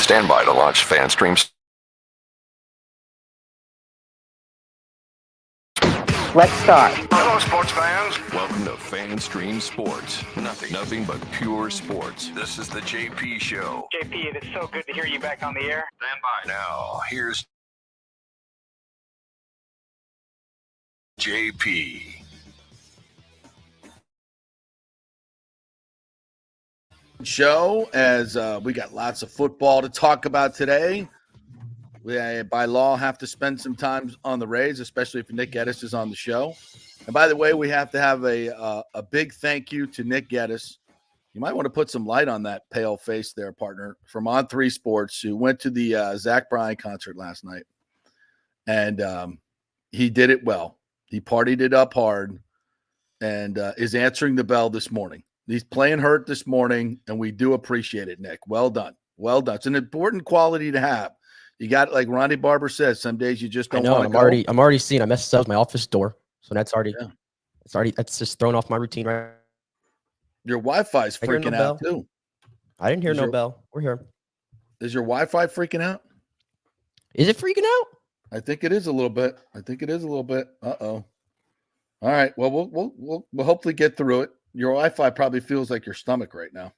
Stand by to launch fan streams. Let's start. Hello, sports fans. Welcome to Fan Stream Sports. Nothing but pure sports. This is the JP Show. JP, it is so good to hear you back on the air. Stand by. Now, here's JP. Show as we got lots of football to talk about today. We, by law, have to spend some time on the Rays, especially if Nick Geddes is on the show. And by the way, we have to have a big thank you to Nick Geddes. You might want to put some light on that pale face there, partner, from On3 Sports, who went to the Zach Bryan concert last night. And he did it well. He partied it up hard and is answering the bell this morning. He's playing hurt this morning, and we do appreciate it, Nick. Well done. Well done. It's an important quality to have. You got, like Ronnie Barber says, some days you just don't want to go. I'm already seeing. I messed up my office door, so that's already, that's just thrown off my routine right. Your Wi-Fi is freaking out too. I didn't hear no bell. We're here. Is your Wi-Fi freaking out? Is it freaking out? I think it is a little bit. Uh-oh. All right. Well, we'll hopefully get through it. Your Wi-Fi probably feels like your stomach right now.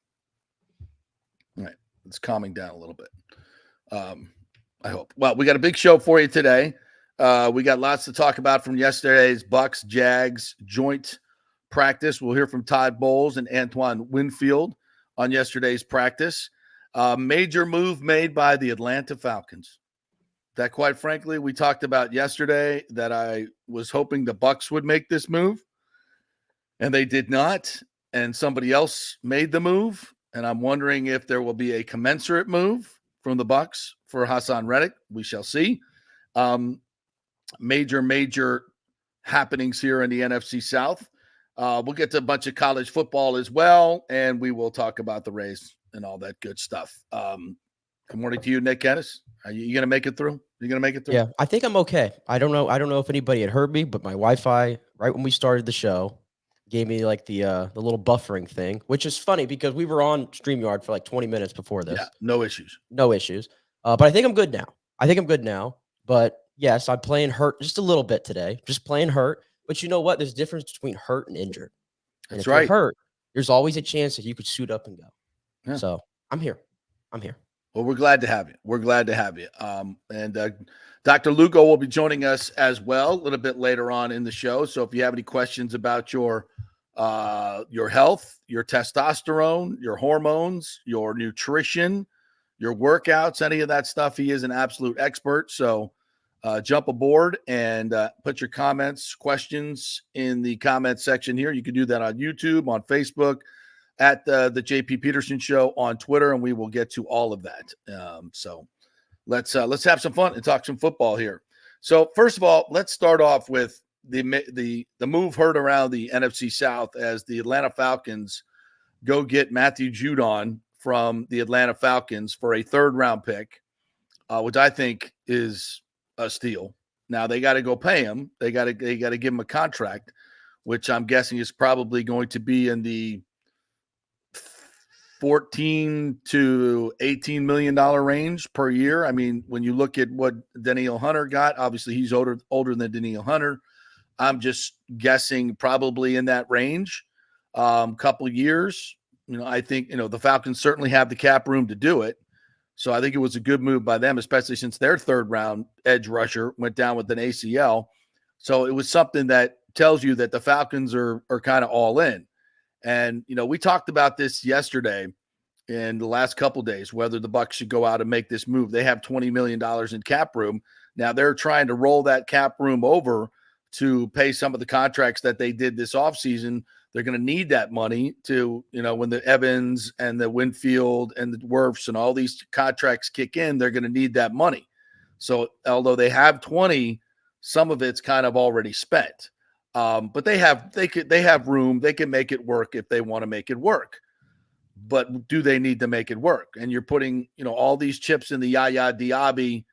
All right. It's calming down a little bit. I hope. Well, we got a big show for you today. We got lots to talk about from yesterday's Bucs Jags joint practice. We'll hear from Todd Bowles and Antoine Winfield on yesterday's practice. Major move made by the Atlanta Falcons. That, quite frankly, we talked about yesterday that I was hoping the Bucs would make this move, and they did not. And somebody else made the move, and I'm wondering if there will be a commensurate move from the Bucs for Hassan Reddick. We shall see. Major happenings here in the NFC South. We'll get to a bunch of college football as well, and we will talk about the Rays and all that good stuff. Good morning to you, Nick Geddes. Are you going to make it through? Yeah, I think I'm okay. I don't know if anybody had heard me, but my Wi-Fi, right when we started the show, gave me like the little buffering thing, which is funny because we were on StreamYard for like 20 minutes before this. Yeah, no issues. But I think I'm good now. But yes, I'm playing hurt just a little bit today, just playing hurt. But you know what? There's a difference between hurt and injured. And That's if right. You're hurt, there's always a chance that you could suit up and go. Yeah. So I'm here. Well, we're glad to have you. And Dr. Lugo will be joining us as well a little bit later on in the show. So if you have any questions about your health, your testosterone, your hormones, your nutrition, your workouts, any of that stuff, he is an absolute expert. So jump aboard and put your comments, questions in the comment section here. You can do that on YouTube, on Facebook, at the JP Peterson Show on Twitter, and we will get to all of that. So let's have some fun and talk some football here. So first of all, let's start off with the move heard around the NFC South as the Atlanta Falcons go get Matthew Judon from the Atlanta Falcons for a third-round pick, which I think is a steal. Now they got to go pay him. They got to give him a contract, which I'm guessing is probably going to be in the $14 to $18 million range per year. I mean, when you look at what Danielle Hunter got, obviously he's older than Danielle Hunter. I'm just guessing probably in that range. Couple of years. I think, the Falcons certainly have the cap room to do it. So I think it was a good move by them, especially since their third-round edge rusher went down with an ACL. So it was something that tells you that the Falcons are kind of all in. And, we talked about this yesterday in the last couple of days, whether the Bucs should go out and make this move. They have $20 million in cap room. Now they're trying to roll that cap room over to pay some of the contracts that they did this offseason. They're going to need that money to, when the Evans and the Winfield and the Wirfs and all these contracts kick in, they're going to need that money. So although they have 20, some of it's kind of already spent. But they have room. They can make it work if they want to make it work. But do they need to make it work? And you're putting, all these chips in the Yaya Diaby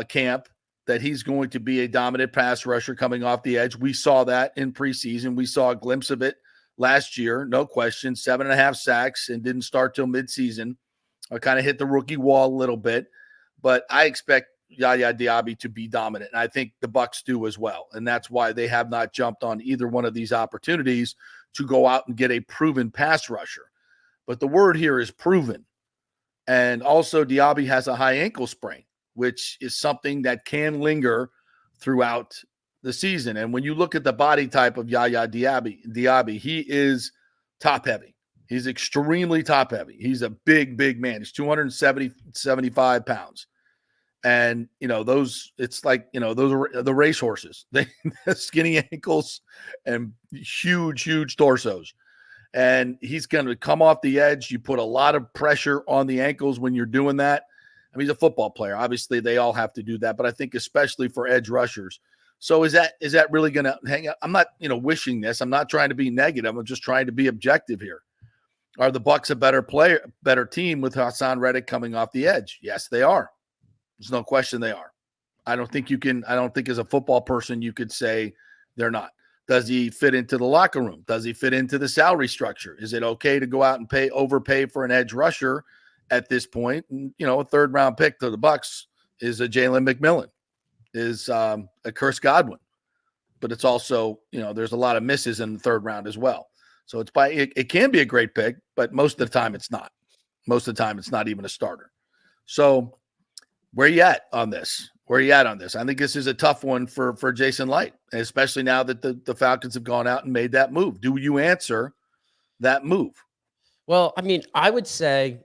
camp that he's going to be a dominant pass rusher coming off the edge. We saw that in preseason. We saw a glimpse of it last year, no question, 7.5 sacks and didn't start till midseason. I kind of hit the rookie wall a little bit, but I expect Yaya Diaby to be dominant. And I think the Bucs do as well. And that's why they have not jumped on either one of these opportunities to go out and get a proven pass rusher. But the word here is proven. And also Diaby has a high ankle sprain, which is something that can linger throughout the season. And when you look at the body type of Yaya Diaby, he is top heavy. He's extremely top heavy. He's a big man. He's 75 pounds. And, those, it's like, those are the race horses. They skinny ankles and huge torsos. And he's going to come off the edge. You put a lot of pressure on the ankles when you're doing that. I mean, he's a football player. Obviously, they all have to do that. But I think especially for edge rushers. So is that really going to hang out? I'm not, wishing this. I'm not trying to be negative. I'm just trying to be objective here. Are the Bucs a better team with Hassan Reddick coming off the edge? Yes, they are. There's no question they are. I don't think as a football person you could say they're not. Does he fit into the locker room? Does he fit into the salary structure? Is it okay to go out and overpay for an edge rusher at this point? And, a third-round pick to the Bucs is a Jalen McMillan, is a Chris Godwin. But it's also, there's a lot of misses in the third round as well. So it can be a great pick, but most of the time it's not. Most of the time it's not even a starter. So where you at on this? I think this is a tough one for Jason Licht, especially now that the Falcons have gone out and made that move. Do you answer that move? Well, I mean, I would say,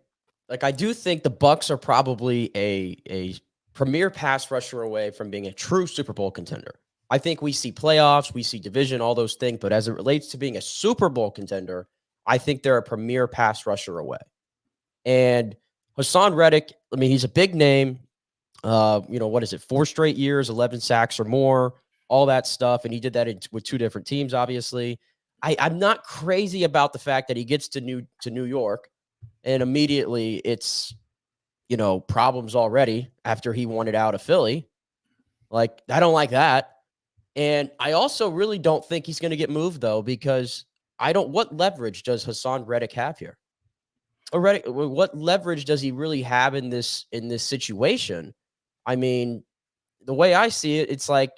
I do think the Bucs are probably a premier pass rusher away from being a true Super Bowl contender. I think we see playoffs, we see division, all those things, but as it relates to being a Super Bowl contender, I think they're a premier pass rusher away. And Hassan Reddick, I mean, he's a big name. What is it? 4 straight years, 11 sacks or more, all that stuff. And he did that with 2 different teams, obviously. I'm not crazy about the fact that he gets to New York and immediately it's, problems already after he wanted out of Philly. I don't like that. And I also really don't think he's going to get moved, though, because what leverage does Hassan Reddick have here? What leverage does he really have in this situation? I mean, the way I see it, it's like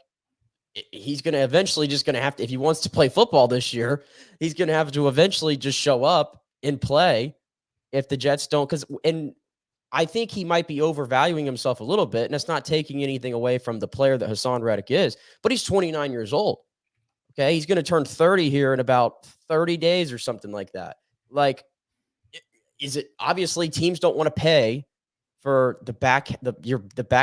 he's going to eventually just going to have to, if he wants to play football this year, he's going to have to eventually just show up and play if the Jets don't. And I think he might be overvaluing himself a little bit, and that's not taking anything away from the player that Hassan Reddick is, but he's 29 years old. Okay. He's going to turn 30 here in about 30 days or something like that. Is it obviously teams don't want to pay for the back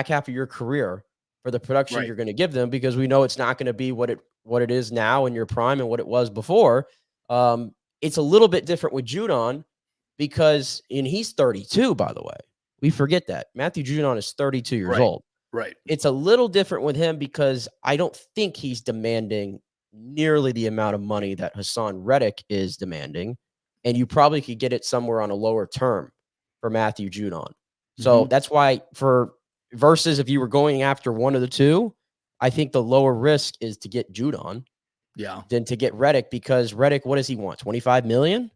half of your career for the production you're going to give them, because we know it's not going to be what it is now in your prime and what it was before. It's a little bit different with Judon and he's 32, by the way. We forget that. Matthew Judon is 32 years old. Right. It's a little different with him because I don't think he's demanding nearly the amount of money that Hassan Reddick is demanding. And you probably could get it somewhere on a lower term for Matthew Judon. So that's why versus if you were going after one of the two, I think the lower risk is to get Judon than to get Reddick, because Reddick, what does he want? 25 million?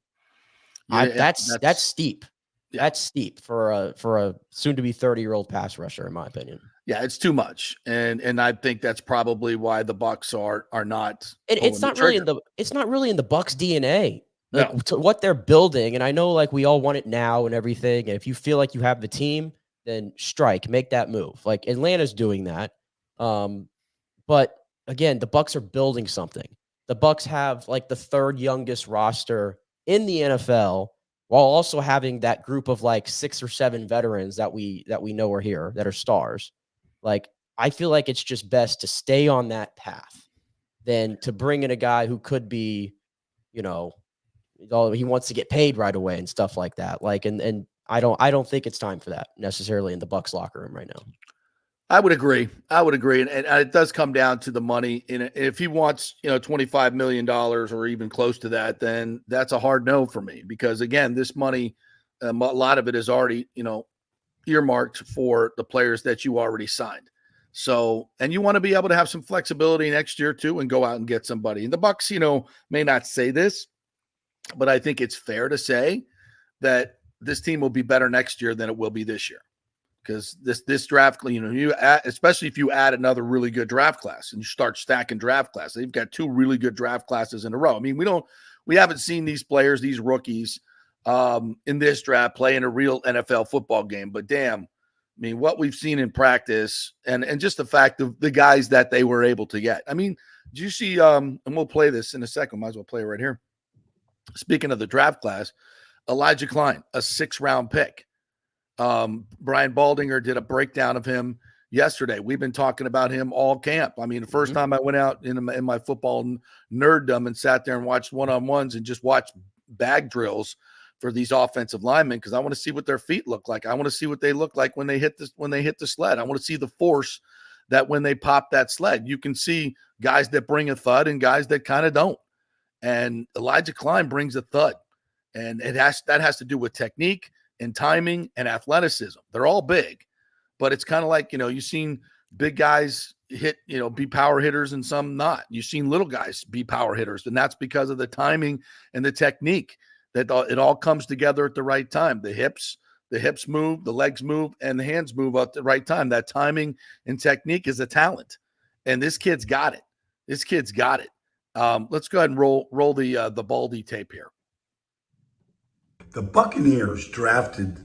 Yeah, that's steep. Yeah. That's steep for a soon-to-be 30-year-old pass rusher, in my opinion. Yeah, it's too much, and I think that's probably why the Bucs are not. It's not really in the Bucs DNA, to what they're building. And I know, we all want it now and everything. And if you feel like you have the team, then make that move. Atlanta's doing that, but again, the Bucs are building something. The Bucs have the 3rd youngest roster in the NFL, while also having that group of 6 or 7 veterans that we know are here that are stars. I feel like it's just best to stay on that path than to bring in a guy who could be, he wants to get paid right away and stuff like that. And I don't think it's time for that necessarily in the Bucs locker room right now. I would agree. And it does come down to the money. And if he wants, $25 million or even close to that, then that's a hard no for me, because again, this money, a lot of it is already, earmarked for the players that you already signed. So, and you want to be able to have some flexibility next year too, and go out and get somebody. And the Bucs, may not say this, but I think it's fair to say that this team will be better next year than it will be this year. Because this draft, especially if you add another really good draft class and you start stacking draft class, they've got 2 really good draft classes in a row. I mean, we haven't seen these players, these rookies, in this draft play in a real NFL football game. But damn, I mean, what we've seen in practice and just the fact of the guys that they were able to get. I mean, did you see? And we'll play this in a second. Might as well play it right here. Speaking of the draft class, Elijah Klein, a 6th-round pick. Brian Baldinger did a breakdown of him yesterday. We've been talking about him all camp. I mean, the first time I went out in my football nerddom and sat there and watched one-on-ones and just watched bag drills for these offensive linemen, because I want to see what their feet look like. I want to see what they look like when they hit the sled. I want to see the force that when they pop that sled. You can see guys that bring a thud and guys that kind of don't. And Elijah Klein brings a thud. And that has to do with technique and timing and athleticism. They're all big, but it's kind of like, you've seen big guys hit, be power hitters and some not. You've seen little guys be power hitters, and that's because of the timing and the technique that it all comes together at the right time. The hips move, the legs move, and the hands move at the right time. That timing and technique is a talent, and this kid's got it. Let's go ahead and roll the Baldy tape here. The Buccaneers drafted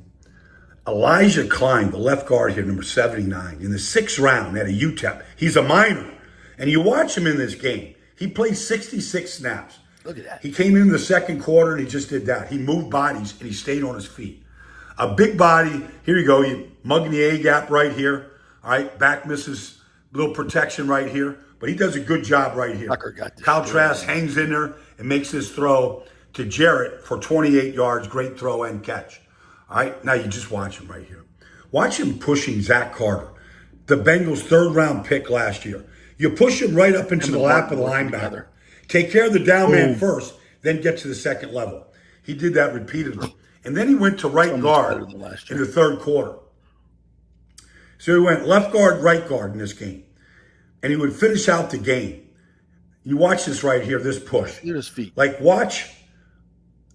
Elijah Klein, the left guard here, number 79, in the 6th round at a UTEP. He's a minor. And you watch him in this game. He played 66 snaps. Look at that. He came in the second quarter and he just did that. He moved bodies and he stayed on his feet. A big body. Here you go. You mugging the A-gap right here. All right. Back misses, little protection right here. But he does a good job right here. Kyle Trask hangs in there and makes this throw to Jarrett for 28 yards. Great throw and catch. All right, now you just watch him right here. Watch him pushing Zach Carter, the Bengals' 3rd-round pick last year. You push him right up into the lap of the linebacker. Take care of the down man first, then get to the second level. He did that repeatedly. And then he went to right guard in the 3rd quarter. So he went left guard, right guard in this game. And he would finish out the game. You watch this right here, this push. Look at his feet. Like, watch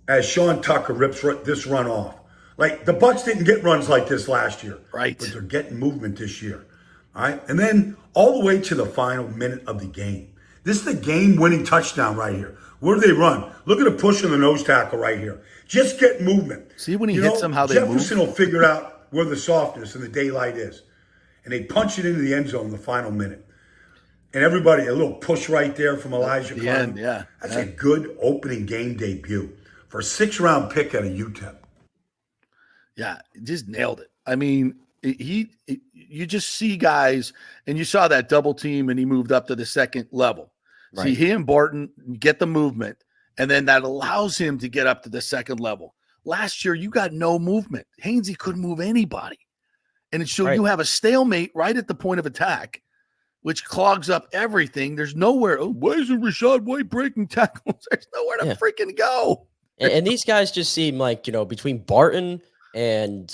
as Sean Tucker rips this run off. Like, the Bucs didn't get runs like this last year. Right. But they're getting movement this year. All right? And then all the way to the final minute of the game. This is the game-winning touchdown right here. Where do they run? Look at the push on the nose tackle right here. Just get movement. See when he hits them, how they Jefferson move? will figure out where the softness and the daylight is. And they punch it into the end zone in the final minute. And everybody, a little push right there from Elijah Klein. That's a good opening game debut for a 6th-round pick at a UTEP. Yeah, just nailed it. I mean, you just see guys, and you saw that double team, and he moved up to the second level. Right. See, he and Barton get the movement, and then that allows him to get up to the second level. Last year, you got no movement. Hainsey couldn't move anybody. And so you have a stalemate right at the point of attack, which clogs up everything. There's nowhere. Oh, why isn't Rashad White breaking tackles? There's nowhere to freaking go. And these guys just seem like, between Barton and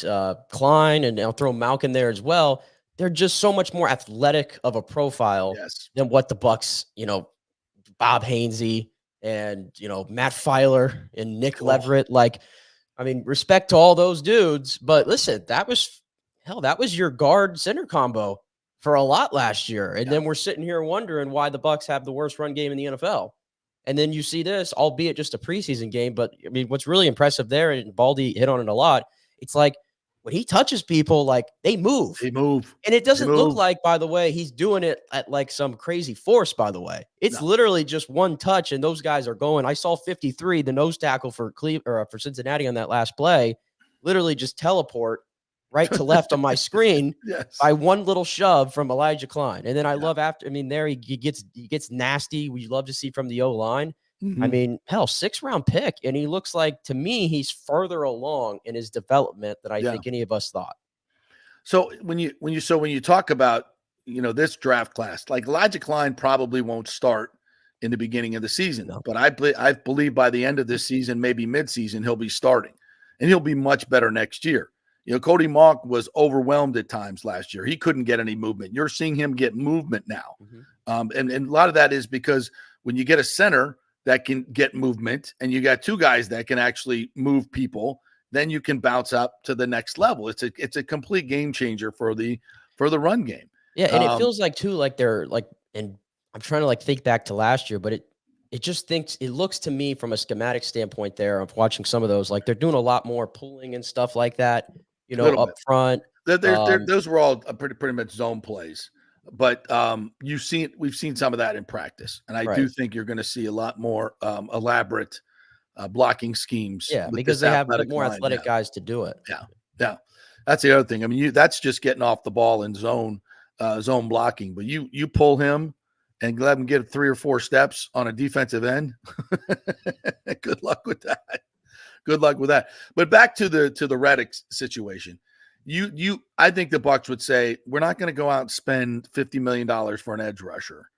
Klein, and I'll throw Malk in there as well, they're just so much more athletic of a profile than what the Bucs, Bob Hainsey and, Matt Filer and Nick Leverett. Like, I mean, respect to all those dudes. But listen, that was your guard center combo for a lot last year. And then we're sitting here wondering why the Bucs have the worst run game in the NFL. And then you see this, albeit just a preseason game. But I mean, what's really impressive there, and Baldy hit on it a lot, it's like when he touches people, like they move. They move. And it doesn't look like, by the way, he's doing it at like some crazy force, by the way. It's literally just one touch, and those guys are going. I saw 53, the nose tackle for for Cincinnati on that last play, literally just teleport right to left on my screen by one little shove from Elijah Klein. And then I love there he gets nasty. We love to see from the O-line. I mean, 6th-round pick, and he looks like, to me, he's further along in his development than I think any of us thought. So when you talk about, this draft class, like Elijah Klein probably won't start in the beginning of the season, but I believe by the end of this season, maybe midseason, he'll be starting, and he'll be much better next year. Cody Mauch was overwhelmed at times last year. He couldn't get any movement. You're seeing him get movement now. And a lot of that is because when you get a center that can get movement, and you got 2 guys that can actually move people, then you can bounce up to the next level. It's a complete game changer for the run game. Yeah, and it feels like too, like they're like, and I'm trying to like think back to last year, but it looks to me from a schematic standpoint there of watching some of those, like they're doing a lot more pulling and stuff like that, up bit. front. Those were all pretty much zone plays, but we've seen some of that in practice, and I do think you're going to see a lot more elaborate blocking schemes. Yeah, with because this they have the athletic more line. athletic guys to do it. Yeah. That's the other thing. I mean, that's just getting off the ball in zone blocking, but you pull him and let him get 3 or 4 steps on a defensive end. Good luck with that. Good luck with that. But back to the Reddick situation. I think the Bucs would say, we're not going to go out and spend $50 million for an edge rusher.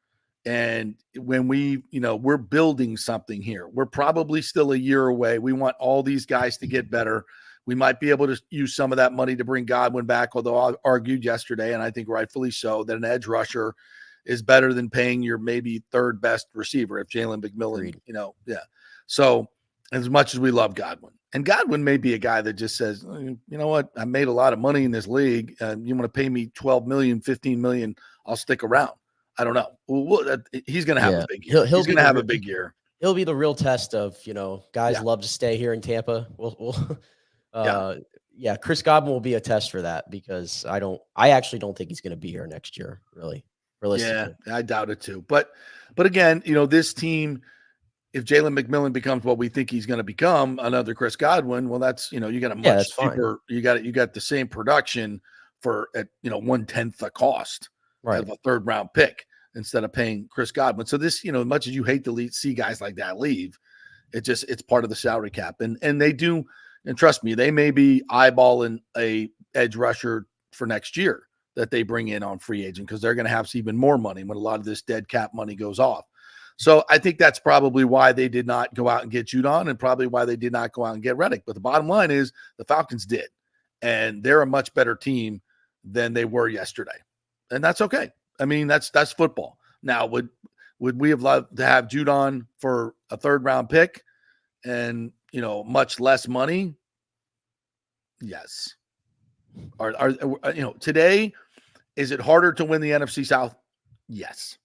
And when we're building something here, we're probably still a year away. We want all these guys to get better. We might be able to use some of that money to bring Godwin back, although I argued yesterday, and I think rightfully so, that an edge rusher is better than paying your maybe third best receiver if Jalen McMillan, So as much as we love Godwin, and Godwin may be a guy that just says, you know what, I made a lot of money in this league. You want to pay me 12 million, 15 million, I'll stick around. I don't know. He's going to have a big year. He's going to have a big year. He'll be the real test of, guys love to stay here in Tampa. Chris Godwin will be a test for that, because I actually don't think he's going to be here next year, really. Realistically. Yeah, I doubt it too. But again, this team, if Jalen McMillan becomes what we think he's going to become, another Chris Godwin, well, that's, you got a much cheaper, you got the same production for at 1/10 the cost of a third round pick instead of paying Chris Godwin. So this, as much as you hate to see guys like that leave, it's part of the salary cap. And they do, and trust me, they may be eyeballing a edge rusher for next year that they bring in on free agent, because they're going to have even more money when a lot of this dead cap money goes off. So I think that's probably why they did not go out and get Judon, and probably why they did not go out and get Reddick. But the bottom line is the Falcons did, and they're a much better team than they were yesterday. And that's okay. I mean, that's football. Now, would we have loved to have Judon for a third round pick and, much less money? Yes. Today, is it harder to win the NFC South? Yes.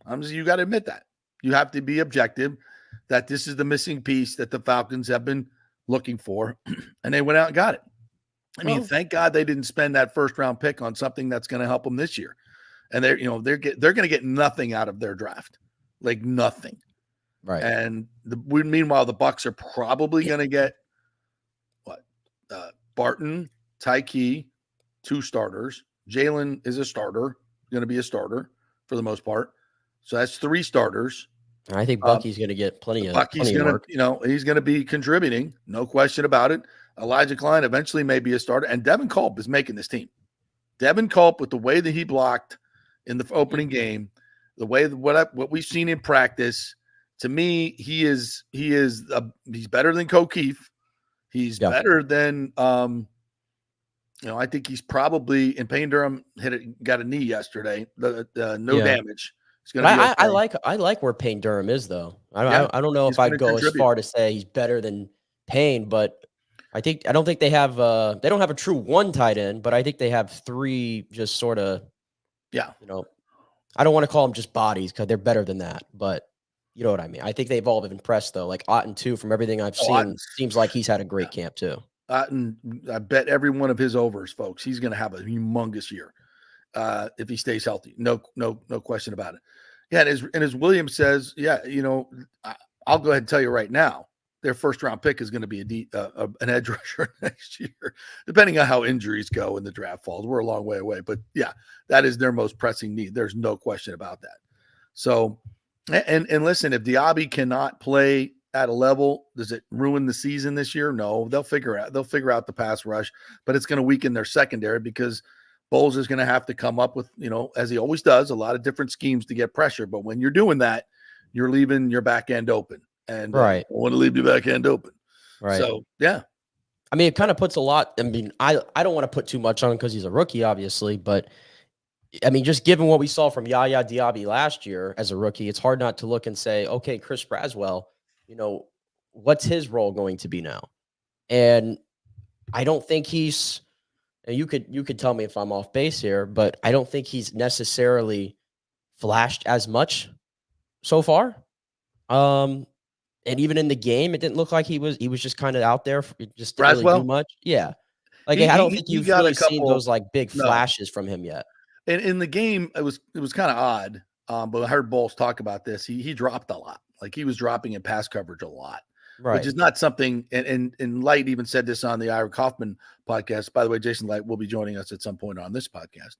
You got to admit that. You have to be objective that this is the missing piece that the Falcons have been looking for, and they went out and got it. I mean, thank God they didn't spend that first round pick on something that's going to help them this year. And they're going to get nothing out of their draft, like nothing. Right. And meanwhile, the Bucs are probably going to get Barton, Tyke, 2 starters. Jalen is a starter, going to be a starter for the most part. So that's 3 starters. I think Bucky's going to get plenty of work. He's going to be contributing, no question about it. Elijah Klein eventually may be a starter, and Devin Culp is making this team. Devin Culp, with the way that he blocked in the opening game, the way what we've seen in practice, to me, he's better than O'Keefe. He's better than I think he's probably, and Payne Durham got a knee yesterday. No damage. I like where Payne Durham is, though. I don't know if I'd go as far to say he's better than Payne, but I don't think they have they don't have a true 1 tight end, but I think they have 3 just sort of I don't want to call them just bodies, because they're better than that, but you know what I mean. I think they've all been impressed, though. Like Otten too, from everything I've seen, seems like he's had a great camp too. Otten, I bet every one of his overs, folks, he's going to have a humongous year if he stays healthy. No question about it. Yeah, and as Williams says, I'll go ahead and tell you right now, their first round pick is going to be an edge rusher next year, depending on how injuries go and the draft falls. We're a long way away, but yeah, that is their most pressing need. There's no question about that. So, and listen, if Diaby cannot play at a level, does it ruin the season this year? No, they'll figure out the pass rush, but it's going to weaken their secondary, because Bowles is going to have to come up with, as he always does, a lot of different schemes to get pressure. But when you're doing that, you're leaving your back end open, and I want to leave your back end open. Right. So, yeah. I mean, it kind of puts a lot. I mean, I don't want to put too much on him because he's a rookie, obviously, but I mean, just given what we saw from Yaya Diaby last year as a rookie, it's hard not to look and say, okay, Chris Braswell, what's his role going to be now? And I don't think he's. And you could tell me if I'm off base here, but I don't think he's necessarily flashed as much so far. And even in the game, it didn't look like he was just kind of out there. Just didn't really do Braswell, much. Yeah. Like I don't think he you've got really a seen couple. those like big No, flashes from him yet. in the game, it was kind of odd. But I heard Bowles talk about this. He dropped a lot. Like he was dropping in pass coverage a lot, Right. which is not something. And Light even said this on the Ira Kaufman podcast. By the way, Jason Light will be joining us at some point on this podcast.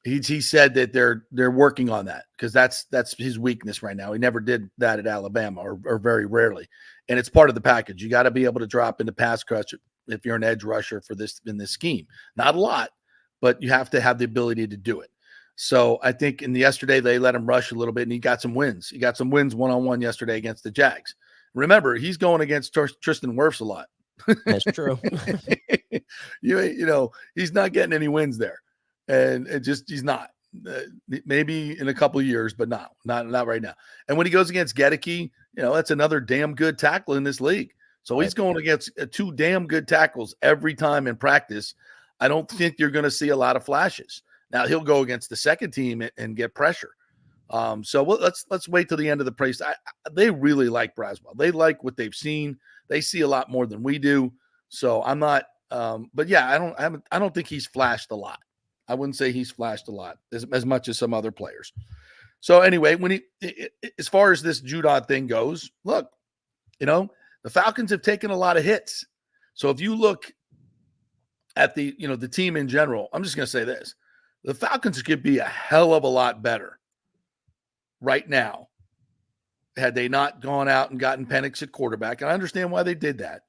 He said that they're working on that because that's his weakness right now. He never did that at Alabama or very rarely, and it's part of the package. You got to be able to drop into pass rush if you're an edge rusher for this in this scheme. Not a lot, but you have to have the ability to do it. So I think yesterday they let him rush a little bit, and he got some wins. He got some wins one-on-one yesterday against the Jags. Remember, he's going against Tristan Wirfs a lot. That's true. you know, he's not getting any wins there, and he's not. Maybe in a couple of years, but not right now. And when he goes against Gedeke, that's another damn good tackle in this league. So he's going against two damn good tackles every time in practice. I don't think you're going to see a lot of flashes. Now he'll go against the second team and get pressure. So let's wait till the end of the praise. They really like Braswell. They like what they've seen. They see a lot more than we do. So I'm not. But yeah, I don't think he's flashed a lot. I wouldn't say he's flashed a lot as much as some other players. So anyway, as far as this Judon thing goes, look, the Falcons have taken a lot of hits. So if you look at the team in general, I'm just going to say this. The Falcons could be a hell of a lot better right now had they not gone out and gotten Penix at quarterback. And I understand why they did that.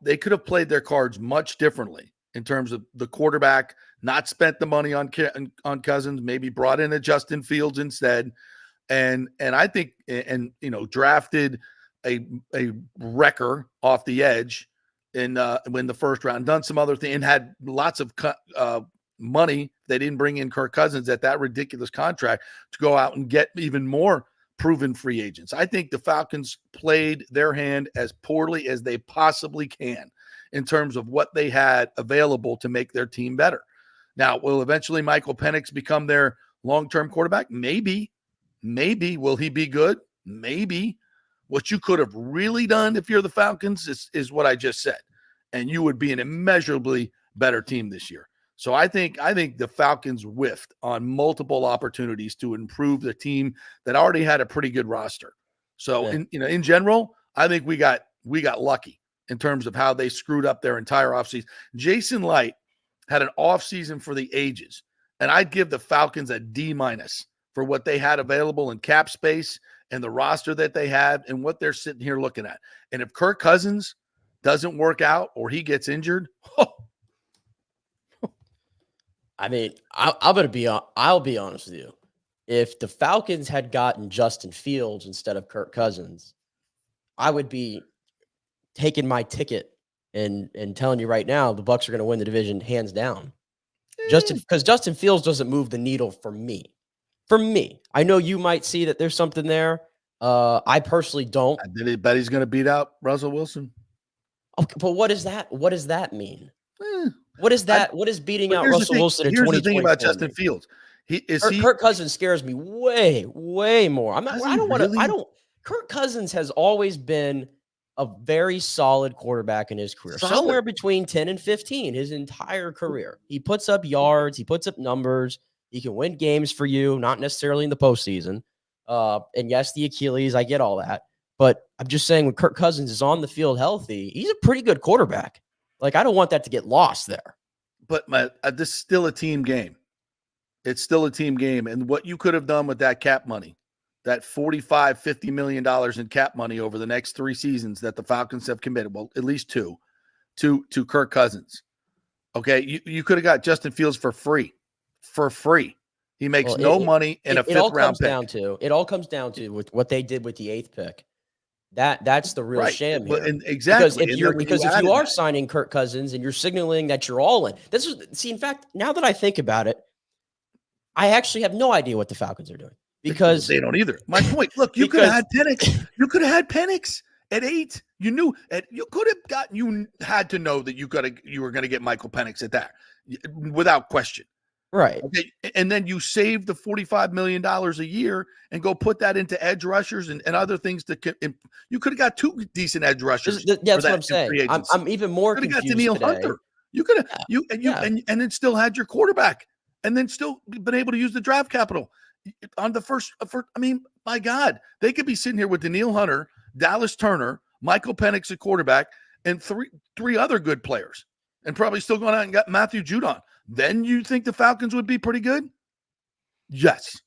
They could have played their cards much differently in terms of the quarterback, not spent the money on Cousins, maybe brought in a Justin Fields instead. And I think, drafted a wrecker off the edge in the first round, done some other thing and had lots of money. They didn't bring in Kirk Cousins at that ridiculous contract to go out and get even more proven free agents. I think the Falcons played their hand as poorly as they possibly can in terms of what they had available to make their team better. Now, will eventually Michael Penix become their long-term quarterback? Maybe. Will he be good? Maybe. What you could have really done if you're the Falcons is what I just said, and you would be an immeasurably better team this year. So I think the Falcons whiffed on multiple opportunities to improve the team that already had a pretty good roster. So in general, I think we got lucky in terms of how they screwed up their entire offseason. Jason Light had an offseason for the ages, and I'd give the Falcons a D- for what they had available in cap space and the roster that they had and what they're sitting here looking at. And if Kirk Cousins doesn't work out or he gets injured, I mean, I'll be honest with you. If the Falcons had gotten Justin Fields instead of Kirk Cousins, I would be taking my ticket and telling you right now the Bucs are going to win the division hands down. Because Justin Fields doesn't move the needle for me. For me, I know you might see that there's something there. I personally don't. Did he bet he's going to beat out Russell Wilson? Okay, but what does that mean? What is that? What is beating out Russell Wilson in 2024? Here's the thing about Justin Fields. Kirk Cousins scares me way more. Kirk Cousins has always been a very solid quarterback in his career. Somewhere between 10 and 15 his entire career. He puts up yards, he puts up numbers, he can win games for you, not necessarily in the postseason. And yes, the Achilles, I get all that. But I'm just saying when Kirk Cousins is on the field healthy, he's a pretty good quarterback. Like, I don't want that to get lost there. But this is still a team game. It's still a team game. And what you could have done with that cap money, that $50 million in cap money over the next 3 seasons that the Falcons have committed, well, at least 2, to Kirk Cousins. Okay, you could have got Justin Fields for free. He makes money in a 5th round pick. It all comes down to with what they did with the 8th pick. That's the real sham here. Exactly. Because if you are signing Kirk Cousins and you're signaling that you're all in, in fact, now that I think about it, I actually have no idea what the Falcons are doing because they don't either. My point. Look, you could have had Penix. You could have had Penix At 8, you knew you could have gotten. You had to know that you were going to get Michael Penix at that, without question. Right. Okay, and then you save the $45 million a year and go put that into edge rushers and other things you could have got 2 decent edge rushers. That's what I'm saying. I'm even more confused. You could have got confused Danielle today. Hunter. You could have and then still had your quarterback and then still been able to use the draft capital on the first. I mean, my God, they could be sitting here with Danielle Hunter, Dallas Turner, Michael Penix at quarterback, and three other good players, and probably still going out and got Matthew Judon. Then you think the Falcons would be pretty good? Yes,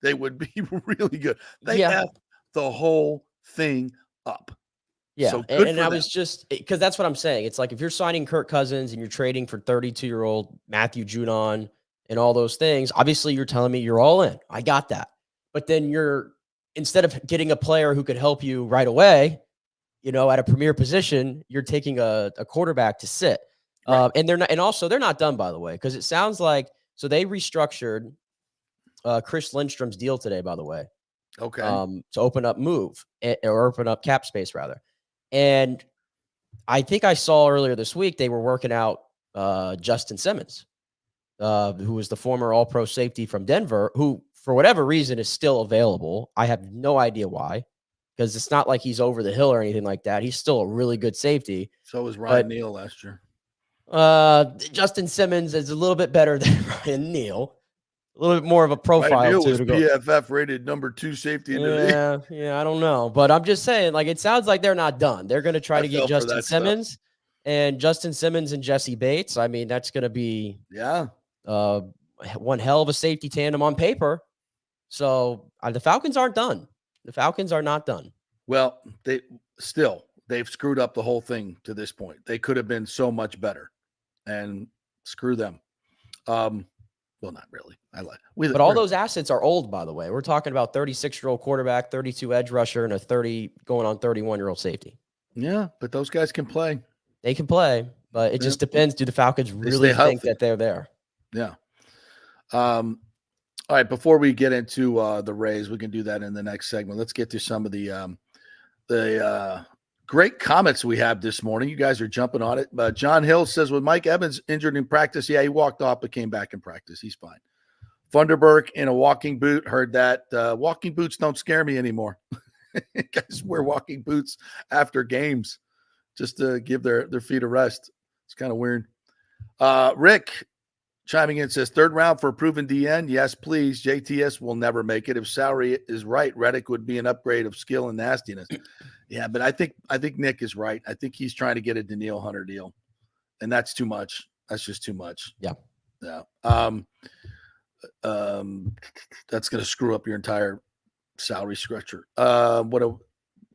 they would be really good. They have the whole thing up. Yeah, so and I was just because that's what I'm saying. It's like if you're signing Kirk Cousins and you're trading for 32-year-old Matthew Judon and all those things, obviously you're telling me you're all in. I got that. But then instead of getting a player who could help you right away, at a premier position, you're taking a quarterback to sit. Right. And they're not done, by the way, because it sounds like they restructured Chris Lindstrom's deal today, by the way. Okay. To open up cap space rather. And I think I saw earlier this week they were working out Justin Simmons, who was the former All-Pro safety from Denver, who for whatever reason is still available. I have no idea why, because it's not like he's over the hill or anything like that. He's still a really good safety. So was Ryan Neal last year. Justin Simmons is a little bit better than Ryan Neal. A little bit more of a profile. Neal was PFF rated number 2 safety in the league. Yeah, I don't know. But I'm just saying, like, it sounds like they're not done. They're going to try to get Justin Simmons and Jesse Bates. I mean, that's going to be one hell of a safety tandem on paper. So the Falcons aren't done. The Falcons are not done. Well, they've screwed up the whole thing to this point. They could have been so much better, and screw them. Well, not really. But all those assets are old, by the way. We're talking about 36-year-old quarterback, 32 edge rusher, and a 31-year-old safety. Yeah, but those guys can play. They can play, but it just depends. Do the Falcons really think that they're there? Yeah. All right, before we get into the Rays, we can do that in the next segment. Let's get to some of the great comments we have this morning. You guys are jumping on it. John Hill says, with Mike Evans injured in practice, he walked off but came back in practice. He's fine. Funderburk in a walking boot. Heard that. Walking boots don't scare me anymore. Guys wear walking boots after games just to give their feet a rest. It's kind of weird. Rick chiming in says, 3rd round for a proven DN. Yes, please. JTS will never make it. If salary is right, Reddick would be an upgrade of skill and nastiness. Yeah, but I think Nick is right. I think he's trying to get a Danielle Hunter deal, and that's too much. That's just too much. Yeah. That's going to screw up your entire salary structure.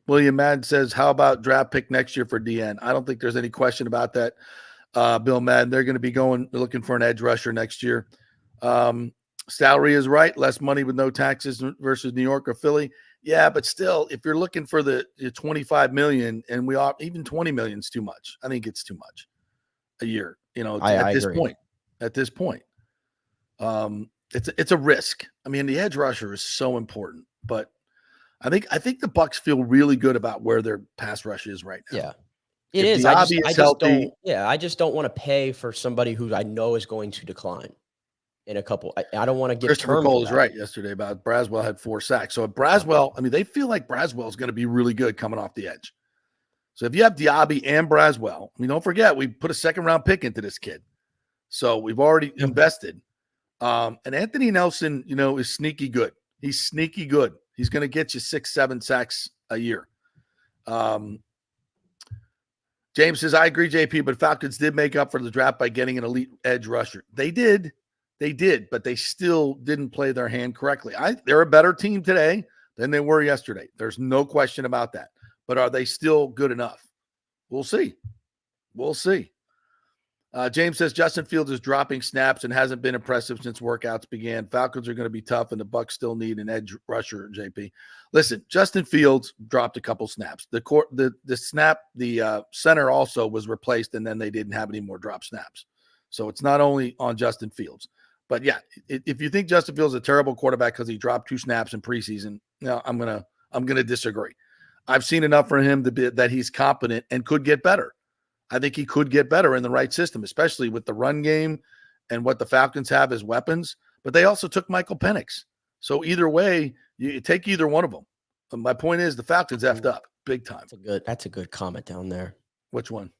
William Madden says, how about draft pick next year for DN? I don't think there's any question about that. Bill Madden, they're going to be looking for an edge rusher next year. Salary is right. Less money with no taxes versus New York or Philly. Yeah, but still, if you're looking for the $25 million, and even $20 million is too much. I think it's too much a year. At this point, it's a risk. I mean, the edge rusher is so important, but I think the Bucs feel really good about where their pass rush is right now. Yeah, it is. I just don't want to pay for somebody who I know is going to decline in a couple. I don't want to get. Christopher Cole was right yesterday about Braswell had 4 sacks. So if Braswell, they feel like Braswell is going to be really good coming off the edge. So if you have Diaby and Braswell, don't forget we put a 2nd-round pick into this kid, so we've already invested. And Anthony Nelson, is sneaky good. He's sneaky good. He's going to get you 6-7 sacks a year. James says, I agree, JP, but Falcons did make up for the draft by getting an elite edge rusher. They did, but they still didn't play their hand correctly. They're a better team today than they were yesterday. There's no question about that. But are they still good enough? We'll see. James says Justin Fields is dropping snaps and hasn't been impressive since workouts began. Falcons are going to be tough, and the Bucs still need an edge rusher, JP. Listen, Justin Fields dropped a couple snaps. The center also was replaced, and then they didn't have any more drop snaps. So it's not only on Justin Fields. But, yeah, if you think Justin Fields is a terrible quarterback because he dropped 2 snaps in preseason, I'm gonna disagree. I've seen enough for him to be that he's competent and could get better. I think he could get better in the right system, especially with the run game and what the Falcons have as weapons. But they also took Michael Penix. So either way, you take either one of them. But my point is the Falcons effed up big time. That's a good comment down there. Which one?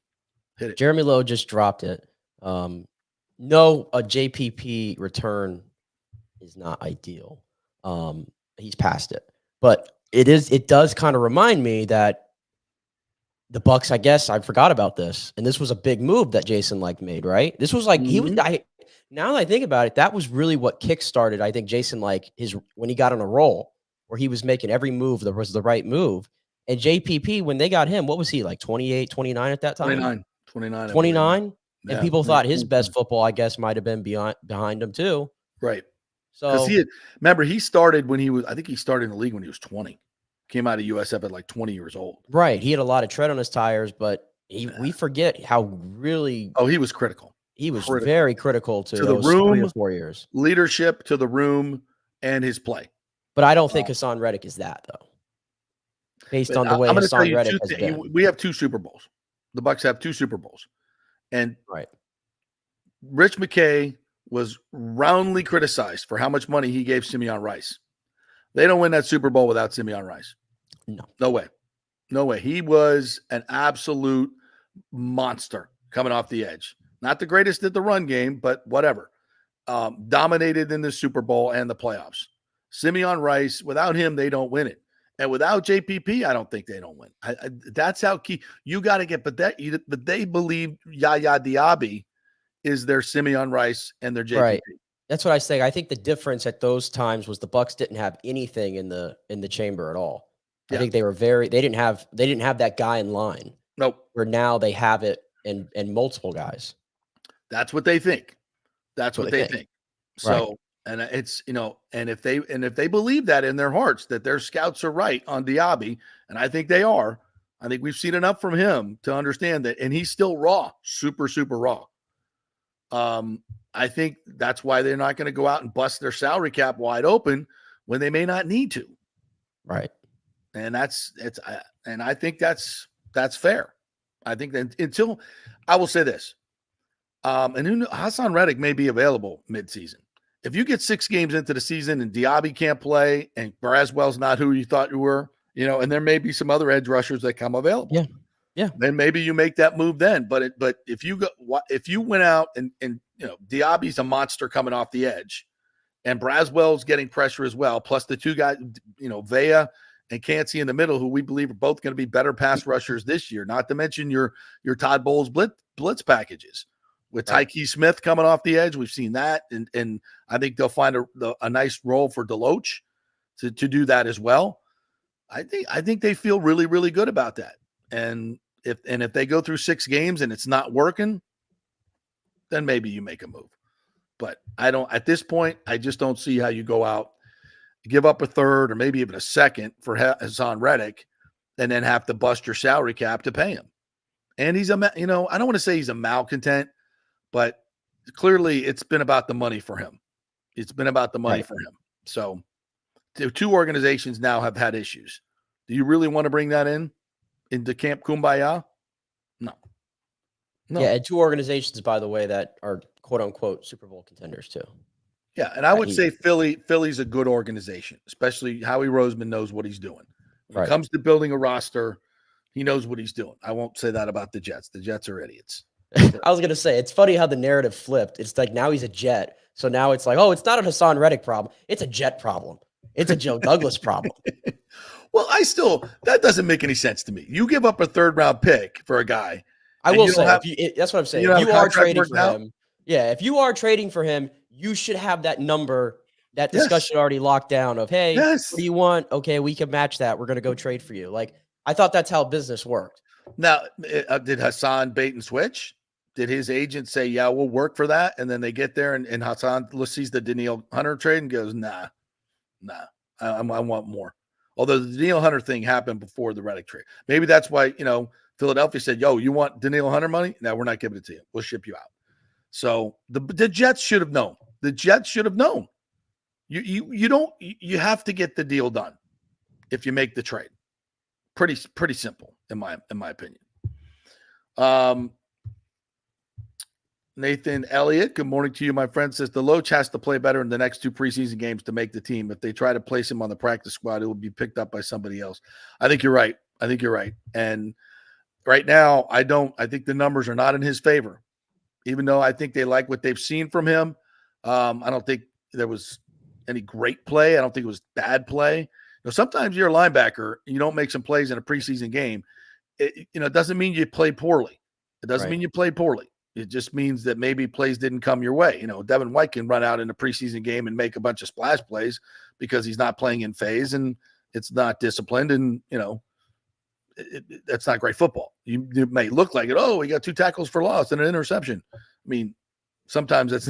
Hit it. Jeremy Lowe just dropped it. No, a JPP return is not ideal. He's past it. But it does kind of remind me that the Bucs, I guess I forgot about this. And this was a big move that Jason made, right? This was like now that I think about it, that was really what kickstarted, I think, Jason when he got on a roll where he was making every move that was the right move. And JPP, when they got him, what was he, 28, 29 at that time? 29. Yeah, and people thought his best football, I guess, might have been behind him too. Right. So remember, he started I think he started in the league when he was 20. Came out of USF at 20 years old. Right. He had a lot of tread on his tires, but we forget how really. Oh, he was critical. He was very critical to the room, 3 or 4 years. Leadership, to the room, and his play. But I don't think Hassan Reddick is that, though. Based on the way Hassan Reddick has been. We have 2 Super Bowls. The Bucs have 2 Super Bowls. And right. Rich McKay was roundly criticized for how much money he gave Simeon Rice. They don't win that Super Bowl without Simeon Rice. No way. No way. He was an absolute monster coming off the edge. Not the greatest at the run game, but whatever. Dominated in the Super Bowl and the playoffs. Simeon Rice, without him, they don't win it. And without JPP, I don't think they don't win. That's how key. You got to get, but they believe Yaya Diaby is their Simeon Rice and their JPP. Right. That's what I say. I think the difference at those times was the Bucs didn't have anything in the chamber at all. I think they were they didn't have that guy in line. Nope. Where now they have it and multiple guys. That's what they think. That's what they think. So, right. And it's, and if they believe that in their hearts that their scouts are right on Diaby, and I think they are, I think we've seen enough from him to understand that, and he's still raw, super, super raw. I think that's why they're not going to go out and bust their salary cap wide open when they may not need to. Right. And I think that's fair. I think that until I will say this, and Hassan Reddick may be available midseason. If you get 6 games into the season and Diaby can't play and Braswell's not who you thought you were, and there may be some other edge rushers that come available. Yeah. Yeah. Then maybe you make that move then. But if you went out and Diaby's a monster coming off the edge and Braswell's getting pressure as well, plus the 2 guys, Vea and Cansey in the middle, who we believe are both going to be better pass rushers this year, not to mention your Todd Bowles blitz packages. With Tyke Smith coming off the edge, we've seen that, and I think they'll find a nice role for Deloach to do that as well. I think they feel really, really good about that. And if they go through 6 games and it's not working, then maybe you make a move. But at this point, I just don't see how you go out, give up a third or maybe even a second for Hassan Reddick, and then have to bust your salary cap to pay him. And he's I don't want to say he's a malcontent, but clearly it's been about the money for him. It's been about the money for him. So 2 organizations now have had issues. Do you really want to bring that into Camp Kumbaya? No. Yeah, and 2 organizations, by the way, that are quote unquote Super Bowl contenders too. Yeah, and I would say Philly's a good organization, especially Howie Roseman knows what he's doing. When it comes to building a roster, he knows what he's doing. I won't say that about the Jets. The Jets are idiots. I was going to say, it's funny how the narrative flipped. It's like now he's a Jet. So now it's like, oh, it's not a Hassan Reddick problem. It's a Jet problem. It's a Joe Douglas problem. Well, that doesn't make any sense to me. You give up a 3rd-round pick for a guy. I will say, that's what I'm saying. If you are trading for him, if you are trading for him, you should have that number, that discussion already locked down of, hey, what do you want? Okay, we can match that. We're going to go trade for you. I thought that's how business worked. Now, did Hassan bait and switch? Did his agent say, yeah, we'll work for that? And then they get there and Hassan sees the Danielle Hunter trade and goes, nah, I want more. Although the Danielle Hunter thing happened before the Reddick trade. Maybe that's why, Philadelphia said, yo, you want Danielle Hunter money? No, we're not giving it to you. We'll ship you out. So the Jets should have known. The Jets should have known. You have to get the deal done if you make the trade. pretty simple in my opinion. Nathan Elliott, good morning to you, my friend, says Deloach has to play better in the next 2 preseason games to make the team. If they try to place him on the practice squad, it will be picked up by somebody else. I think you're right. And right now, I think the numbers are not in his favor, even though I think they like what they've seen from him. I don't think there was any great play. I don't think it was bad play. Sometimes you're a linebacker, you don't make some plays in a preseason game. It doesn't mean you play poorly. It doesn't mean you play poorly. It just means that maybe plays didn't come your way. Devin White can run out in a preseason game and make a bunch of splash plays because he's not playing in phase and it's not disciplined. And, that's not great football. You may look like it. Oh, we got 2 tackles for loss and an interception. I mean, sometimes that's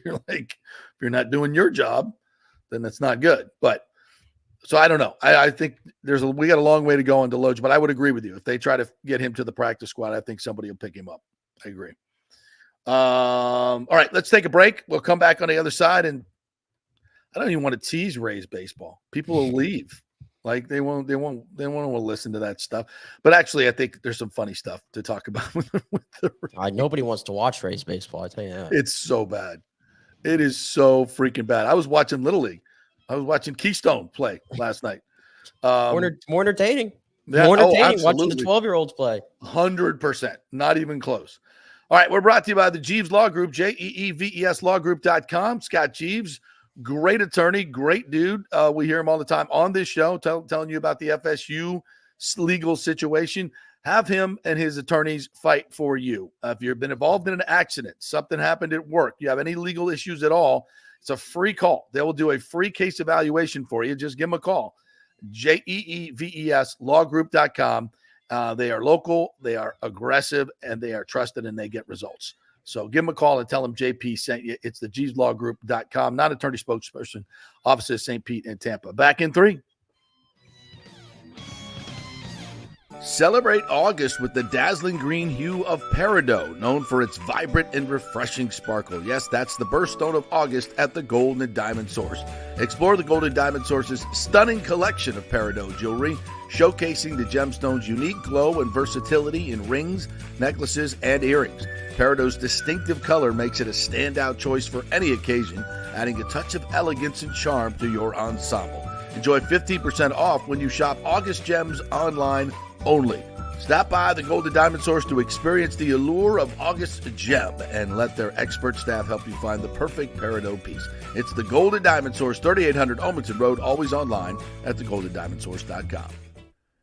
you're like, if you're not doing your job, then that's not good. But so I don't know. I think we got a long way to go on Deloach, but I would agree with you. If they try to get him to the practice squad, I think somebody will pick him up. I agree. All right, let's take a break. We'll come back on the other side, and I don't even want to tease Rays baseball. People will leave. Like they won't want to listen to that stuff. But actually, I think there's some funny stuff to talk about with the Rays. Nobody wants to watch Rays baseball. I tell you that. It's so bad. It is so freaking bad. I was watching Little League. I was watching Keystone play last night. More entertaining. Yeah, More entertaining watching absolutely. the 12-year-olds play. 100%. Not even close. All right, we're brought to you by the Jeeves Law Group, JEEVESLawgroup.com. Scott Jeeves, great attorney, great dude. We hear him all the time on this show, telling you about the FSU legal situation. Have him and his attorneys fight for you. If you've been involved in an accident, something happened at work, you have any legal issues at all, it's a free call. They will do a free case evaluation for you. Just give them a call. JEEVESLawgroup.com. They are local, they are aggressive, and they are trusted, and they get results. So give them a call and tell them JP sent you. It's the JeevesLawGroup.com, not attorney spokesperson, office of St. Pete and Tampa. Back in 3. Celebrate August with the dazzling green hue of Peridot, known for its vibrant and refreshing sparkle. Yes, that's the birthstone of August at the Gold and Diamond Source. Explore the Gold and Diamond Source's stunning collection of Peridot jewelry, showcasing the gemstone's unique glow and versatility in rings, necklaces, and earrings. Peridot's distinctive color makes it a standout choice for any occasion, adding a touch of elegance and charm to your ensemble. Enjoy 15% off when you shop August Gems online only. Stop by the Golden Diamond Source to experience the allure of August Gem and let their expert staff help you find the perfect Peridot piece. It's the Golden Diamond Source, 3800 Olmsted Road, always online at thegoldendiamondsource.com.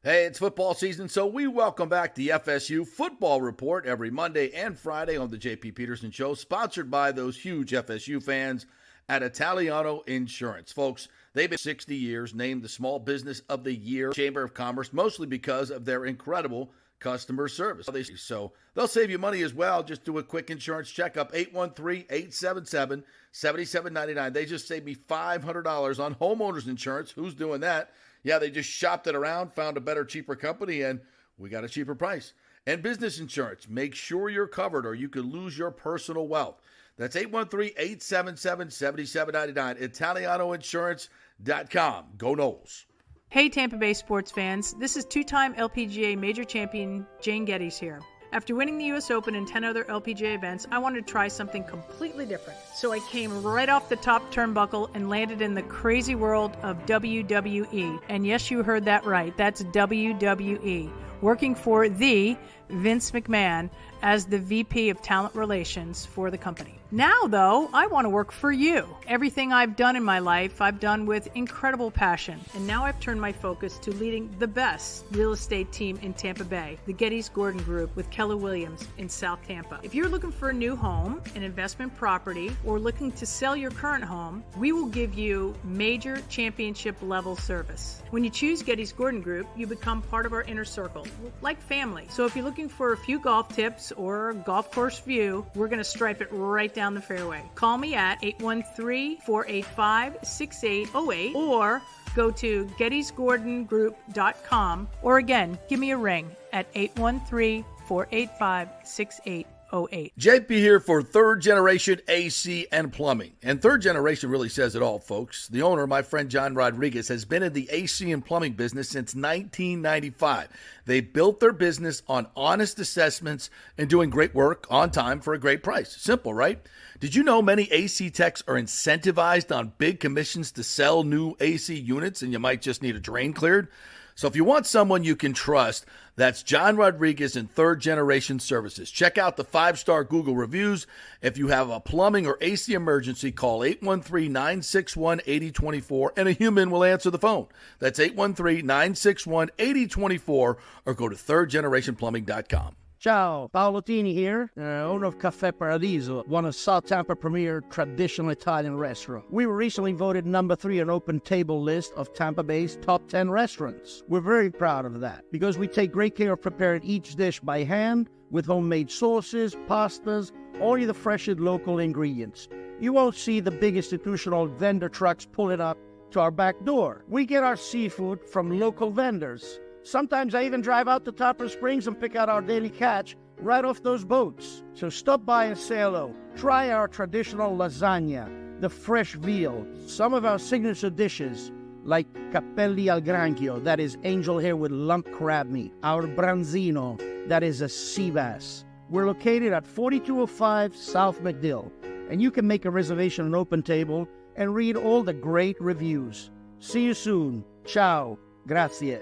Hey, it's football season, so we welcome back the FSU Football Report every Monday and Friday on the J.P. Peterson Show, sponsored by those huge FSU fans at Italiano Insurance. Folks, they've been 60 years, named the Small Business of the Year Chamber of Commerce, mostly because of their incredible customer service. So they'll save you money as well. Just do a quick insurance checkup, 813-877-7799. They just saved me $500 on homeowners insurance. Who's doing that? Yeah, they just shopped it around, found a better, cheaper company, and we got a cheaper price. And business insurance, make sure you're covered or you could lose your personal wealth. That's 813-877-7799, ItalianoInsurance.com. Go Noles. Hey Tampa Bay sports fans, this is two-time LPGA major champion Jane Geddes here. After winning the US Open and 10 other LPGA events, I wanted to try something completely different. So I came right off the top turnbuckle and landed in the crazy world of WWE. And yes, you heard that right, that's WWE. Working for the Vince McMahon as the VP of Talent Relations for the company. Now, though, I want to work for you. Everything I've done in my life, I've done with incredible passion. And now I've turned my focus to leading the best real estate team in Tampa Bay, the Geddes Gordon Group with Keller Williams in South Tampa. If you're looking for a new home, an investment property, or looking to sell your current home, we will give you major championship level service. When you choose Geddes Gordon Group, you become part of our inner circle, like family. So if you're looking for a few golf tips or a golf course view, we're going to stripe it right down the fairway. Call me at 813-485-6808 or go to gettysgordongroup.com, or again, give me a ring at 813-485-6808. 08. JP here for Third Generation AC and Plumbing. And Third Generation really says it all, folks. The owner, my friend John Rodriguez, has been in the AC and plumbing business since 1995. They built their business on honest assessments and doing great work on time for a great price. Simple, right? Did you know many AC techs are incentivized on big commissions to sell new AC units and you might just need a drain cleared? So if you want someone you can trust, that's John Rodriguez and Third Generation Services. Check out the 5-star Google reviews. If you have a plumbing or AC emergency, call 813-961-8024 and a human will answer the phone. That's 813-961-8024 or go to thirdgenerationplumbing.com. Ciao, Paolo Tini here, owner of Caffè Paradiso, one of South Tampa premier traditional Italian restaurant. We were recently voted number 3 on Open Table list of Tampa Bay's top 10 restaurants. We're very proud of that because we take great care of preparing each dish by hand with homemade sauces, pastas, only the freshest local ingredients. You won't see the big institutional vendor trucks pulling up to our back door. We get our seafood from local vendors. Sometimes I even drive out to Topper Springs and pick out our daily catch right off those boats. So stop by and say hello. Try our traditional lasagna, the fresh veal, some of our signature dishes like capelli al granchio, that is angel hair with lump crab meat, our branzino, that is a sea bass. We're located at 4205 South McDill, and you can make a reservation on Open Table and read all the great reviews. See you soon. Ciao. Grazie.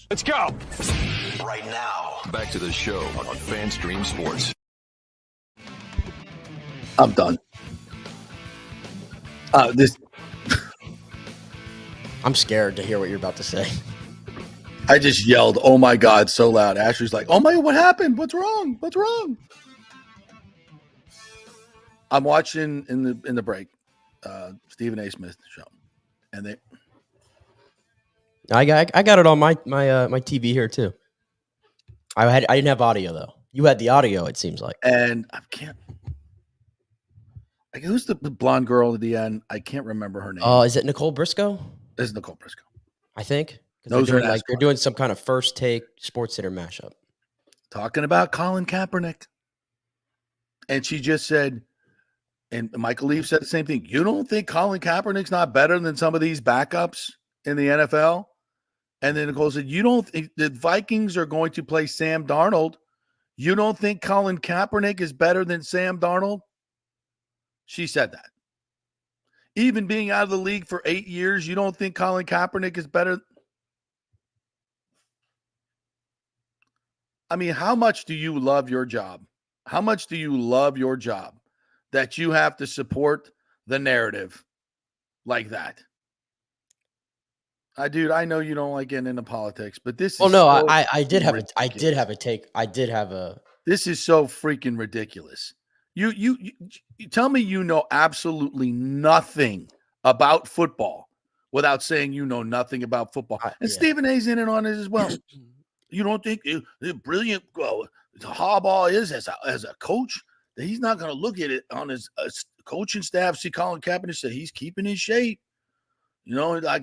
Let's go. Right now, back to the show on FanStream Sports. I'm done. I'm scared to hear what you're about to say. I just yelled, "Oh my God!" so loud. Ashley's like, "Oh my, what happened? What's wrong? What's wrong?" I'm watching in the break, Stephen A. Smith show, and I got it on my TV here too. I didn't have audio though. You had the audio, it seems like. And I can't. Like, who's the blonde girl at the end? I can't remember her name. Is it Nicole Briscoe? It's Nicole Briscoe. I think. Those they're doing some kind of first take Sports Center mashup. Talking about Colin Kaepernick. And she just said, and Michael Leaf said the same thing. You don't think Colin Kaepernick's not better than some of these backups in the NFL? And then Nicole said, you don't think the Vikings are going to play Sam Darnold? You don't think Colin Kaepernick is better than Sam Darnold? She said that. Even being out of the league for 8 years, you don't think Colin Kaepernick is better? I mean, how much do you love your job? How much do you love your job that you have to support the narrative like that? Dude, I know you don't like getting into politics, but this is I did have a take. This is so freaking ridiculous. You tell me you know absolutely nothing about football without saying you know nothing about football. And Stephen A's in it on it as well. You don't think the brilliant Harbaugh is as a coach that he's not going to look at it on his coaching staff? See, Colin Kaepernick said he's keeping his shape. You know, I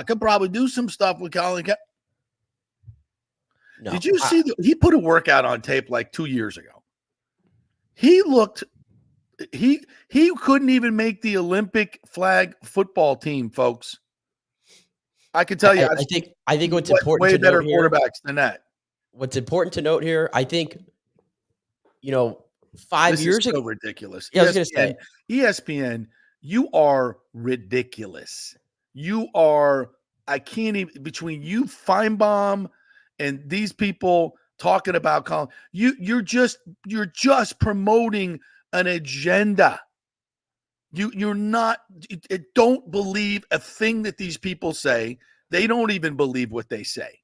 could probably do some stuff with Colin Kaepernick. No, did you see he put a workout on tape like 2 years ago? He couldn't even make the Olympic flag football team, folks. I can tell you. I think what's important way to better note here, quarterbacks than that. What's important to note here, I think, 5 years ago, ridiculous. Yeah, I was going to say, ESPN, you are ridiculous. You are. I can't even between you, Feinbaum, and these people talking about Colin. You're just promoting an agenda. You're not. Don't believe a thing that these people say. They don't even believe what they say,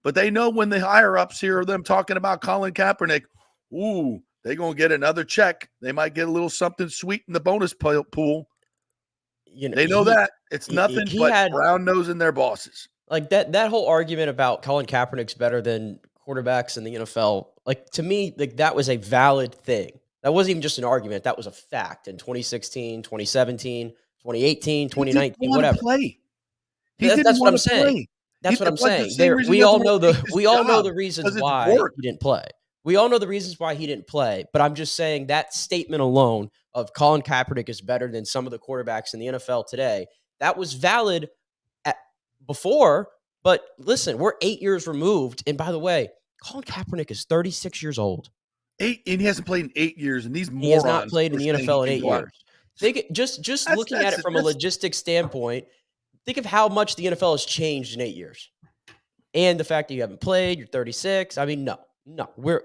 but they know when the higher ups hear them talking about Colin Kaepernick, ooh, they're gonna get another check. They might get a little something sweet in the bonus pool. They know that it's nothing but brown nosing their bosses. Like that whole argument about Colin Kaepernick's better than quarterbacks in the NFL. Like, to me, like, that was a valid thing. That wasn't even just an argument. That was a fact in 2016, 2017, 2018, 2019, whatever. That's what I'm saying. That's what I'm saying. We all know the reasons why he didn't play. We all know the reasons why he didn't play, but I'm just saying that statement alone of Colin Kaepernick is better than some of the quarterbacks in the NFL today, that was valid before. But listen, we're 8 years removed. And by the way, Colin Kaepernick is 36 years old. And he hasn't played in 8 years, and these morons. He has not played in the NFL in 8 go out. years. Think just looking at it from a logistic standpoint, think of how much the NFL has changed in 8 years. And the fact that you haven't played, you're 36. I mean, no.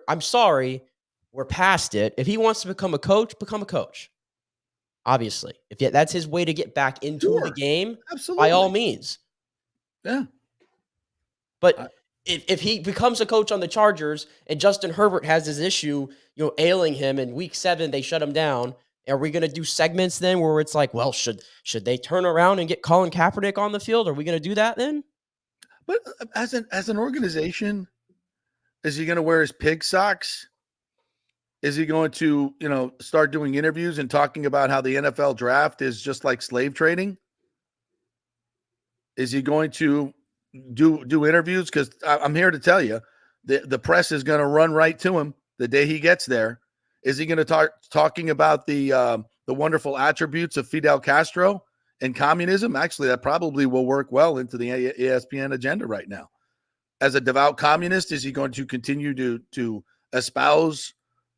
I'm sorry. We're past it. If he wants to become a coach, become a coach. Obviously. If that's his way to get back into the game, absolutely, by all means. Yeah. But if he becomes a coach on the Chargers and Justin Herbert has his issue, ailing him in week 7, they shut him down. Are we going to do segments then where it's like, well, should they turn around and get Colin Kaepernick on the field? Are we going to do that then? But as an organization, is he going to wear his pig socks? Is he going to, start doing interviews and talking about how the NFL draft is just like slave trading? Is he going to do interviews? Because I'm here to tell you, the press is going to run right to him the day he gets there. Is he going to talking about the wonderful attributes of Fidel Castro and communism? Actually, that probably will work well into the ESPN agenda right now. As a devout communist, is he going to continue to espouse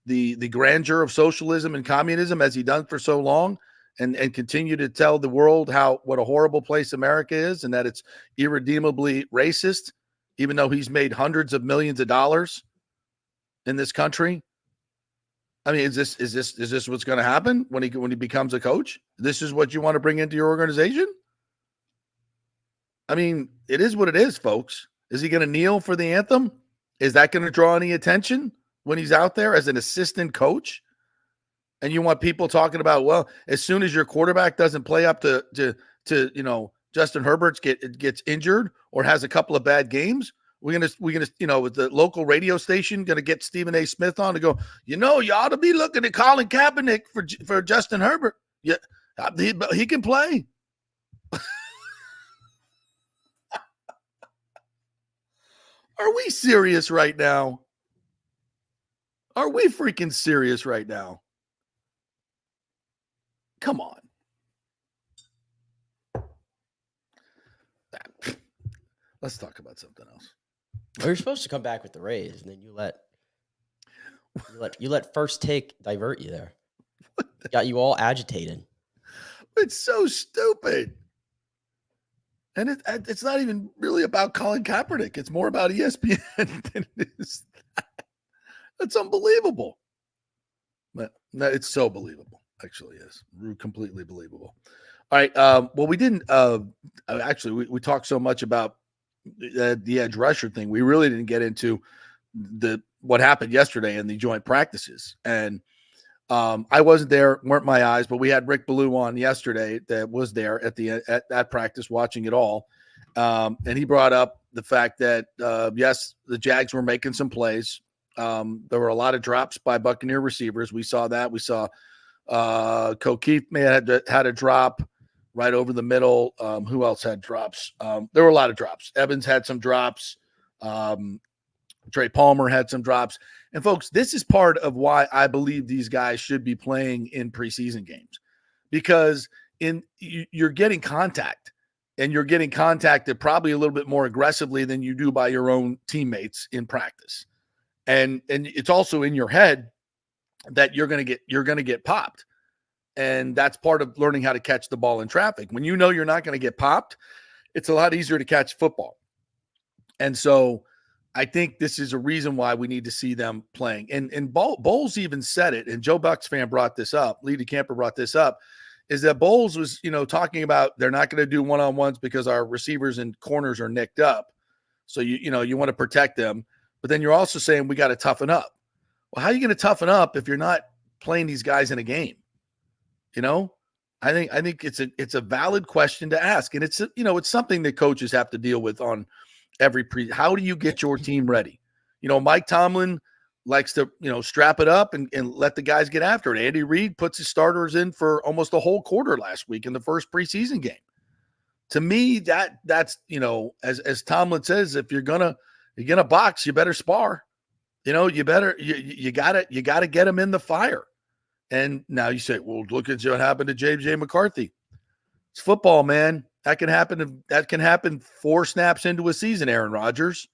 the grandeur of socialism and communism as he done for so long, and continue to tell the world what a horrible place America is and that it's irredeemably racist, even though he's made hundreds of millions of dollars in this country? I mean, is this what's going to happen when he becomes a coach? This is what you want to bring into your organization? I mean, it is what it is, folks. Is he going to kneel for the anthem? Is that going to draw any attention when he's out there as an assistant coach? And you want people talking about, well, as soon as your quarterback doesn't play up to Justin Herbert gets injured or has a couple of bad games, we're gonna with the local radio station gonna get Stephen A. Smith on to go, you ought to be looking at Colin Kaepernick for Justin Herbert. Yeah, he can play. Are we serious right now? Are we freaking serious right now? Come on. Let's talk about something else. Well, you're supposed to come back with the Rays, and then you let First Take divert you there. Got you all agitated. It's so stupid. And it's not even really about Colin Kaepernick. It's more about ESPN than it is that. That's unbelievable. But no, it's so believable. Actually is completely believable. All right. Well, we didn't actually we talked so much about the edge rusher thing. We really didn't get into what happened yesterday in the joint practices. And I wasn't there, weren't my eyes, but we had Rick Ballou on yesterday that was there at that practice watching it all. And he brought up the fact that, yes, the Jags were making some plays. There were a lot of drops by Buccaneer receivers. We saw that. We saw O'Keefe had a drop right over the middle. Who else had drops? There were a lot of drops. Evans had some drops. Trey Palmer had some drops. And folks, this is part of why I believe these guys should be playing in preseason games, because you're getting contact, and you're getting contacted probably a little bit more aggressively than you do by your own teammates in practice. And it's also in your head that you're going to get popped. And that's part of learning how to catch the ball in traffic. When you know you're not going to get popped, it's a lot easier to catch football. And so I think this is a reason why we need to see them playing. And Bowles even said it, and Joe Bucs fan brought this up, Lee DeCamper brought this up, is that Bowles was, talking about they're not going to do one-on-ones because our receivers and corners are nicked up. So, you want to protect them. But then you're also saying we got to toughen up. Well, how are you going to toughen up if you're not playing these guys in a game? I think it's a valid question to ask. And it's something that coaches have to deal with on every how do you get your team ready? Mike Tomlin likes to, strap it up and let the guys get after it. Andy Reid puts his starters in for almost a whole quarter last week in the first preseason game. To me, that's, as Tomlin says, if you're gonna box, you better spar. you better you gotta get him in the fire. And now you say, well, look at what happened to J.J. McCarthy. It's football, man. That can happen. That can happen 4 snaps into a season, Aaron Rodgers.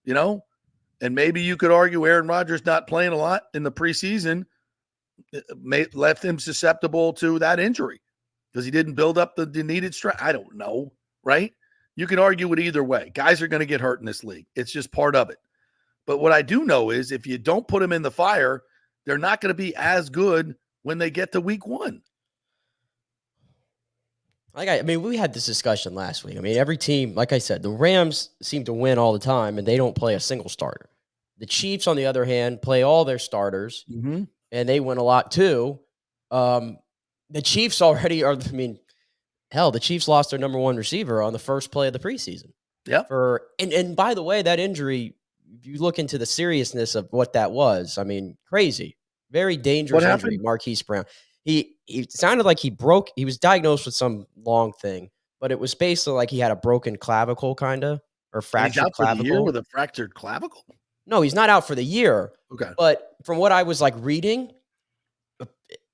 And maybe you could argue Aaron Rodgers not playing a lot in the preseason left him susceptible to that injury because he didn't build up the needed strength. I don't know, right? You can argue it either way. Guys are going to get hurt in this league. It's just part of it. But what I do know is if you don't put them in the fire, they're not going to be as good when they get to week 1. We had this discussion last week. Every team, like I said, the Rams seem to win all the time, and they don't play a single starter. The Chiefs, on the other hand, play all their starters, and they win a lot too. The Chiefs already are. The Chiefs lost their number 1 receiver on the first play of the preseason. Yeah. And by the way, that injury, if you look into the seriousness of what that was, crazy, very dangerous injury. Marquise Brown. He sounded like he was diagnosed with some long thing, but it was basically like he had a broken clavicle or fractured clavicle. For the year with a fractured clavicle? No, he's not out for the year. Okay. But from what I was reading,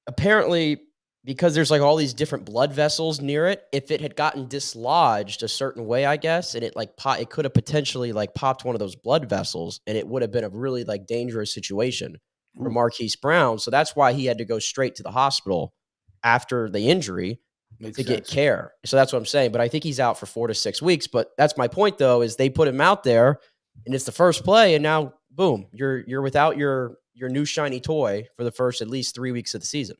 apparently because there's all these different blood vessels near it, if it had gotten dislodged a certain way, I guess, and it it could have potentially popped one of those blood vessels, and it would have been a really dangerous situation for Marquise Brown. So that's why he had to go straight to the hospital after the injury to get care. So that's what I'm saying. But I think he's out for 4 to 6 weeks. But that's my point, though, is they put him out there, and it's the first play, and now, boom, you're without your new shiny toy for the first at least 3 weeks of the season.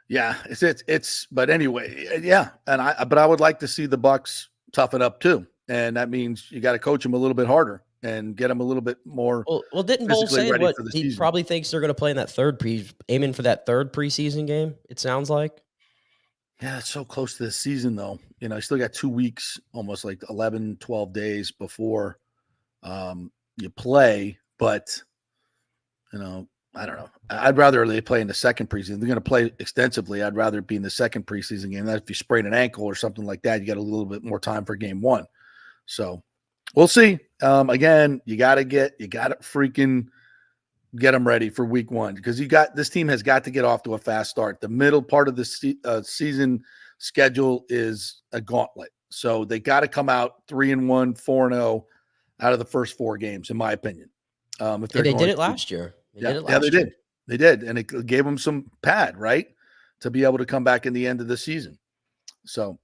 Yeah, but anyway, yeah. But I would like to see the Bucs toughen up too. And that means you got to coach them a little bit harder and get them a little bit more. Well, didn't Bowles say what he probably thinks they're going to play in that aiming for that third preseason game? It sounds like. Yeah, it's so close to the season though. You still got 2 weeks, almost 11, 12 days before you play. But I don't know. I'd rather they play in the second preseason. They're going to play extensively. I'd rather it be in the second preseason game. That if you sprain an ankle or something like that, you got a little bit more time for game 1. So we'll see. Again, you got to freaking get them ready for week 1 because this team has got to get off to a fast start. The middle part of the season schedule is a gauntlet. So they got to come out 3-1, 4-0 out of the first 4 games, in my opinion. If they did it last year. They did. And it gave them some pad, right, to be able to come back in the end of the season. So,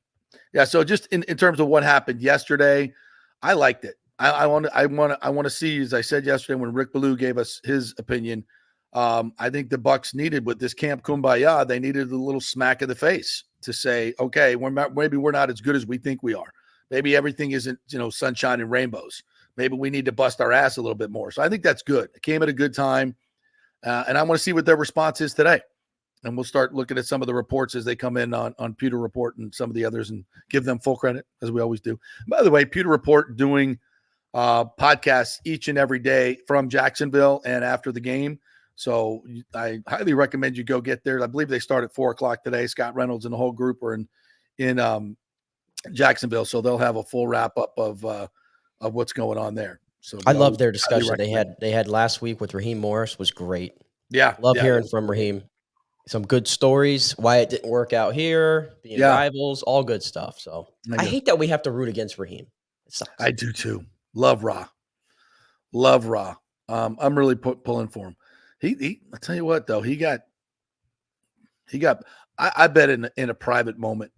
yeah. So just in terms of what happened yesterday, I liked it. I want to see, as I said yesterday when Rick Ballou gave us his opinion, I think the Bucs needed with this Camp Kumbaya, they needed a little smack in the face to say, okay, maybe we're not as good as we think we are. Maybe everything isn't, sunshine and rainbows. Maybe we need to bust our ass a little bit more. So I think that's good. It came at a good time. And I want to see what their response is today. And we'll start looking at some of the reports as they come in on Pewter Report and some of the others and give them full credit, as we always do. By the way, Pewter Report doing podcasts each and every day from Jacksonville and after the game. So I highly recommend you go get there. I believe they start at 4:00 today. Scott Reynolds and the whole group are in Jacksonville. So they'll have a full wrap up of what's going on there. So I love their discussion they had last week with Raheem Morris was great. Yeah. Love hearing from Raheem. Some good stories, why it didn't work out here, being rivals, all good stuff. So I hate that we have to root against Raheem. It sucks. I do too. Love Ra. I'm really pulling for him. He I'll tell you what though, he got I bet in a private moment.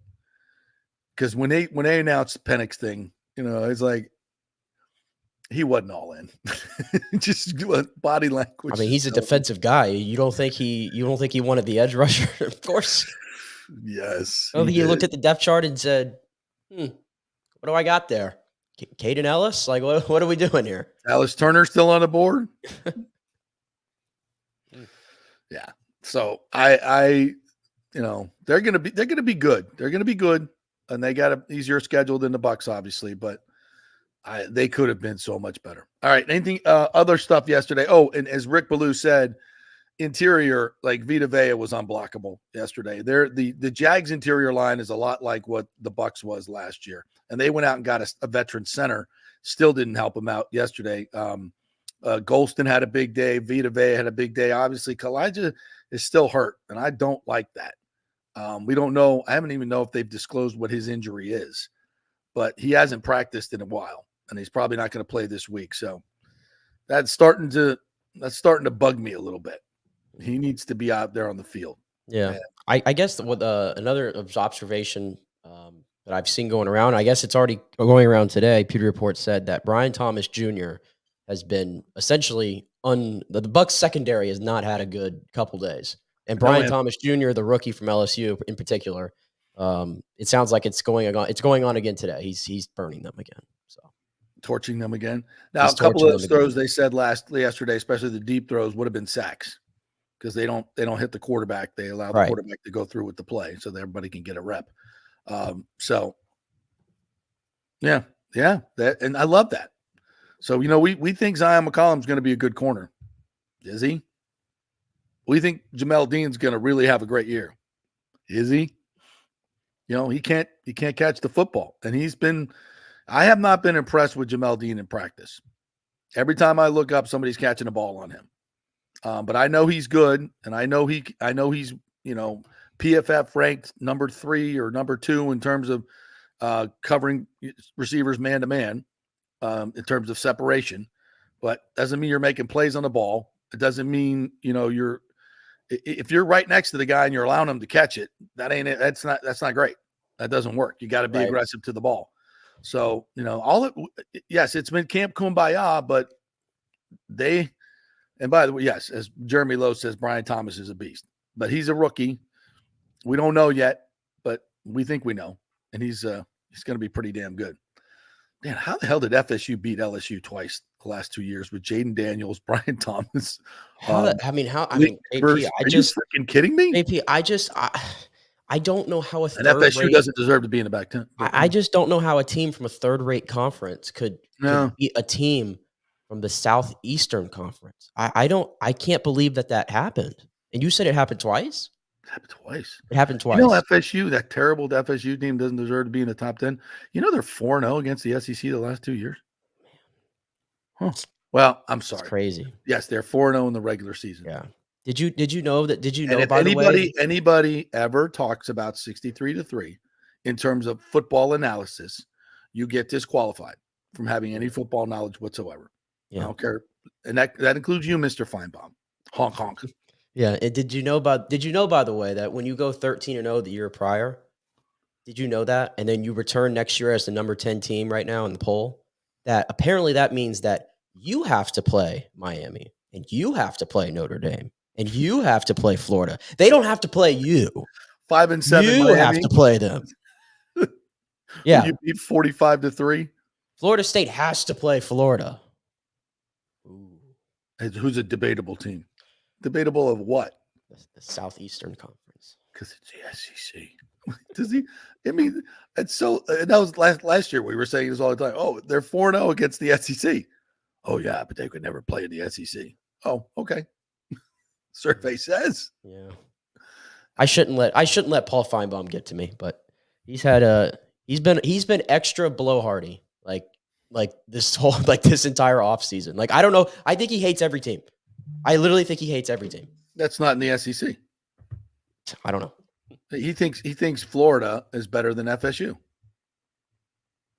Because when they announced the Penix thing, it's like he wasn't all in. Just body language. He's a defensive guy. You don't think he wanted the edge rusher? Of course. Yes. I don't think he looked at the depth chart and said, what do I got there? Caden Ellis? What are we doing here? Alice Turner still on the board? Yeah. So I they're gonna be good. They're gonna be good. And they got an easier schedule than the Bucs, obviously, but they could have been so much better. All right. Anything other stuff yesterday? Oh, and as Rick Ballou said, interior, Vita Vea was unblockable yesterday. The Jags interior line is a lot like what the Bucs was last year. And they went out and got a veteran center. Still didn't help them out yesterday. Golston had a big day. Vita Vea had a big day. Obviously, Kalijah is still hurt, and I don't like that. We don't know. I haven't even know if they've disclosed what his injury is, but he hasn't practiced in a while, and he's probably not going to play this week. So that's starting to bug me a little bit. He needs to be out there on the field. Yeah. I guess what another observation that I've seen going around, I guess it's already going around today. Pewter Report said that Brian Thomas Jr. has been essentially the Bucs secondary has not had a good couple days. And Brian Thomas Jr., the rookie from LSU in particular, it sounds like it's going on again today. He's burning them again. So torching them again. Now, a couple of those throws they said yesterday, especially the deep throws, would have been sacks because they don't hit the quarterback. They allow the quarterback to go through with the play so that everybody can get a rep. So yeah, and I love that. So, we think Zion McCollum's going to be a good corner. Is he? We think Jamel Dean's going to really have a great year. Is he? He can't catch the football. And I have not been impressed with Jamel Dean in practice. Every time I look up, somebody's catching a ball on him. But I know he's good, and I know he's PFF ranked number 3 or number 2 in terms of covering receivers man to man in terms of separation. But doesn't mean you're making plays on the ball. It doesn't mean if you're right next to the guy and you're allowing him to catch it, that's not great. That doesn't work. You got to be aggressive to the ball. So, yes, it's been Camp Kumbaya, but and by the way, yes, as Jeremy Lowe says, Brian Thomas is a beast, but he's a rookie. We don't know yet, but we think we know, and he's going to be pretty damn good. Man, how the hell did FSU beat LSU twice the last 2 years with Jaden Daniels, Brian Thomas? AP, are you freaking kidding me? AP, I don't know how FSU doesn't deserve to be in the back 10. I just don't know how a team from a third-rate conference could beat a team from the Southeastern Conference. I can't believe that happened. And you said it happened twice? It happened twice. It happened twice. FSU, that terrible FSU team doesn't deserve to be in the top 10. They're 4-0 against the SEC the last 2 years. Huh. Well, I'm sorry. It's crazy. Yes, they're 4-0 in the regular season. Yeah. Did you know that? Did you know? If anybody ever talks about 63-3 in terms of football analysis, you get disqualified from having any football knowledge whatsoever. Yeah. I don't care, and that includes you, Mr. Feinbaum. Honk honk. Yeah. And did you know, by the way, that when you go 13-0 the year prior, did you know that? And then you return next year as the number 10 team right now in the poll. That apparently that means that you have to play Miami and you have to play Notre Dame. And you have to play Florida. They don't have to play you. 5-7. You Miami. have to play them. Yeah. You beat 45-3. Florida State has to play Florida. Ooh. Who's a debatable team? Debatable of what? The Southeastern Conference. Because it's the SEC. Does he? I mean, it's so. That was last year. We were saying this all the time. Oh, they're 4-0 against the SEC. Oh yeah, but they could never play in the SEC. Oh, okay. Survey says. Yeah. I shouldn't let Paul Feinbaum get to me, but he's been extra blowhardy like this entire offseason. Like, I don't know. I think he hates every team. I literally think he hates every team. That's not in the SEC. I don't know. He thinks Florida is better than FSU.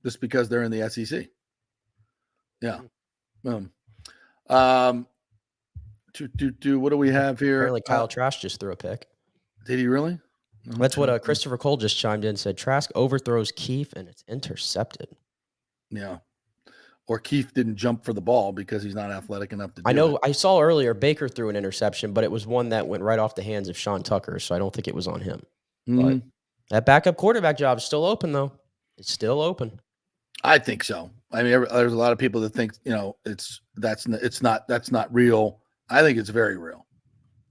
Just because they're in the SEC. Yeah. What do we have here? Apparently Kyle Trask just threw a pick. Did he really? That's what Christopher Cole just chimed in and said. Trask overthrows Keefe and it's intercepted. Yeah. Or Keefe didn't jump for the ball because he's not athletic enough to do it. I saw earlier Baker threw an interception, but it was one that went right off the hands of Sean Tucker, so I don't think it was on him. Mm-hmm. But that backup quarterback job is still open, though. It's still open. I think so. I mean, there's a lot of people that think, that's not real. I think it's very real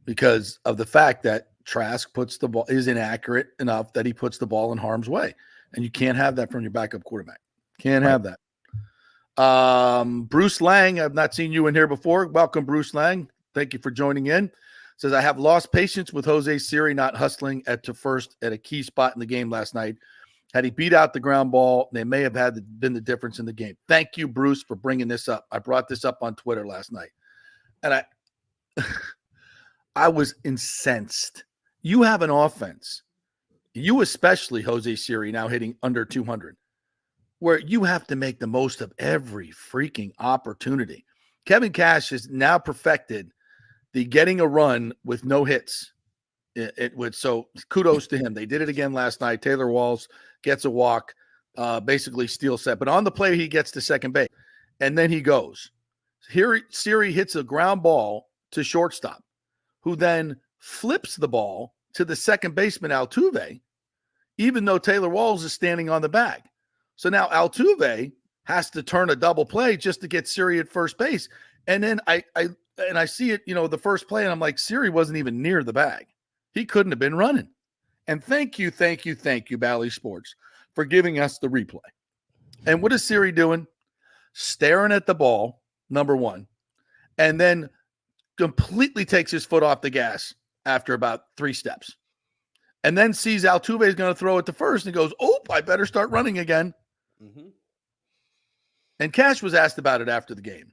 because of the fact that Trask puts the ball is inaccurate enough that he puts the ball in harm's way, and you can't have that from your backup quarterback. Can't have that. Bruce Lang, I've not seen you in here before. Welcome, Bruce Lang. Thank you for joining in. Says, I have lost patience with Jose Siri not hustling to first at a key spot in the game last night. Had he beat out the ground ball, they may have been the difference in the game. Thank you, Bruce, for bringing this up. I brought this up on Twitter last night. And I was incensed. You have an offense, you especially, Jose Siri, now hitting under 200, where you have to make the most of every freaking opportunity. Kevin Cash has now perfected the getting a run with no hits. So kudos to him. They did it again last night. Taylor Walls gets a walk, basically steal set. But on the play, he gets to second base. And then he goes. Here, Siri hits a ground ball to shortstop, who then flips the ball to the second baseman, Altuve, even though Taylor Walls is standing on the bag. So now Altuve has to turn a double play just to get Siri at first base. And then I see it, the first play, and I'm like, Siri wasn't even near the bag. He couldn't have been running. And thank you, Bally Sports, for giving us the replay. And what is Siri doing? Staring at the ball, number one, and then completely takes his foot off the gas after about 3 steps. And then sees Altuve is going to throw it to first and goes, oh, I better start running again. Mm-hmm. And Cash was asked about it after the game.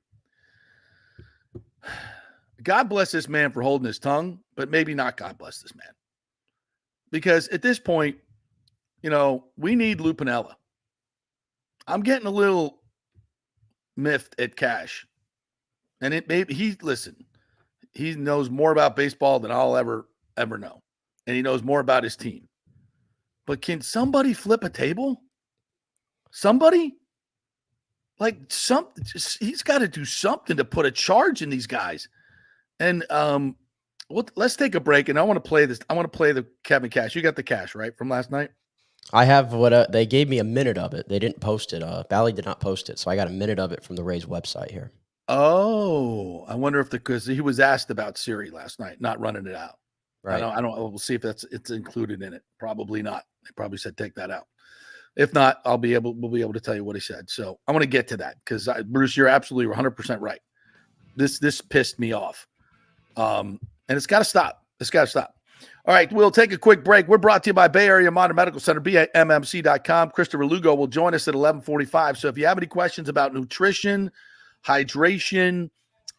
God bless this man for holding his tongue, but maybe not God bless this man. Because at this point, we need Lou Piniella. I'm getting a little miffed at Cash. And he knows more about baseball than I'll ever know. And he knows more about his team. But can somebody flip a table? Somebody? He's got to do something to put a charge in these guys. And let's take a break. And I want to play this. I want to play the Kevin Cash. You got the Cash, right, from last night? I have they gave me a minute of it. They didn't post it. Bally did not post it. So I got a minute of it from the Rays website here. Oh, I wonder because he was asked about Siri last night, not running it out. Right. I don't. We'll see if it's included in it. Probably not. They probably said take that out. If not, we'll be able to tell you what he said. So I want to get to that because Bruce, you're absolutely 100% right. This pissed me off, and it's got to stop. It's got to stop. All right, we'll take a quick break. We're brought to you by Bay Area Modern Medical Center, BAMMC.com. Christopher Lugo will join us at 11:45. So if you have any questions about nutrition, hydration,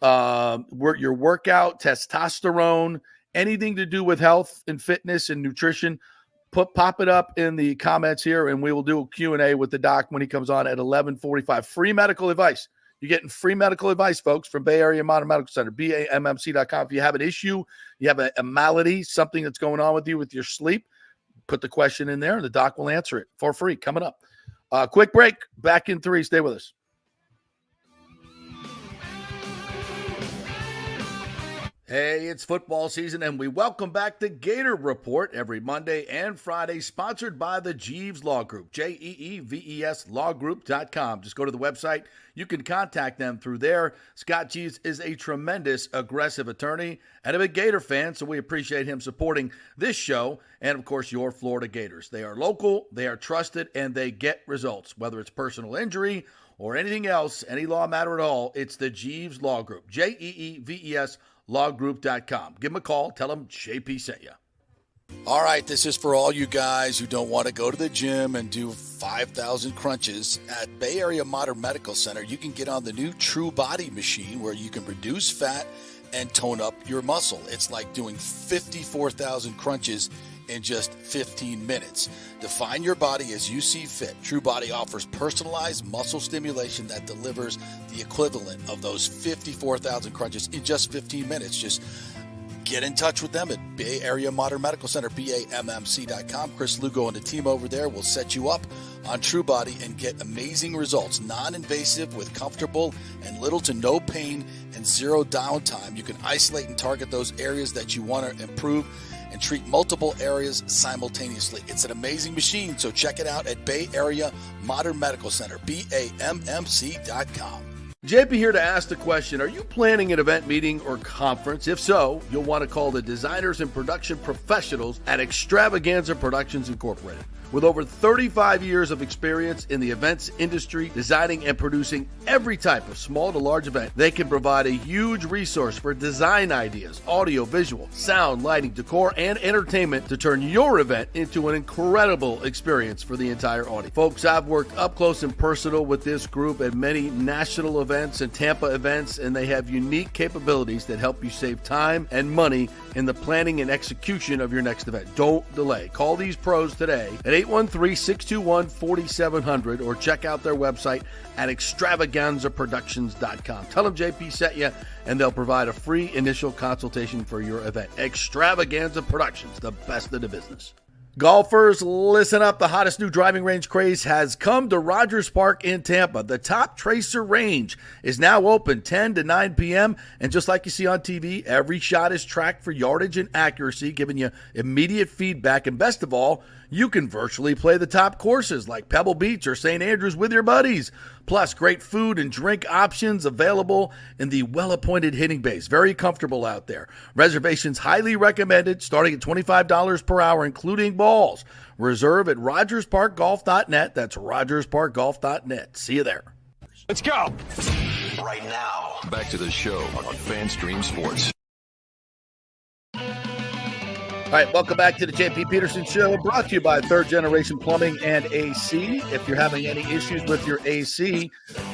your workout, testosterone, anything to do with health and fitness and nutrition, pop it up in the comments here, and we will do a Q&A with the doc when he comes on at 11:45. Free medical advice. You're getting free medical advice, folks, from Bay Area Modern Medical Center, BAMMC.com. If you have an issue, you have a malady, something that's going on with you with your sleep, put the question in there, and the doc will answer it for free. Coming up. Quick break. Back in 3. Stay with us. Hey, it's football season, and we welcome back the Gator Report every Monday and Friday, sponsored by the Jeeves Law Group, JEEVES lawgroup.com. Just go to the website. You can contact them through there. Scott Jeeves is a tremendous, aggressive attorney and a big Gator fan, so we appreciate him supporting this show and, of course, your Florida Gators. They are local, they are trusted, and they get results, whether it's personal injury or anything else, any law matter at all. It's the Jeeves Law Group, JEEVES lawgroup.com. Give them a call. Tell them JP sent you. All right, this is for all you guys who don't want to go to the gym and do 5,000 crunches. At Bay Area Modern Medical Center, you can get on the new True Body machine where you can reduce fat and tone up your muscle. It's like doing 54,000 crunches in just 15 minutes. Define your body as you see fit. True Body offers personalized muscle stimulation that delivers the equivalent of those 54,000 crunches in just 15 minutes. Just get in touch with them at Bay Area Modern Medical Center, BAMMC.com. Chris Lugo and the team over there will set you up on True Body and get amazing results. Non-invasive with comfortable and little to no pain and zero downtime. You can isolate and target those areas that you want to improve and treat multiple areas simultaneously. It's an amazing machine, so check it out at Bay Area Modern Medical Center, BAMMC.com. JP here to ask the question, are you planning an event, meeting, or conference? If so, you'll want to call the designers and production professionals at Extravaganza Productions Incorporated. With over 35 years of experience in the events industry, designing and producing every type of small to large event, they can provide a huge resource for design ideas, audio, visual, sound, lighting, decor, and entertainment to turn your event into an incredible experience for the entire audience. Folks, I've worked up close and personal with this group at many national events and Tampa events, and they have unique capabilities that help you save time and money in the planning and execution of your next event. Don't delay. Call these pros today at 813-621-4700 or check out their website at extravaganzaproductions.com. Tell them JP sent you, and they'll provide a free initial consultation for your event. Extravaganza Productions, the best in the business. Golfers, listen up. The hottest new driving range craze has come to Rogers Park in Tampa. The Top Tracer range is now open 10 to 9 p.m. And just like you see on TV, every shot is tracked for yardage and accuracy, giving you immediate feedback. And best of all, you can virtually play the top courses like Pebble Beach or St. Andrews with your buddies. Plus, great food and drink options available in the well-appointed hitting bays. Very comfortable out there. Reservations highly recommended, starting at $25 per hour, including balls. Reserve at rogersparkgolf.net. That's rogersparkgolf.net. See you there. Let's go. Right now, back to the show on FanStream Sports. All right, welcome back to the JP Peterson Show, brought to you by Third Generation Plumbing and AC. If you're having any issues with your AC,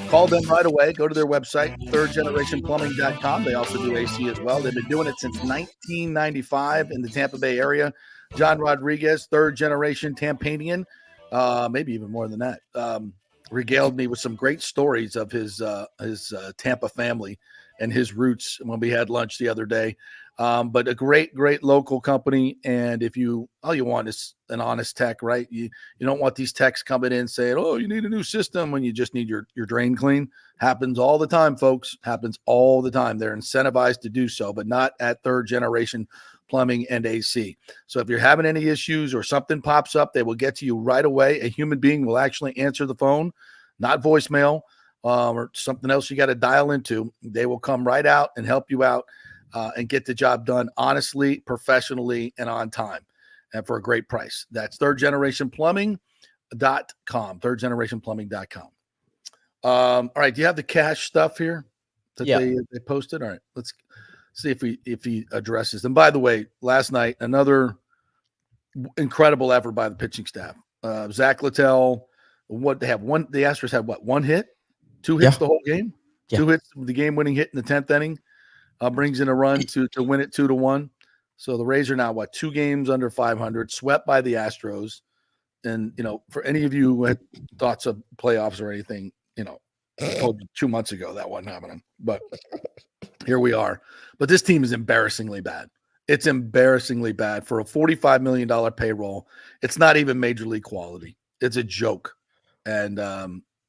call them right away. Go to their website, thirdgenerationplumbing.com. They also do AC as well. They've been doing it since 1995 in the Tampa Bay area. John Rodriguez, third generation Tampanian, maybe even more than that, regaled me with some great stories of his Tampa family and his roots when we had lunch the other day. But a great local company. And if all you want is an honest tech, right? You don't want these techs coming in saying, oh, you need a new system when you just need your drain clean. Happens all the time, folks. Happens all the time. They're incentivized to do so, but not at Third Generation Plumbing and AC. So if you're having any issues or something pops up, they will get to you right away. A human being will actually answer the phone, not voicemail, or something else you got to dial into. They will come right out and help you out. And get the job done honestly, professionally, and on time, and for a great price. That's thirdgenerationplumbing.com, thirdgenerationplumbing.com. All right, do you have the cash stuff here that they posted? All right, let's see if he addresses them. By the way, last night, another incredible effort by the pitching staff. Zach Littell, the Astros had one hit, two hits the whole game, two hits, the game-winning hit in the 10th inning. Brings in a run to win it 2-1. So the Rays are now, 2 games under 500, swept by the Astros. And, for any of you who had thoughts of playoffs or anything, I told you 2 months ago that wasn't happening. But here we are. But this team is embarrassingly bad. It's embarrassingly bad for a $45 million payroll. It's not even major league quality. It's a joke. And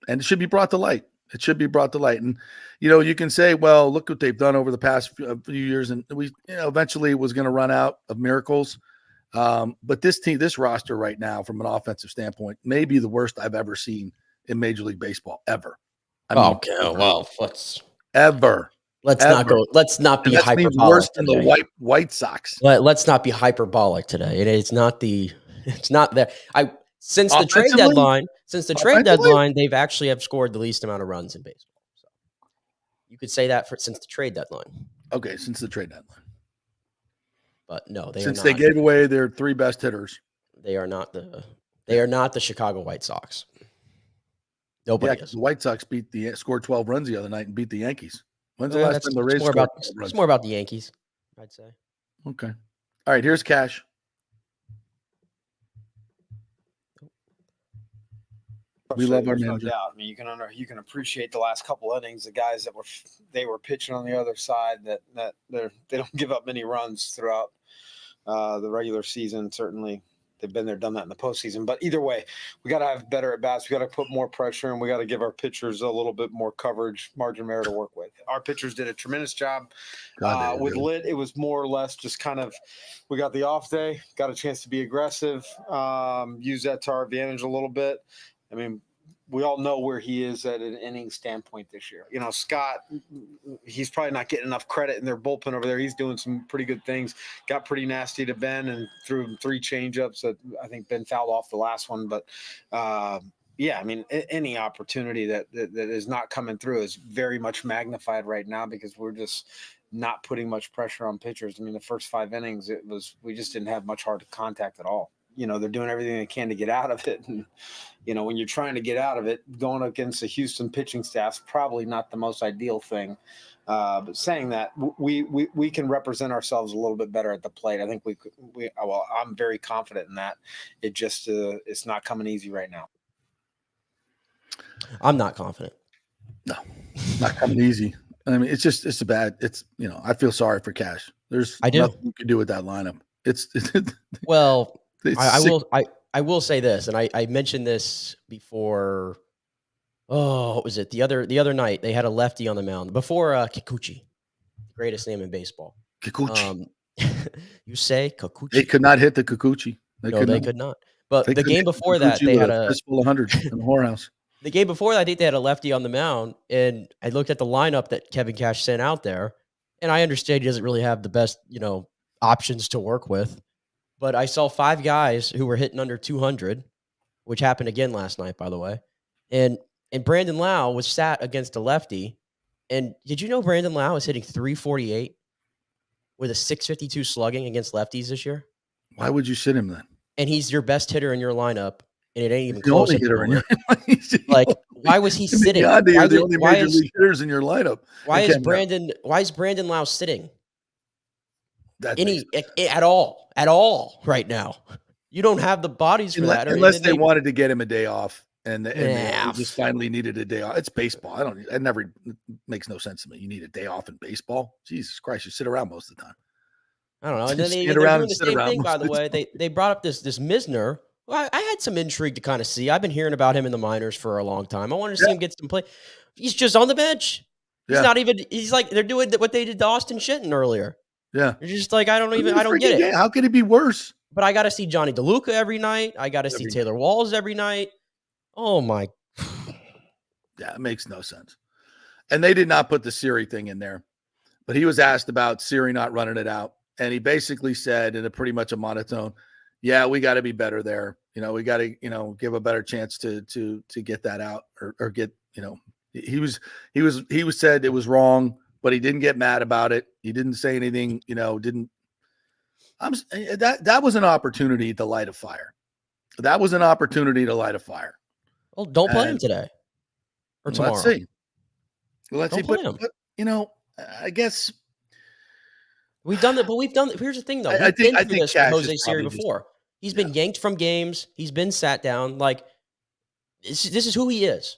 it should be brought to light. It should be brought to light. And, you can say, well, look what they've done over the past few years. And we, eventually it was going to run out of miracles. But this roster right now, from an offensive standpoint, may be the worst I've ever seen in Major League Baseball ever. Let's not be hyperbolic. Worse than the White Sox. Let's not be hyperbolic today. It's not that. Since the trade deadline, they've actually have scored the least amount of runs in baseball. So you could say that since the trade deadline. Okay, since the trade deadline. But no, they gave away their 3 best hitters. They are not the Chicago White Sox. Nobody is. The White Sox scored 12 runs the other night and beat the Yankees. When's the last time the Rays scored 12 runs? It's more about the Yankees, I'd say. Okay. All right, here's Cash. We love our manager. No doubt. I mean, you can appreciate the last couple innings. The guys that were pitching on the other side that they don't give up many runs throughout the regular season. Certainly, they've been there, done that in the postseason. But either way, we got to have better at bats. We got to put more pressure, and we got to give our pitchers a little bit more coverage, margin of error to work with. Our pitchers did a tremendous job. With Lit, it was more or less just kind of we got the off day, got a chance to be aggressive, use that to our advantage a little bit. I mean, we all know where he is at an inning standpoint this year. You know, Scott, he's probably not getting enough credit in their bullpen over there. He's doing some pretty good things. Got pretty nasty to Ben and threw him 3 changeups that I think Ben fouled off the last one. But yeah, I mean, any opportunity that is not coming through is very much magnified right now because we're just not putting much pressure on pitchers. I mean, the first 5 innings, we just didn't have much hard contact at all. You know, they're doing everything they can to get out of it. And, you know, when you're trying to get out of it, going against the Houston pitching staff's probably not the most ideal thing. But saying that, we can represent ourselves a little bit better at the plate. I think well, I'm very confident in that. It just, it's not coming easy right now. I'm not confident. No, not coming easy. I mean, it's a bad. It's, you know, I feel sorry for Cash. There's nothing you can do with that lineup. Well, I will say this, and I mentioned this before. Oh, what was it? The other night they had a lefty on the mound before Kikuchi, greatest name in baseball. Kikuchi. You say Kikuchi? They could not hit the Kikuchi. They could not. But the game before that, they had a fistful of 100 in the whorehouse. The game before that, I think they had a lefty on the mound, and I looked at the lineup that Kevin Cash sent out there, and I understand he doesn't really have the best, you know, options to work with, but I saw 5 guys who were hitting under 200, which happened again last night, by the way, and Brandon Lau was sat against a lefty, and did you know Brandon Lau is hitting 348 with a 652 slugging against lefties this year? Why would you sit him then? And he's your best hitter in your lineup. And it ain't even the close. Only hitter in your like, why was he sitting? You're the only major league hitters in your lineup. Why is Brandon Lau sitting? At all right now? You don't have the bodies for that. Unless they wanted to get him a day off, and they just finally needed a day off. It's baseball. It makes no sense to me. You need a day off in baseball. Jesus Christ, you sit around most of the time. I don't know. And then they're doing the same thing, by the way. They brought up this Misner. Well, I had some intrigue to kind of see. I've been hearing about him in the minors for a long time. I wanted to see him get some play. He's just on the bench. He's not even. He's like they're doing what they did to Austin Shenton earlier. Yeah, they're just like I don't get it. How could it be worse? But I got to see Johnny DeLuca every night. I got to see Taylor Walls every night. Oh my. Yeah, it makes no sense. And they did not put the Siri thing in there, but he was asked about Siri not running it out, and he basically said in a pretty much a monotone, yeah, we got to be better there. You know, we got to, you know, give a better chance to get that out or get, you know, he was said it was wrong, but he didn't get mad about it. He didn't say anything, you know, that was an opportunity to light a fire. That was an opportunity to light a fire. Well, don't play him today or tomorrow. Let's see. But, you know, I guess we've done that, but here's the thing, though. I think this with Jose Siri before. He's been yanked from games. He's been sat down. Like, this is who he is.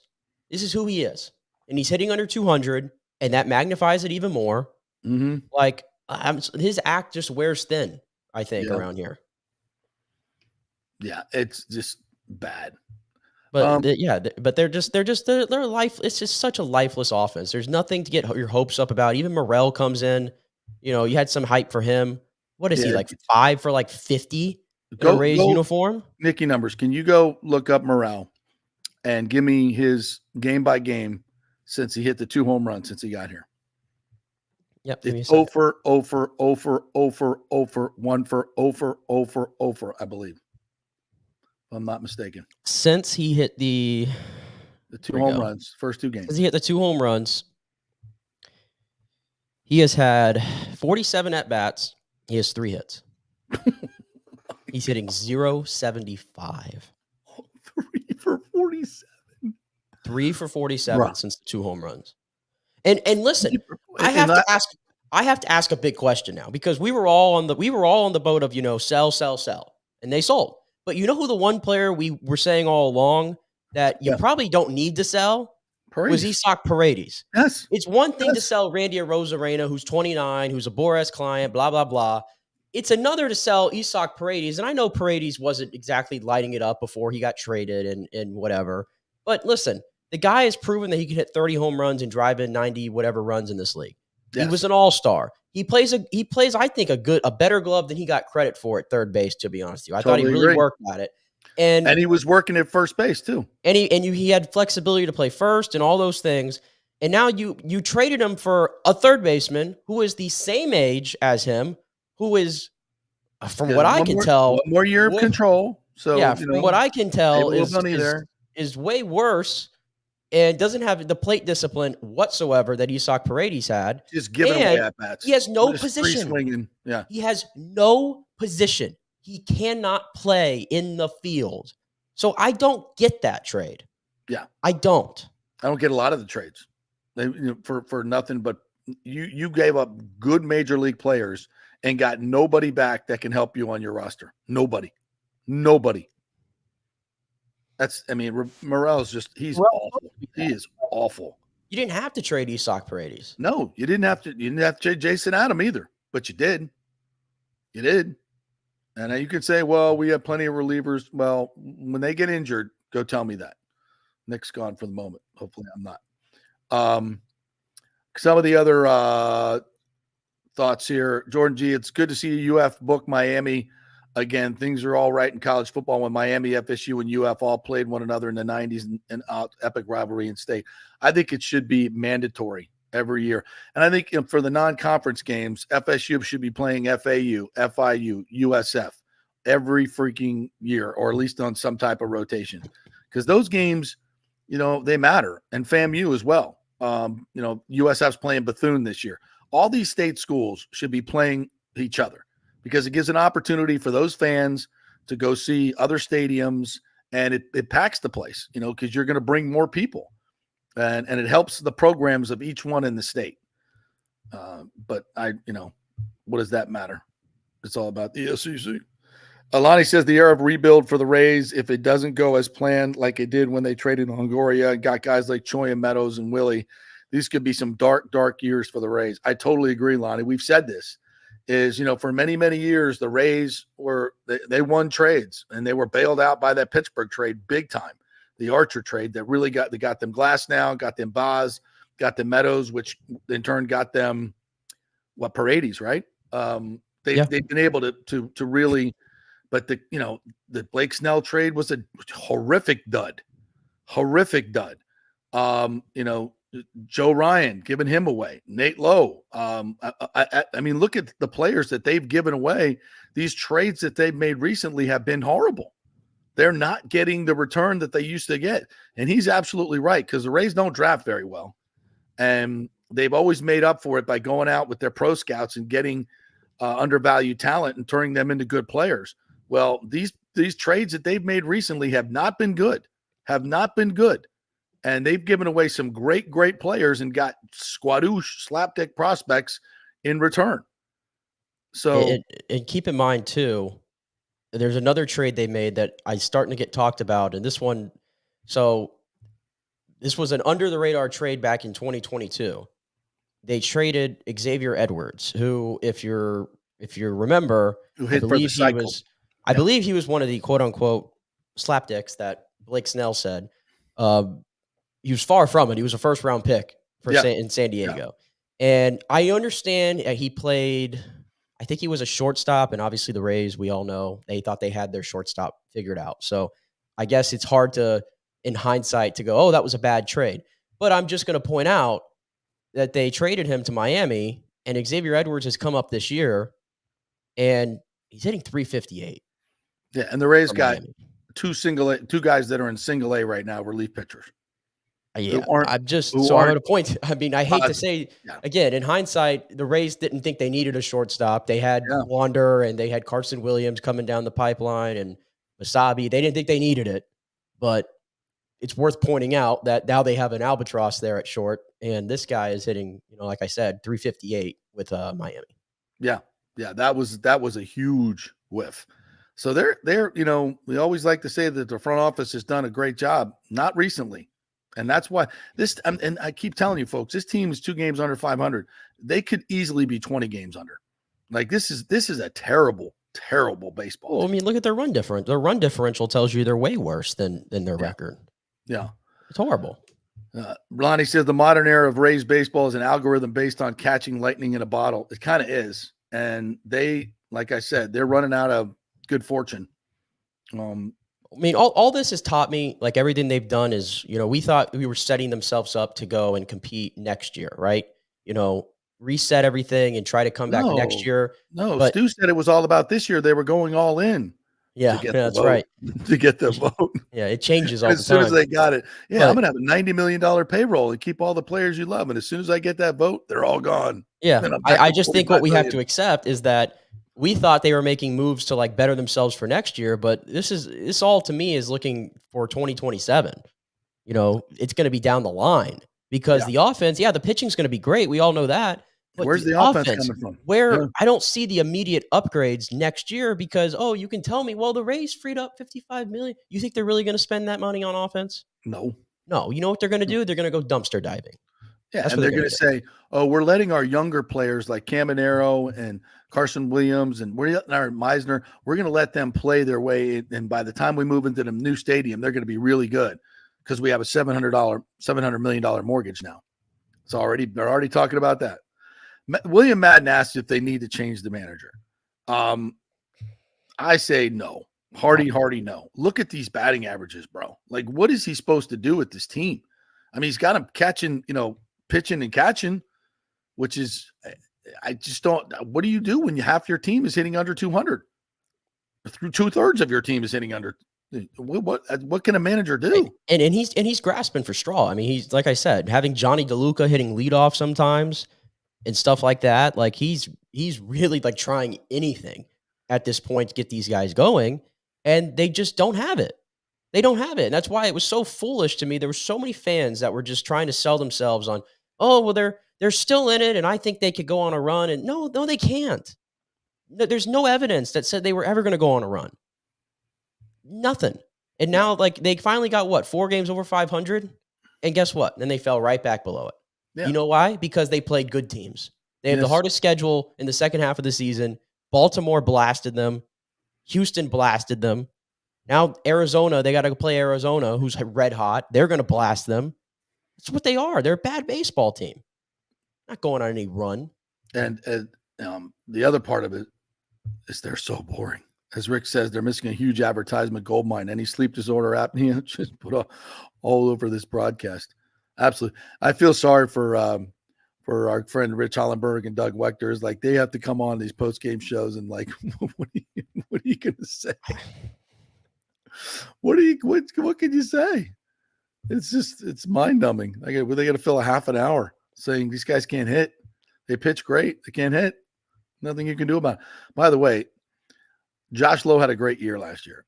This is who he is. And he's hitting under 200, and that magnifies it even more. Mm-hmm. Like, his act just wears thin, I think, around here. Yeah, it's just bad. But they're life. It's just such a lifeless offense. There's nothing to get your hopes up about. Even Morel comes in. You know, you had some hype for him. What is he, like 5 for like 50 in a Rays uniform? Nicky numbers. Can you go look up Morel and give me his game by game since he hit the 2 home runs since he got here? Yep. It's 0 for 1 for 0 for, I believe. If I'm not mistaken. Since he hit the 2 home runs, first 2 games. Since he hit the 2 home runs, he has had 47 at-bats. He has 3 hits. He's hitting .075. 3 for 47. 3 for 47 since the 2 home runs. And listen, I have to ask a big question now because we were all on the boat of, you know, sell, and they sold. But you know who the one player we were saying all along that you probably don't need to sell was Isaac Paredes. Yes. It's one thing to sell Randy Arozarena, who's 29, who's a Boras client, blah, blah, blah. It's another to sell Isaac Paredes. And I know Paredes wasn't exactly lighting it up before he got traded and whatever. But listen, the guy has proven that he can hit 30 home runs and drive in 90 whatever runs in this league. Yes. He was an all-star. He plays, I think, a better glove than he got credit for at third base, to be honest with you. I thought he really worked at it. And he was working at first base too. And he had flexibility to play first and all those things. And now you traded him for a third baseman who is the same age as him, who is, from what I can tell, one more year of control. So yeah, from what I can tell, is way worse and doesn't have the plate discipline whatsoever that Isak Paredes had. Just giving away at bats. He has no position. Yeah, he has no position. He cannot play in the field. So I don't get that trade. Yeah, I don't get a lot of the trades. They, for nothing but you gave up good major league players and got nobody back that can help you on your roster. Nobody. Morel's he's awful. He is awful. You didn't have to trade Isak Paredes. No, you didn't have to. You didn't have to trade Jason Adam either, but you did. You did. And you could say, well, we have plenty of relievers. Well, when they get injured, go tell me that. Nick's gone for the moment. Hopefully I'm not. Some of the other thoughts here. Jordan G., it's good to see UF book Miami again. Things are all right in college football when Miami, FSU, and UF all played one another in the 90s and epic rivalry in state. I think it should be mandatory every year. And I think for the non-conference games, FSU should be playing FAU, FIU, USF every freaking year, or at least on some type of rotation. Because those games, they matter. And FAMU as well. USF's playing Bethune this year. All these state schools should be playing each other because it gives an opportunity for those fans to go see other stadiums, and it packs the place, because you're going to bring more people, and it helps the programs of each one in the state. But what does that matter? It's all about the SEC. Alani says the era of rebuild for the Rays, if it doesn't go as planned, like it did when they traded Longoria and got guys like Choi and Meadows and Willie, these could be some dark, dark years for the Rays. I totally agree, Lonnie. We've said this is, for many, many years, the Rays they won trades and they were bailed out by that Pittsburgh trade big time. The Archer trade that really got them Glasnow, got them Boz, got them Meadows, which in turn got them Paredes, right? They've been able to really. But the Blake Snell trade was a horrific dud. Joe Ryan, giving him away. Nate Lowe. Look at the players that they've given away. These trades that they've made recently have been horrible. They're not getting the return that they used to get. And he's absolutely right, because the Rays don't draft very well. And they've always made up for it by going out with their pro scouts and getting undervalued talent and turning them into good players. Well, these trades that they've made recently have not been good. And they've given away some great, great players and got squadoosh, slapdick prospects in return. So, and keep in mind, too, there's another trade they made that I'm starting to get talked about. And this one, this was an under-the-radar trade back in 2022. They traded Xavier Edwards, who, if you remember, who hit for the cycle. I believe he was one of the quote-unquote slapdicks that Blake Snell said. He was far from it. He was a first-round pick in San Diego. Yeah. And I understand he played – I think he was a shortstop, and obviously the Rays, we all know, they thought they had their shortstop figured out. So I guess it's hard to, in hindsight, to go, oh, that was a bad trade. But I'm just going to point out that they traded him to Miami, and Xavier Edwards has come up this year, and he's hitting .358. Yeah, and the Rays got two guys that are in single A right now, relief pitchers. Yeah, I'm at a point. I mean, I hate to say, again, in hindsight, the Rays didn't think they needed a shortstop. They had Wander and they had Carson Williams coming down the pipeline and Wasabi. They didn't think they needed it, but it's worth pointing out that now they have an albatross there at short, and this guy is hitting, like I said, .358 with Miami. Yeah, that was a huge whiff. So they're we always like to say that the front office has done a great job. Not recently. And that's why and I keep telling you folks, this team is 2 games under 500. They could easily be 20 games under. Like this is a terrible, terrible baseball. Well, I mean, look at their run differential. Their run differential tells you they're way worse than their record. Yeah. It's horrible. Lonnie says the modern era of Rays baseball is an algorithm based on catching lightning in a bottle. It kind of is. And they, like I said, they're running out of good fortune. I mean, all this has taught me, like everything they've done is, we thought we were setting themselves up to go and compete next year, right? Reset everything and try to come back next No, year. no. But Stu said it was all about this year. They were going all in to yeah, get the that's vote, right. to get the vote. Yeah, it changes And all as the soon as time. they got it, I'm But going to have a $90 million payroll and keep all the players you love. And as soon as I get that vote, they're all gone. yeah, And I'm back I to just think what 45 we have to million. accept is that we thought they were making moves to like better themselves for next year, but this all to me is looking for 2027. It's going to be down the line because Yeah. the offense, the pitching's going to be great. We all know that. But Where's the the offense offense, coming from? where Yeah. I don't see the immediate upgrades next year because, you can tell me, well, the Rays freed up $55 million. You think they're really going to spend that money on offense? No. No. You know what they're going to do? They're going to go dumpster diving. Yeah, That's and what they're they're going going to to do. say, "Oh, we're letting our younger players like Caminero and Carson Williams and we're letting our Meisner. We're going to let them play their way, and by the time we move into the new stadium, they're going to be really good because we have a $700 million mortgage now. They're already talking about that." William Madden asked if they need to change the manager. I say no. Hardy, no. Look at these batting averages, bro. Like, what is he supposed to do with this team? I mean, he's got him catching, pitching and catching, which is, I just don't. What do you do when half your team is hitting under 200? Through 2/3 of your team is hitting under. What can a manager do? And he's grasping for straw. I mean, he's, like I said, having Johnny DeLuca hitting leadoff sometimes and stuff like that. Like he's really like trying anything at this point to get these guys going, and they just don't have it. They don't have it. And that's why it was so foolish to me. There were so many fans that were just trying to sell themselves on, oh, well, they're still in it, and I think they could go on a run. And no, they can't. There's no evidence that said they were ever going to go on a run. Nothing. And now, like, they finally got what, 4 games over 500? And guess what? Then they fell right back below it. Yeah. You know why? Because they played good teams. They have the Yes. hardest schedule in the second half of the season. Baltimore blasted them. Houston blasted them. Now, Arizona, they got to play Arizona, who's red hot. They're going to blast them. That's what they are. They're a bad baseball team. Not going on any run. And the other part of it is they're so boring. As Rick says, they're missing a huge advertisement gold mine. Any sleep disorder apnea just put all over this broadcast. Absolutely. I feel sorry for our friend Rich Hollenberg and Doug Wechter. Is like they have to come on these post-game shows and like, what are you going to say? What can you say? It's mind-numbing. They got to fill a half an hour saying these guys can't hit. They pitch great. They can't hit. Nothing you can do about it. By the way, Josh Lowe had a great year last year.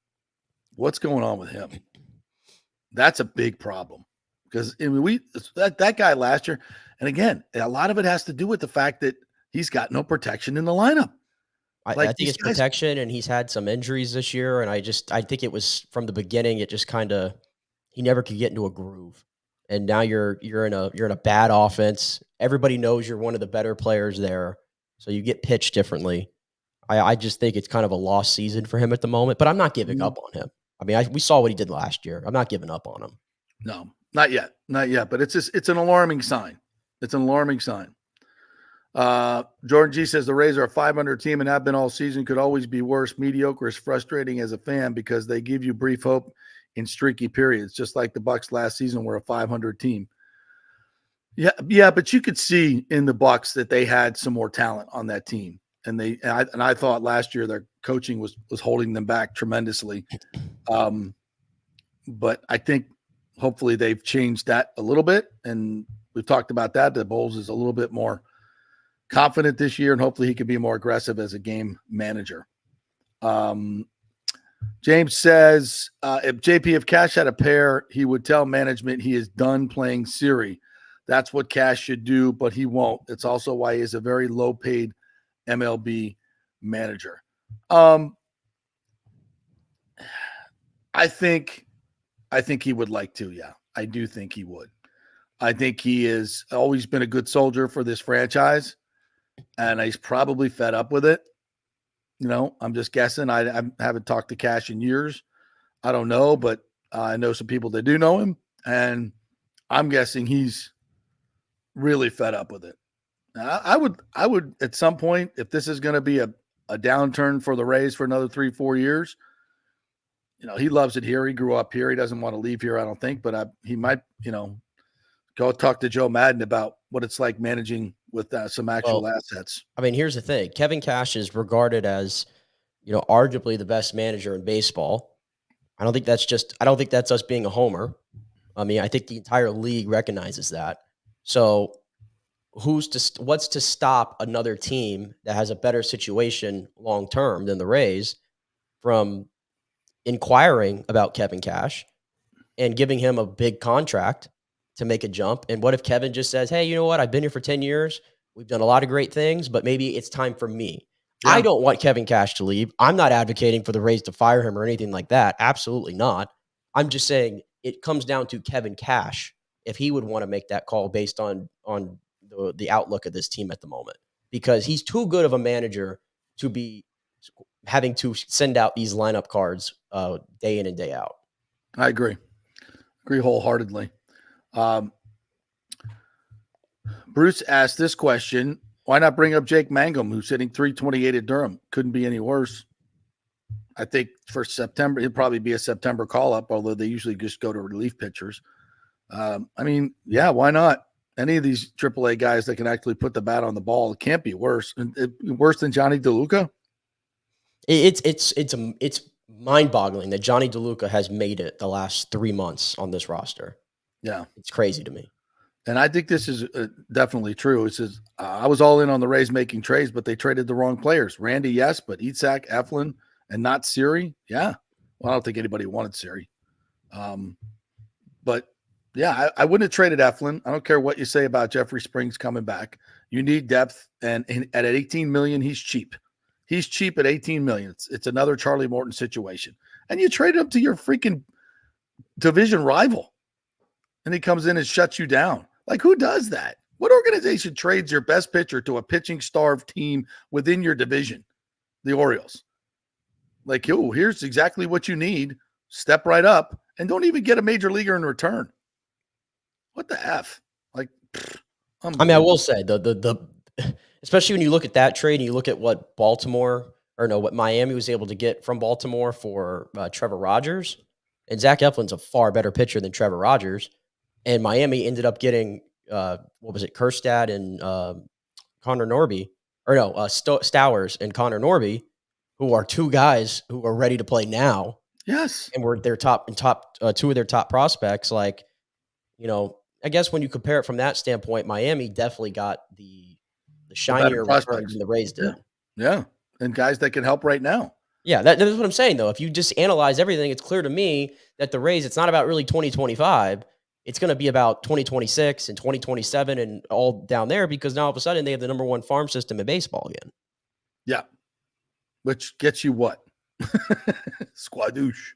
What's going on with him? That's a big problem because that guy last year, and again, a lot of it has to do with the fact that he's got no protection in the lineup. I think it's protection, and he's had some injuries this year, and I think it was from the beginning. It just kind of he never could get into a groove, and now you're in a bad offense. Everybody knows you're one of the better players there, so you get pitched differently. I just think it's kind of a lost season for him at the moment, but I'm not giving up on him. I mean, we saw what he did last year. I'm not giving up on him. No, not yet. But it's an alarming sign. It's an alarming sign. Jordan G says the Rays are a 500 team and have been all season. Could always be worse. Mediocre is frustrating as a fan because they give you brief hope in streaky periods, just like the Bucs last season were a 500 team. Yeah, but you could see in the Bucs that they had some more talent on that team. And I thought last year their coaching was holding them back tremendously. But I think hopefully they've changed that a little bit. And we've talked about that. The Bulls is a little bit more confident this year, and hopefully he can be more aggressive as a game manager. James says, if Cash had a pair, he would tell management he is done playing Siri. That's what Cash should do, but he won't. It's also why he is a very low-paid MLB manager. I think he would like to. Yeah, I do think he would. I think he has always been a good soldier for this franchise, and he's probably fed up with it. I'm just guessing. I haven't talked to Cash in years. I don't know, but I know some people that do know him, and I'm guessing he's really fed up with it. I would at some point, if this is going to be a downturn for the Rays for another 3-4 years, he loves it here. He grew up here. He doesn't want to leave here, I don't think, but he might, go talk to Joe Madden about what it's like managing with some actual assets. I mean, here's the thing. Kevin Cash is regarded as, arguably the best manager in baseball. I don't think that's us being a homer. I mean, I think the entire league recognizes that. So what's to stop another team that has a better situation long-term than the Rays from inquiring about Kevin Cash and giving him a big contract to make a jump? And what if Kevin just says, hey, you know what? I've been here for 10 years. We've done a lot of great things, but maybe it's time for me. Yeah. I don't want Kevin Cash to leave. I'm not advocating for the Rays to fire him or anything like that. Absolutely not. I'm just saying it comes down to Kevin Cash if he would want to make that call based on the outlook of this team at the moment, because he's too good of a manager to be having to send out these lineup cards day in and day out. I agree wholeheartedly. Bruce asked this question: why not bring up Jake Mangum, who's hitting .328 at Durham? Couldn't be any worse. I think for September, it'd probably be a September call-up, although they usually just go to relief pitchers. I mean, yeah, why not? Any of these AAA guys that can actually put the bat on the ball, it can't be worse. Worse than Johnny DeLuca? It's mind-boggling that Johnny DeLuca has made it the last 3 months on this roster. Yeah. It's crazy to me. And I think this is definitely true. It says, I was all in on the Rays making trades, but they traded the wrong players. Randy, yes, but Itzhak, Eflin, and not Siri? Yeah. Well, I don't think anybody wanted Siri. But, yeah, I wouldn't have traded Eflin. I don't care what you say about Jeffrey Springs coming back. You need depth, and at $18 million, he's cheap. He's cheap at $18 million. It's another Charlie Morton situation. And you trade him to your freaking division rival, and he comes in and shuts you down. Like, who does that? What organization trades your best pitcher to a pitching-starved team within your division? The Orioles. Like, here's exactly what you need. Step right up, and don't even get a major leaguer in return. What the F? Like, I mean, I will say the especially when you look at that trade and you look at what what Miami was able to get from Baltimore for Trevor Rogers, and Zach Eflin's a far better pitcher than Trevor Rogers, and Miami ended up getting Kerstad and Connor Norby, Stowers and Connor Norby, who are two guys who are ready to play now. Yes, and were their top two of their top prospects. Like, I guess when you compare it from that standpoint, Miami definitely got the shinier return than the Rays did. Yeah. And guys that can help right now. Yeah, that is what I'm saying, though. If you just analyze everything, it's clear to me that the Rays, it's not about really 2025. It's going to be about 2026 and 2027 and all down there, because now all of a sudden they have the number one farm system in baseball again. Yeah. Which gets you what? Squadouche.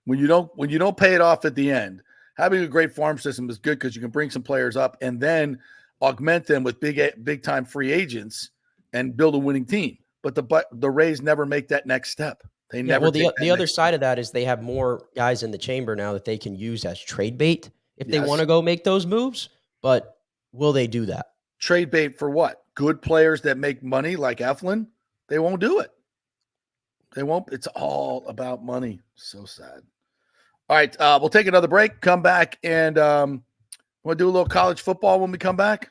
When you don't pay it off at the end, having a great farm system is good because you can bring some players up and then augment them with big time free agents and build a winning team. But the Rays never make that next step. They never. Well, the other side of that is they have more guys in the chamber now that they can use as trade bait if they want to go make those moves. But will they do that? Trade bait for what? Good players that make money like Eflin? They won't do it. They won't. It's all about money. So sad. All right, we'll take another break, come back, and we'll do a little college football when we come back.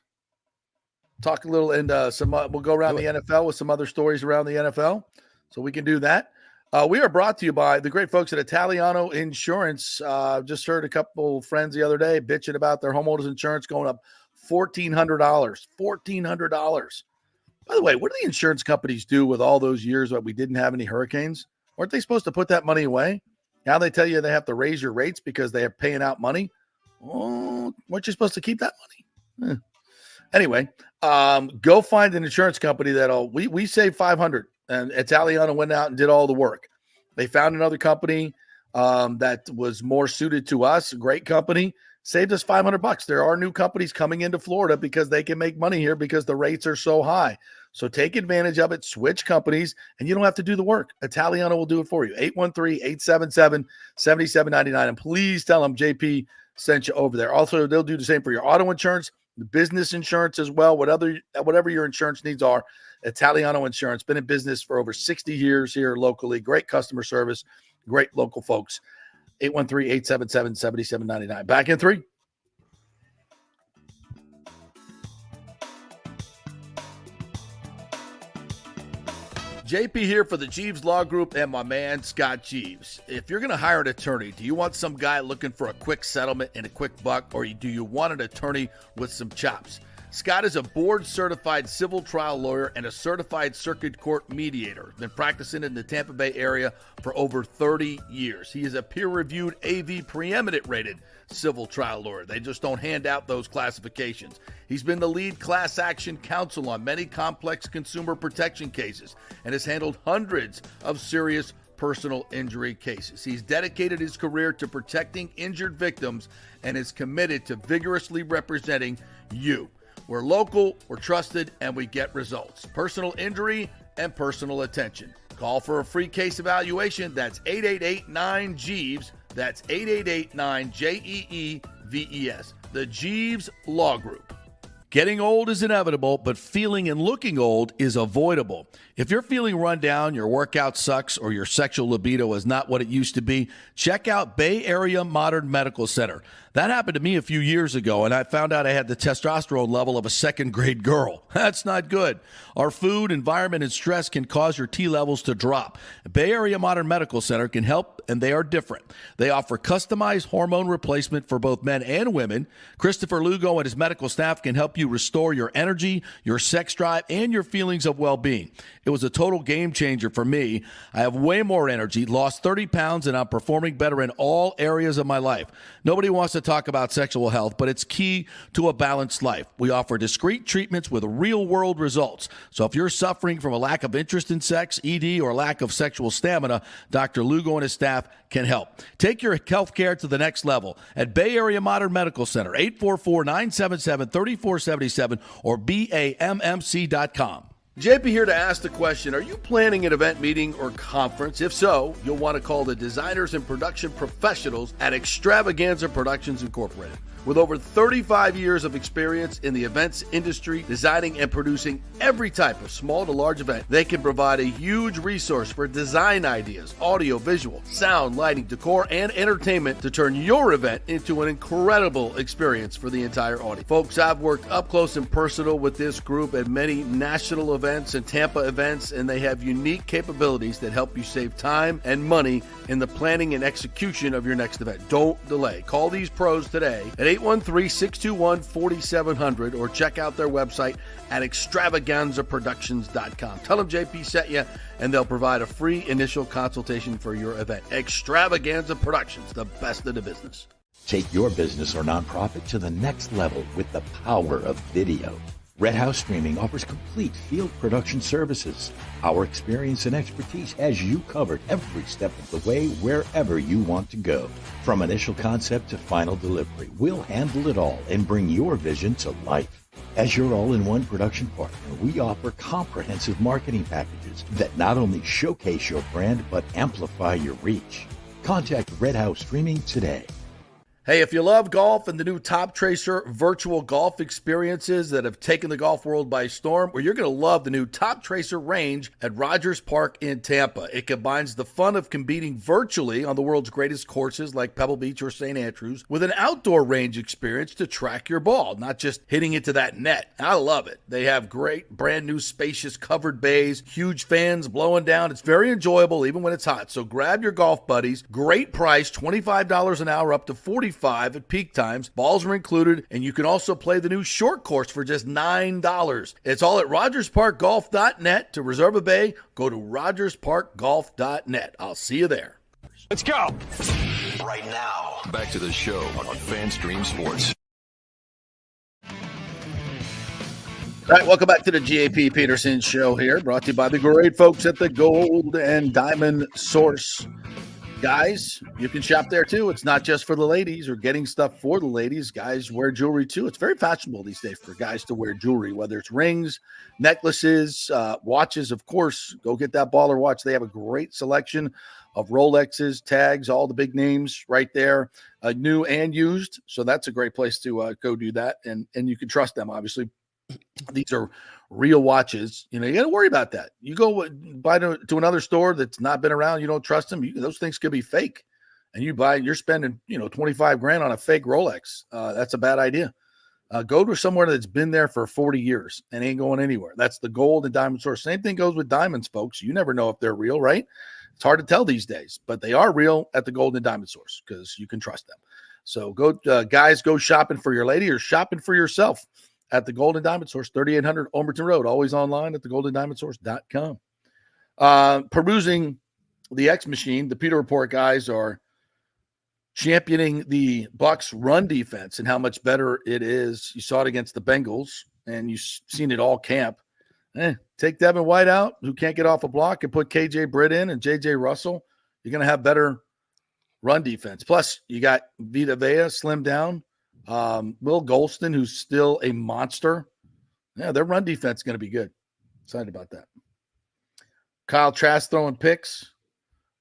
Talk a little, and we'll go around the NFL with some other stories around the NFL, so we can do that. We are brought to you by the great folks at Italiano Insurance. Just heard a couple friends the other day bitching about their homeowners insurance going up $1,400. $1,400. By the way, what do the insurance companies do with all those years that we didn't have any hurricanes? Weren't they supposed to put that money away? Now they tell you they have to raise your rates because they are paying out money. Oh, weren't you supposed to keep that money? Anyway, go find an insurance company we saved $500, and Italiano went out and did all the work. They found another company that was more suited to us. A great company, saved us $500. There are new companies coming into Florida because they can make money here because the rates are so high. So take advantage of it, switch companies, and you don't have to do the work. Italiano will do it for you. 813-877-7799. And please tell them JP sent you over there. Also, they'll do the same for your auto insurance, the business insurance as well, whatever your insurance needs are. Italiano Insurance, been in business for over 60 years here locally. Great customer service. Great local folks. 813-877-7799. Back in 3. JP here for the Jeeves Law Group and my man, Scott Jeeves. If you're going to hire an attorney, do you want some guy looking for a quick settlement and a quick buck, or do you want an attorney with some chops? Scott is a board-certified civil trial lawyer and a certified circuit court mediator. Been practicing in the Tampa Bay area for over 30 years. He is a peer-reviewed AV preeminent-rated civil trial lawyer. They just don't hand out those classifications. He's been the lead class action counsel on many complex consumer protection cases and has handled hundreds of serious personal injury cases. He's dedicated his career to protecting injured victims and is committed to vigorously representing you. We're local, we're trusted, and we get results. Personal injury and personal attention. Call for a free case evaluation. That's 888-9-JEEVES. That's 888-9-JEEVES. The Jeeves Law Group. Getting old is inevitable, but feeling and looking old is avoidable. If you're feeling run down, your workout sucks, or your sexual libido is not what it used to be, check out Bay Area Modern Medical Center. That happened to me a few years ago, and I found out I had the testosterone level of a second-grade girl. That's not good. Our food, environment, and stress can cause your T levels to drop. Bay Area Modern Medical Center can help, and they are different. They offer customized hormone replacement for both men and women. Christopher Lugo and his medical staff can help you restore your energy, your sex drive, and your feelings of well-being. It was a total game changer for me. I have way more energy, lost 30 pounds, and I'm performing better in all areas of my life. Nobody wants to talk about sexual health, but it's key to a balanced life. We offer discreet treatments with real-world results. So if you're suffering from a lack of interest in sex, ED, or lack of sexual stamina, Dr. Lugo and his staff can help. Take your health care to the next level at Bay Area Modern Medical Center, 844-977-3477 or BAMMC.com. JP here to ask the question, are you planning an event, meeting, or conference? If so, you'll want to call the designers and production professionals at Extravaganza Productions Incorporated. With over 35 years of experience in the events industry, designing and producing every type of small to large event, they can provide a huge resource for design ideas, audio, visual, sound, lighting, decor, and entertainment to turn your event into an incredible experience for the entire audience. Folks, I've worked up close and personal with this group at many national events and Tampa events, and they have unique capabilities that help you save time and money in the planning and execution of your next event. Don't delay. Call these pros today at 813-621-4700 or check out their website at extravaganzaproductions.com. Tell them JP sent you, and they'll provide a free initial consultation for your event. Extravaganza Productions, the best in the business. Take your business or nonprofit to the next level with the power of video. Red House Streaming offers complete field production services. Our experience and expertise has you covered every step of the way wherever you want to go. From initial concept to final delivery, we'll handle it all and bring your vision to life. As your all-in-one production partner, we offer comprehensive marketing packages that not only showcase your brand, but amplify your reach. Contact Red House Streaming today. Hey, if you love golf and the new Top Tracer virtual golf experiences that have taken the golf world by storm, well, you're going to love the new Top Tracer range at Rogers Park in Tampa. It combines the fun of competing virtually on the world's greatest courses like Pebble Beach or St. Andrews with an outdoor range experience to track your ball, not just hitting it to that net. I love it. They have great brand new spacious covered bays, huge fans blowing down. It's very enjoyable even when it's hot. So grab your golf buddies. Great price, $25 an hour up to $45 at peak times. Balls are included, and you can also play the new short course for just $9. It's all at rogersparkgolf.net. To reserve a bay, go to rogersparkgolf.net. I'll see you there. Let's go. Right now, back to the show on FanStream Sports. All right, welcome back to the GAP Peterson Show here, brought to you by the great folks at the Gold and Diamond Source. Guys, you can shop there too. It's not just for the ladies or getting stuff for the ladies. Guys wear jewelry too. It's very fashionable these days for guys to wear jewelry, whether it's rings, necklaces, watches, of course. Go get that baller watch. They have a great selection of Rolexes, tags, all the big names right there, new and used. So that's a great place to go do that. And you can trust them, obviously. These are real watches, you got to worry about that. You go buy to another store that's not been around, you don't trust them. Those things could be fake, and you're spending, $25,000 on a fake Rolex. That's a bad idea. Go to somewhere that's been there for 40 years and ain't going anywhere. That's the gold and diamond source. Same thing goes with diamonds, folks. You never know if they're real, right? It's hard to tell these days, but they are real at the gold and diamond source because you can trust them. So go, guys, go shopping for your lady or shopping for yourself at the Golden Diamond Source, 3800 Alberton Road, always online at thegoldendiamondsource.com. Perusing the X machine, the Peter Report guys are championing the Bucs run defense and how much better it is. You saw it against the Bengals, and you've seen it all camp. Take Devin White out, who can't get off a block, and put KJ Britt in and JJ Russell. You're going to have better run defense. Plus, you got Vita Vea slimmed down. Will Golston, who's still a monster. Yeah, their run defense is going to be good. Excited about that. Kyle Trask throwing picks.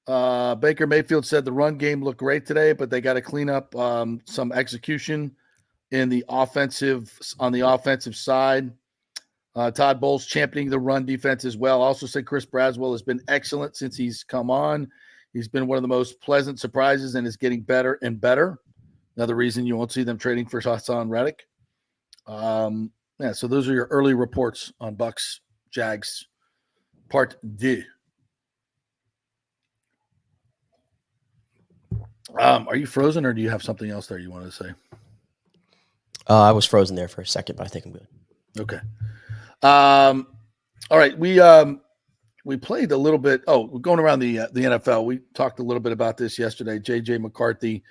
Baker Mayfield said the run game looked great today, but they got to clean up some execution on the offensive side. Todd Bowles championing the run defense as well. Also said Chris Braswell has been excellent since he's come on. He's been one of the most pleasant surprises and is getting better and better. Another reason you won't see them trading for Hassan Reddick. So those are your early reports on Bucs Jags Part D. Are you frozen, or do you have something else there you wanted to say? I was frozen there for a second, but I think I'm good. Okay. All right. We played a little bit. We're going around the NFL. We talked a little bit about this yesterday. J.J. McCarthy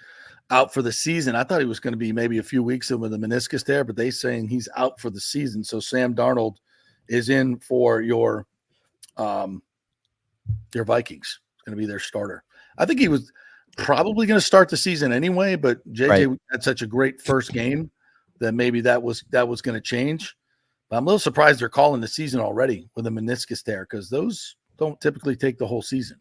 out for the season. I thought he was going to be maybe a few weeks in with a meniscus there, but they saying he's out for the season. So Sam Darnold is in for your Vikings. It's going to be their starter. I think he was probably going to start the season anyway, but JJ had such a great first game that maybe that was going to change. But I'm a little surprised they're calling the season already with a meniscus tear because those don't typically take the whole season.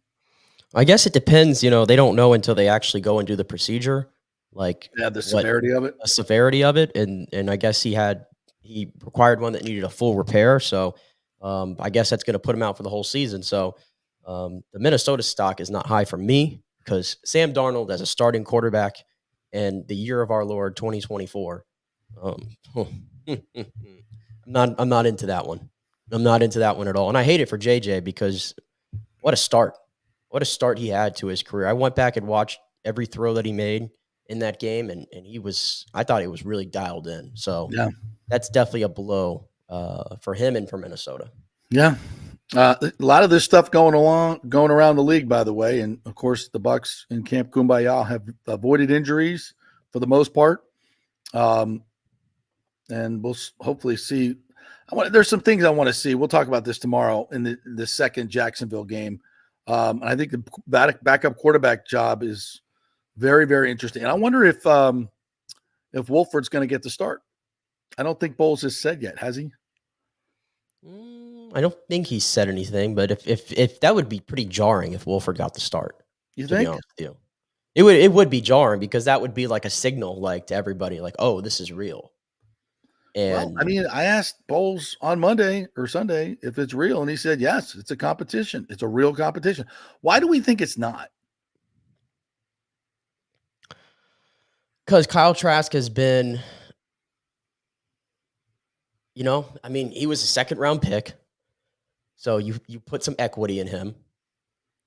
I guess it depends. They don't know until they actually go and do the procedure. The severity of it. The severity of it, and I guess he required one that needed a full repair. So I guess that's going to put him out for the whole season. So the Minnesota stock is not high for me because Sam Darnold as a starting quarterback and the year of our Lord 2024. I'm not into that one. I'm not into that one at all. And I hate it for JJ because what a start. What a start he had to his career. I went back and watched every throw that he made in that game, and I thought he was really dialed in. So that's definitely a blow for him and for Minnesota. Yeah. A lot of this stuff going around the league, by the way. And of course, the Bucs in Camp Kumbaya have avoided injuries for the most part. And we'll hopefully see. There's some things I want to see. We'll talk about this tomorrow in the second Jacksonville game. And I think the backup quarterback job is very, very interesting. And I wonder if Wolford's going to get the start. I don't think Bowles has said yet, has he? I don't think he said anything, but if that would be pretty jarring if Wolford got the start. You think? Be honest with you. It would be jarring because that would be like a signal, to everybody, oh, this is real. And I asked Bowles on Monday or Sunday if it's real, and he said yes. It's a competition. It's a real competition. Why do we think it's not? Because Kyle Trask has been, he was a second-round pick. So you put some equity in him.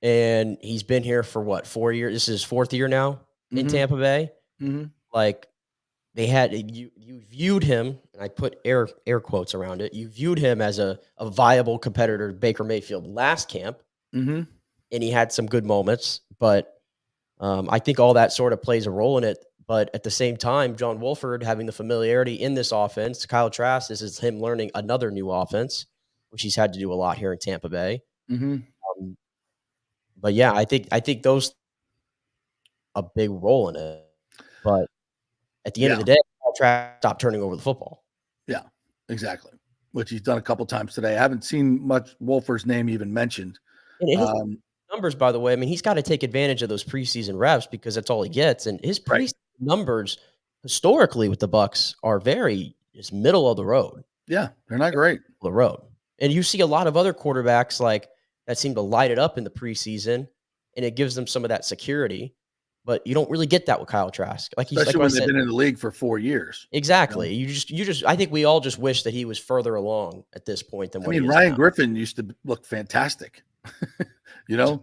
And he's been here for 4 years? This is his fourth year now in Tampa Bay. Mm-hmm. They had you viewed him, and I put air quotes around it. You viewed him as a viable competitor to Baker Mayfield last camp, and he had some good moments. But I think all that sort of plays a role in it. But at the same time, John Wolford having the familiarity in this offense, Kyle Trask, this is him learning another new offense, which he's had to do a lot here in Tampa Bay. But yeah, I think those a big role in it. But at the end of the day, Trask stopped turning over the football. Yeah, exactly. Which he's done a couple times today. I haven't seen much Wolford's name even mentioned. And his numbers, by the way, he's got to take advantage of those preseason reps because that's all he gets. And his preseason numbers historically with the Bucs are very just middle of the road. Yeah, they're not great. The road. And you see a lot of other quarterbacks like that seem to light it up in the preseason, and it gives them some of that security. But you don't really get that with Kyle Trask. Especially when they've been in the league for 4 years. Exactly. You just I think we all just wish that he was further along at this point than what he is Ryan now. Griffin used to look fantastic. Yeah.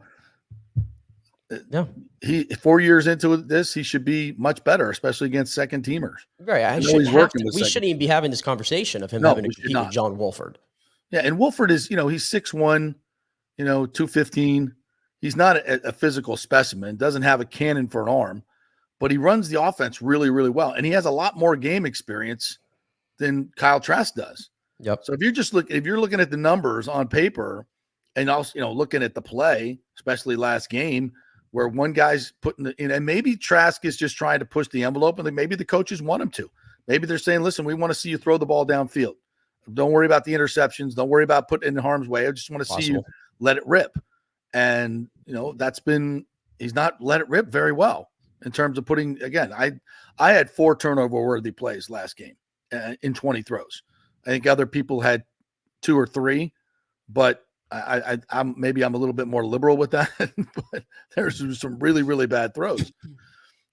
He 4 years into this, he should be much better, especially against second teamers. Right. We shouldn't even be having this conversation of him having to compete with John Wolford. Yeah, and Wolford is, he's 6'1", 215. He's not a physical specimen, doesn't have a cannon for an arm, but he runs the offense really, really well. And he has a lot more game experience than Kyle Trask does. Yep. So if you're looking at the numbers on paper and also, looking at the play, especially last game, where one guy's putting and maybe Trask is just trying to push the envelope, and maybe the coaches want him to. Maybe they're saying, listen, we want to see you throw the ball downfield. Don't worry about the interceptions. Don't worry about putting it in harm's way. I just want to see you let it rip. And, he's not let it rip very well in terms of putting, again, I had 4 turnover-worthy plays last game in 20 throws. I think other people had 2 or 3, but I'm a little bit more liberal with that. But there's some really, really bad throws.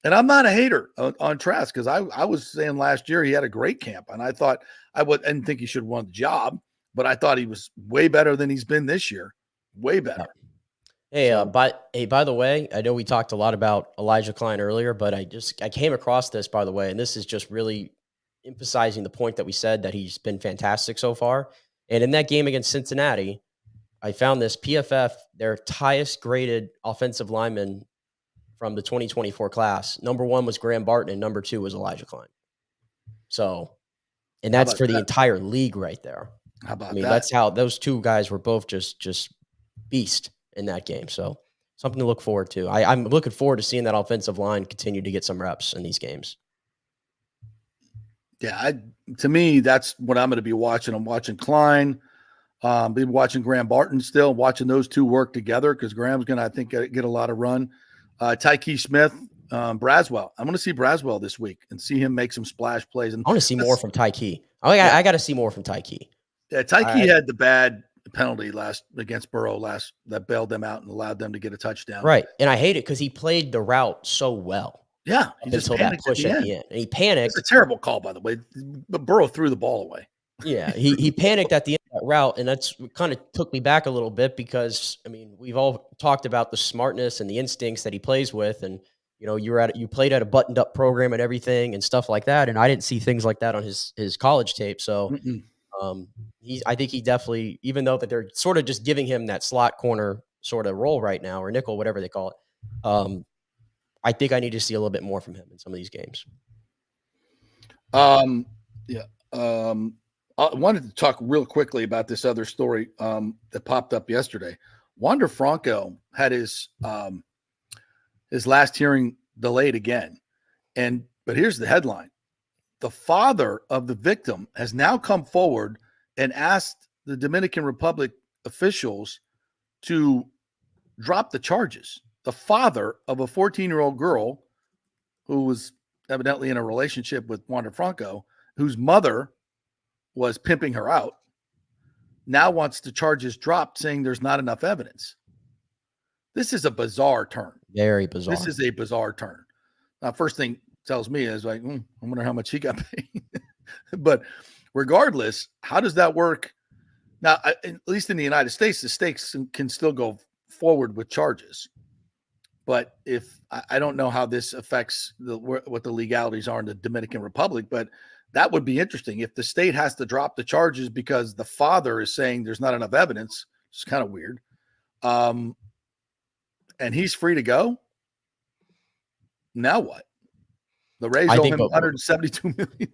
And I'm not a hater on Trask because I was saying last year he had a great camp, and I thought I didn't think he should have won the job, but I thought he was way better than he's been this year. Way better. Hey, by the way, I know we talked a lot about Elijah Klein earlier, but I came across this, by the way, and this is just really emphasizing the point that we said that he's been fantastic so far. And in that game against Cincinnati, I found this PFF, their highest graded offensive lineman from the 2024 class. Number 1 was Graham Barton, and number 2 was Elijah Klein. So, and that's for the entire league right there. How about that? That's how those 2 guys were both just beast in that game. So something to look forward to. I'm looking forward to seeing that offensive line continue to get some reps in these games. Yeah, to me, that's what I'm going to be watching. I'm watching Klein. Be watching Graham Barton still, watching those 2 work together because Graham's going to, I think, get a lot of run. Tyke Smith, Braswell. I'm going to see Braswell this week and see him make some splash plays. And I want to see more from Tyke. I got to see more from Tyke. Yeah, Tyke had the bad penalty against Burrow that bailed them out and allowed them to get a touchdown. Right. And I hate it because he played the route so well. Yeah. Until that push at the end. And he panicked. It's a terrible call, by the way. But Burrow threw the ball away. Yeah. He panicked at the end of that route. And that's kind of took me back a little bit because, we've all talked about the smartness and the instincts that he plays with. And, you played at a buttoned up program and everything and stuff like that. And I didn't see things like that on his college tape. So, I think he definitely, even though that they're sort of just giving him that slot corner sort of role right now, or nickel, whatever they call it. I think I need to see a little bit more from him in some of these games. I wanted to talk real quickly about this other story that popped up yesterday. Wander Franco had his last hearing delayed again. But here's the headline. The father of the victim has now come forward and asked the Dominican Republic officials to drop the charges. The father of a 14-year-old girl who was evidently in a relationship with Wander Franco, whose mother was pimping her out, now wants the charges dropped, saying there's not enough evidence. This is a bizarre turn. Very bizarre. This is a bizarre turn. Now, first thing tells me is I wonder how much he got paid. But regardless, how does that work? Now, at least in the United States, the states can still go forward with charges. But I don't know how this affects what the legalities are in the Dominican Republic, but that would be interesting. If the state has to drop the charges because the father is saying there's not enough evidence, it's kind of weird. And he's free to go. Now what? The Rays owe him $172 million.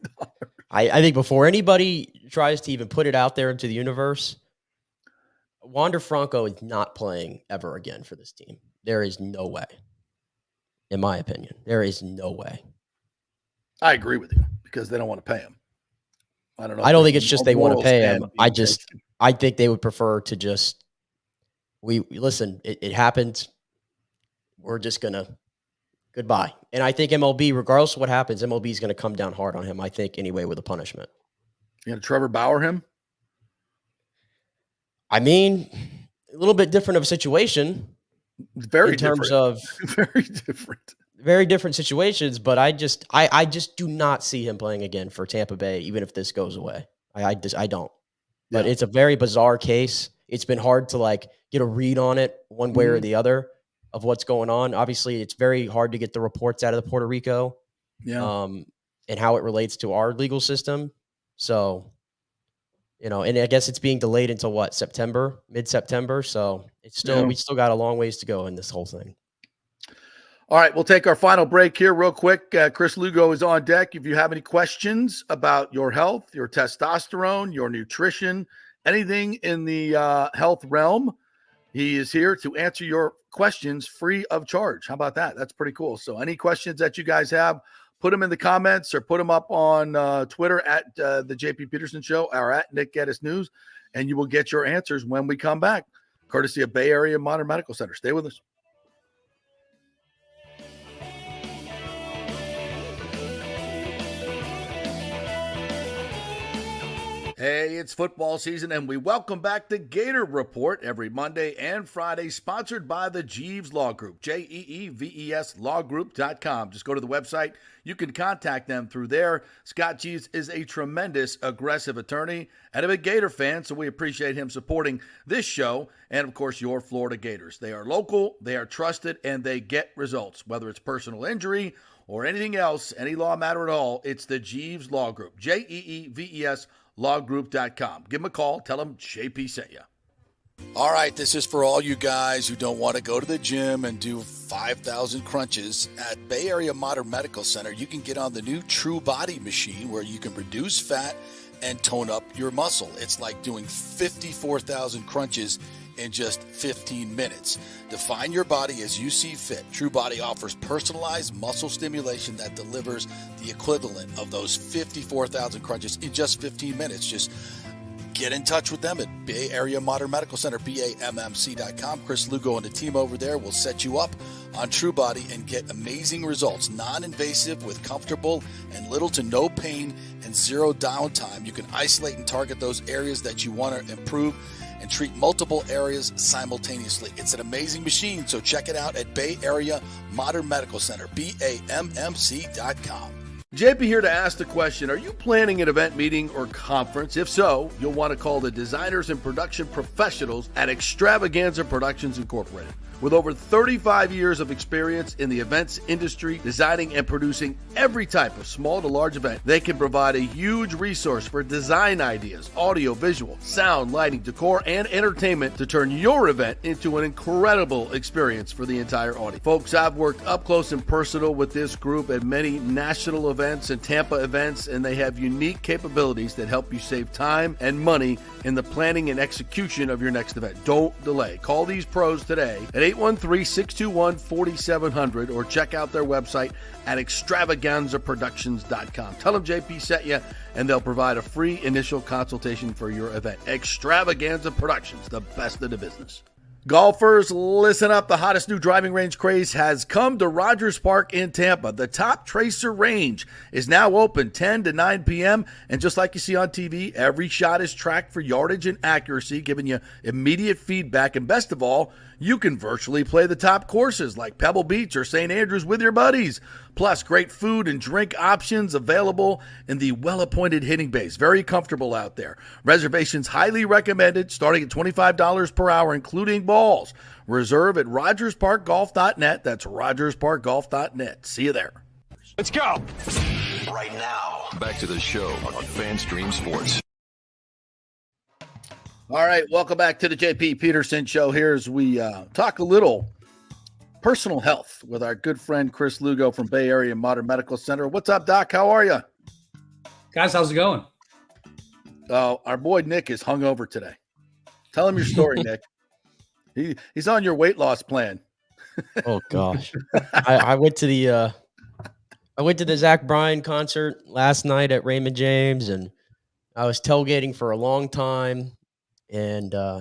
I think before anybody tries to even put it out there into the universe, Wander Franco is not playing ever again for this team. There is no way. In my opinion, there is no way. I agree with you because they don't want to pay him. I don't know. I don't think it's just they want to pay him. I think they would prefer to just listen. It happened. We're just gonna goodbye. And I think MLB, regardless of what happens, MLB is going to come down hard on him. I think anyway with a punishment. You know, Trevor Bauer him? I mean, a little bit different of a situation. Very in terms different. of very different situations, but I just do not see him playing again for Tampa Bay, even if this goes away. I don't. But it's a very bizarre case. It's been hard to like get a read on it one way or the other of what's going on. Obviously, it's very hard to get the reports out of the Puerto Rico, and how it relates to our legal system. So, and I guess it's being delayed until what, September, mid-September. So it's still we still got a long ways to go in this whole thing. All right, we'll take our final break here real quick. Chris Lugo is on deck. If you have any questions about your health, your testosterone, your nutrition, anything in the health realm, he is here to answer your questions free of charge. How about that? That's pretty cool. So any questions that you guys have, put them in the comments or put them up on Twitter at the JP Peterson Show or at Nick Geddes News, and you will get your answers when we come back, courtesy of Bay Area Modern Medical Center. Stay with us. Hey, it's football season, and we welcome back the Gator Report every Monday and Friday, sponsored by the Jeeves Law Group, Jeeves lawgroup.com. Just go to the website. You can contact them through there. Scott Jeeves is a tremendous, aggressive attorney and a big Gator fan, so we appreciate him supporting this show and, of course, your Florida Gators. They are local, they are trusted, and they get results. Whether it's personal injury or anything else, any law matter at all, it's the Jeeves Law Group, Jeeves lawgroup.com. Give them a call. Tell them JP sent you. All right, this is for all you guys who don't want to go to the gym and do 5,000 crunches. At Bay Area Modern Medical Center, you can get on the new True Body machine where you can reduce fat and tone up your muscle. It's like doing 54,000 crunches in just 15 minutes. Define your body as you see fit. True Body offers personalized muscle stimulation that delivers the equivalent of those 54,000 crunches in just 15 minutes. Just get in touch with them at Bay Area Modern Medical Center, BAMMC.com. Chris Lugo and the team over there will set you up on True Body and get amazing results. Non-invasive with comfortable and little to no pain and zero downtime. You can isolate and target those areas that you want to improve and treat multiple areas simultaneously. It's an amazing machine, so check it out at Bay Area Modern Medical Center, BAMMC.com. JP here to ask the question, are you planning an event, meeting, or conference? If so, you'll want to call the designers and production professionals at Extravaganza Productions Incorporated. With over 35 years of experience in the events industry, designing and producing every type of small to large event, they can provide a huge resource for design ideas, audio, visual, sound, lighting, decor, and entertainment to turn your event into an incredible experience for the entire audience. Folks, I've worked up close and personal with this group at many national events and Tampa events, and they have unique capabilities that help you save time and money in the planning and execution of your next event. Don't delay. Call these pros today at 813-621-4700 or check out their website at extravaganzaproductions.com. Tell them JP sent you, and they'll provide a free initial consultation for your event. Extravaganza Productions, the best in the business. Golfers, listen up. The hottest new driving range craze has come to Rogers Park in Tampa. The Top Tracer range is now open 10 to 9 p.m. And just like you see on TV, every shot is tracked for yardage and accuracy, giving you immediate feedback. And best of all, you can virtually play the top courses like Pebble Beach or St. Andrews with your buddies. Plus, great food and drink options available in the well-appointed hitting bays. Very comfortable out there. Reservations highly recommended, starting at $25 per hour, including balls. Reserve at RogersParkGolf.net. That's RogersParkGolf.net. See you there. Let's go. Right now, back to the show on FanStream Sports. All right, welcome back to the JP Peterson Show here as we talk a little personal health with our good friend Chris Lugo from Bay Area Modern Medical Center. What's up, Doc? How are you? Guys, how's it going? Our boy Nick is hungover today. Tell him your story, Nick. He's on your weight loss plan. Oh gosh, I went to the Zach Bryan concert last night at Raymond James, and I was tailgating for a long time. And I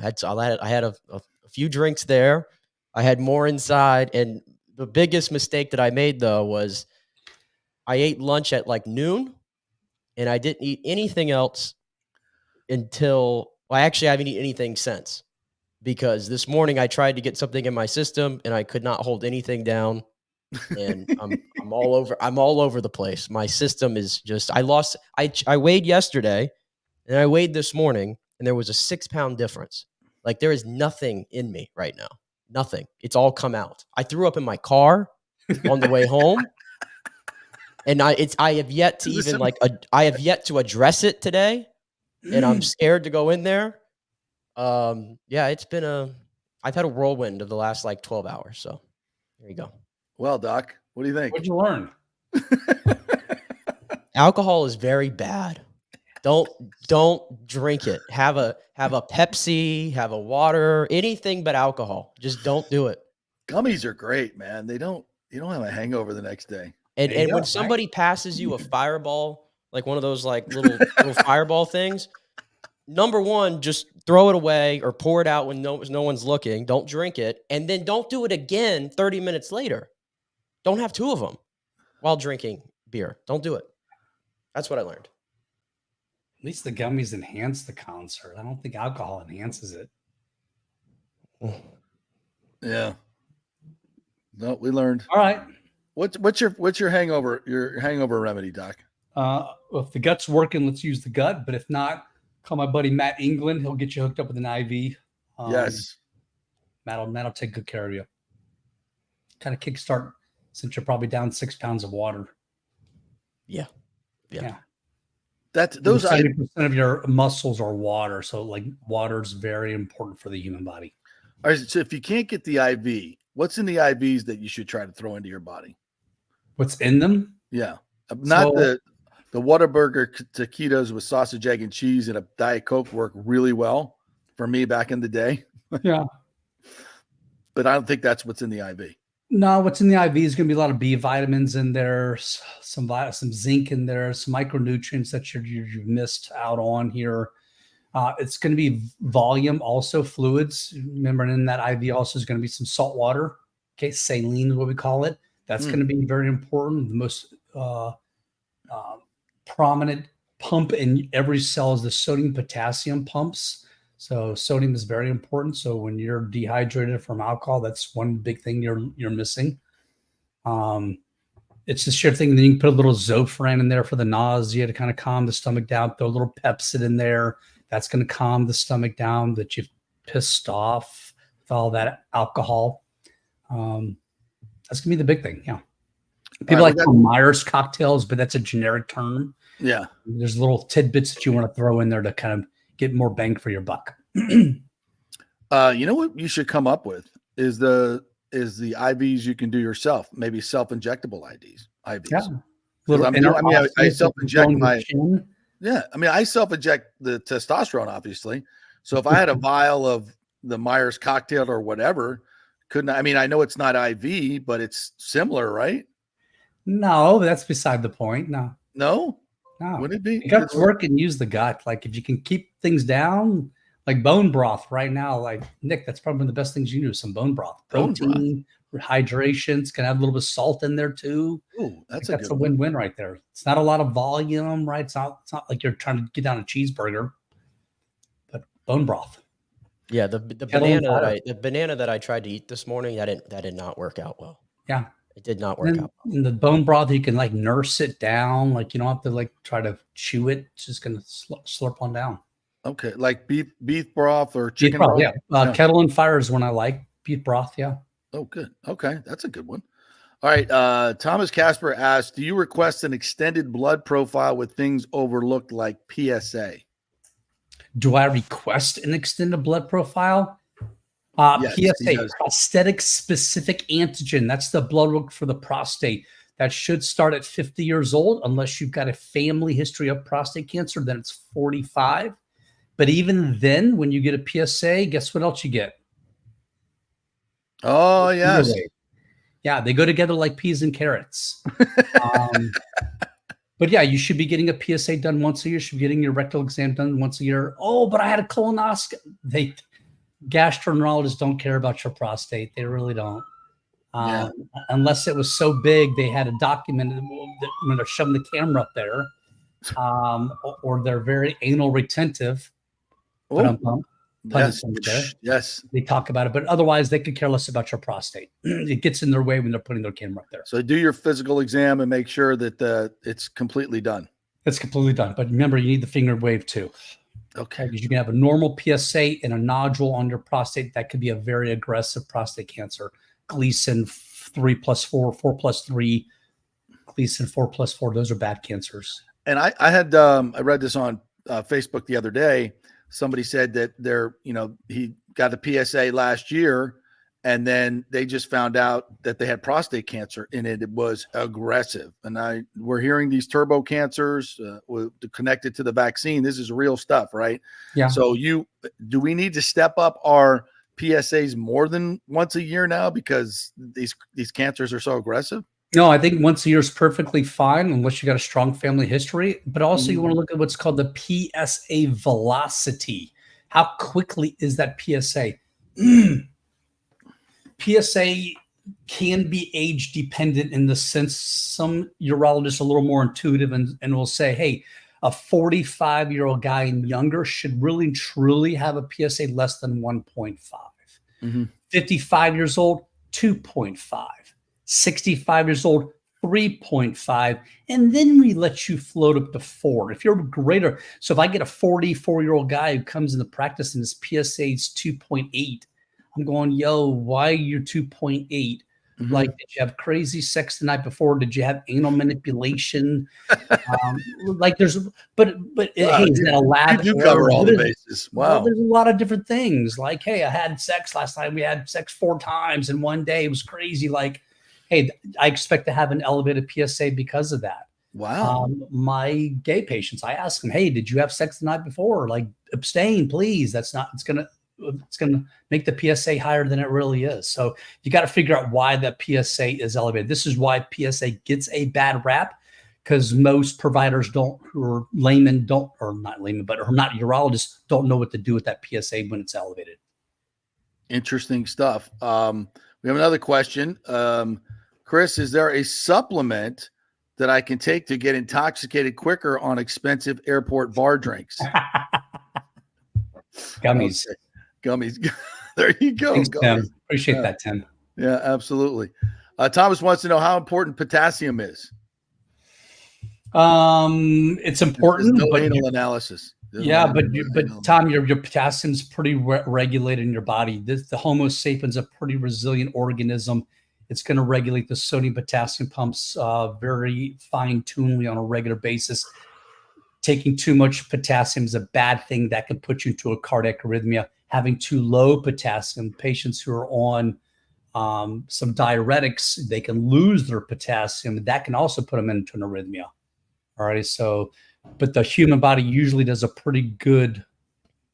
had a few drinks there. I had more inside. And the biggest mistake that I made, though, was I ate lunch at like noon, and I didn't eat anything else until I haven't eaten anything since, because this morning I tried to get something in my system and I could not hold anything down. And I'm all over the place. My system is just, I weighed yesterday and I weighed this morning and there was a 6-pound difference. Like there is nothing in me right now. Nothing. It's all come out. I threw up in my car on the way home. And I have yet to address it today. And I'm scared to go in there. I've had a whirlwind of the last 12 hours. So there you go. Well, Doc, what do you think? What'd you learn? Alcohol is very bad. Don't drink it. Have a Pepsi, have a water, anything but alcohol. Just don't do it. Gummies are great, man. You don't have a hangover the next day. And when somebody passes you a fireball, like one of those little fireball things, number one, just throw it away or pour it out when no one's looking. Don't drink it. And then don't do it again 30 minutes later. Don't have 2 of them while drinking beer. Don't do it. That's what I learned. At least the gummies enhance the concert. I don't think alcohol enhances it. Yeah. No, we learned. All right. What's your hangover remedy, Doc? If the gut's working, let's use the gut. But if not, call my buddy Matt England. He'll get you hooked up with an IV. Yes. Matt'll take good care of you. Kind of kickstart since you're probably down 6 pounds of water. Yeah. Those 70% of your muscles are water. So water is very important for the human body. All right. So if you can't get the IV, what's in the IVs that you should try to throw into your body? What's in them? Yeah. Not the Whataburger taquitos with sausage, egg, and cheese and a Diet Coke work really well for me back in the day. Yeah. But I don't think that's what's in the IV. No, what's in the IV is going to be a lot of B vitamins in there, some zinc in there, some micronutrients that you've missed out on here. It's going to be volume, also fluids. Remember, in that IV also is going to be some salt water. Okay, saline is what we call it. That's going to be very important. The most prominent pump in every cell is the sodium potassium pumps. So sodium is very important. So when you're dehydrated from alcohol, that's one big thing you're missing. It's the sheer thing. Then you can put a little Zofran in there for the nausea to kind of calm the stomach down. Throw a little Pepsid in there. That's going to calm the stomach down that you've pissed off with all that alcohol. That's going to be the big thing. Yeah. People Myers cocktails, but that's a generic term. Yeah. There's little tidbits that you want to throw in there to kind of get more bang for your buck. You know what you should come up with is the IVs you can do yourself, maybe self-injectable IVs. Yeah. I self-inject I self-inject the testosterone, obviously. So if I had a vial of the Myers cocktail or whatever, I know it's not IV, but it's similar, right? No, that's beside the point. No. Would it be? The gut's working, use the gut. If you can keep things down, like bone broth right now, Nick, that's probably one of the best things you can do, some bone broth. Protein, hydration. It's going to have a little bit of salt in there too. Ooh, that's a win-win right there. It's not a lot of volume, right? It's not like you're trying to get down a cheeseburger, but bone broth. Yeah, the banana that I tried to eat this morning, that did not work out well. Yeah. It did not work out. In the bone broth, you can nurse it down. You don't have to try to chew it. It's just going to slurp on down. Okay. Like beef broth or chicken broth, broth? Yeah. Kettle and Fire is one I like. Beef broth. Yeah. Oh, good. Okay. That's a good one. All right. Thomas Casper asked, do you request an extended blood profile with things overlooked like PSA? Do I request an extended blood profile? Yes, PSA, prosthetic specific antigen. That's the blood work for the prostate. That should start at 50 years old, unless you've got a family history of prostate cancer, then it's 45. But even then, when you get a PSA, guess what else you get? Oh, yes. Yeah, they go together like peas and carrots. But yeah, you should be getting a PSA done once a year. You should be getting your rectal exam done once a year. Oh, but I had a colonoscopy. Gastroenterologists don't care about your prostate. They really don't. Unless it was so big, they had a document when they're shoving the camera up there, or they're very anal retentive. But Yes. Yes. They talk about it, but otherwise they could care less about your prostate. It gets in their way when they're putting their camera up there. So do your physical exam and make sure that it's completely done. It's completely done. But remember, you need the finger wave too. Okay. Because you can have a normal PSA and a nodule on your prostate. That could be a very aggressive prostate cancer. Gleason 3+4, 4+3, Gleason 4+4. Those are bad cancers. And I read this on Facebook the other day. Somebody said that he got a PSA last year, and then they just found out that they had prostate cancer, and it was aggressive. And we're hearing these turbo cancers connected to the vaccine. This is real stuff, right? Yeah. So do we need to step up our PSAs more than once a year now because these cancers are so aggressive? No, I think once a year is perfectly fine unless you got a strong family history. But also you want to look at what's called the PSA velocity. How quickly is that PSA? PSA can be age dependent in the sense some urologists are a little more intuitive and will say, hey, a 45-year-old guy and younger should really truly have a PSA less than 1.5. 55 years old, 2.5. 65 years old, 3.5, and then we let you float up to 4. If you're greater, so if I get a 44-year-old guy who comes into practice and his PSA is 2.8, I'm going, yo, why you're 2.8? Like, did you have crazy sex the night before? Did you have anal manipulation? Hey, is that a lab? You cover all the bases. Wow. Well, there's a lot of different things. Like, hey, I had sex last night. We had sex 4 times in one day. It was crazy. Like, hey, I expect to have an elevated PSA because of that. Wow. My gay patients, I ask them, hey, did you have sex the night before? Like, abstain, please. It's going to make the PSA higher than it really is. So you got to figure out why that PSA is elevated. This is why PSA gets a bad rap, because most providers who are not urologists, don't know what to do with that PSA when it's elevated. Interesting stuff. We have another question. Chris, is there a supplement that I can take to get intoxicated quicker on expensive airport bar drinks? Gummies. Okay. Gummies. There you go. Thanks, Tim. Appreciate that, Tim. Yeah, absolutely. Thomas wants to know how important potassium is. It's important. There's no anal analysis. But Tom, your potassium is pretty regulated in your body. The Homo sapiens is a pretty resilient organism. It's going to regulate the sodium potassium pumps very fine-tunedly on a regular basis. Taking too much potassium is a bad thing that can put you into a cardiac arrhythmia. Having too low potassium, patients who are on some diuretics, they can lose their potassium. That can also put them into an arrhythmia. All right. So, but the human body usually does a pretty good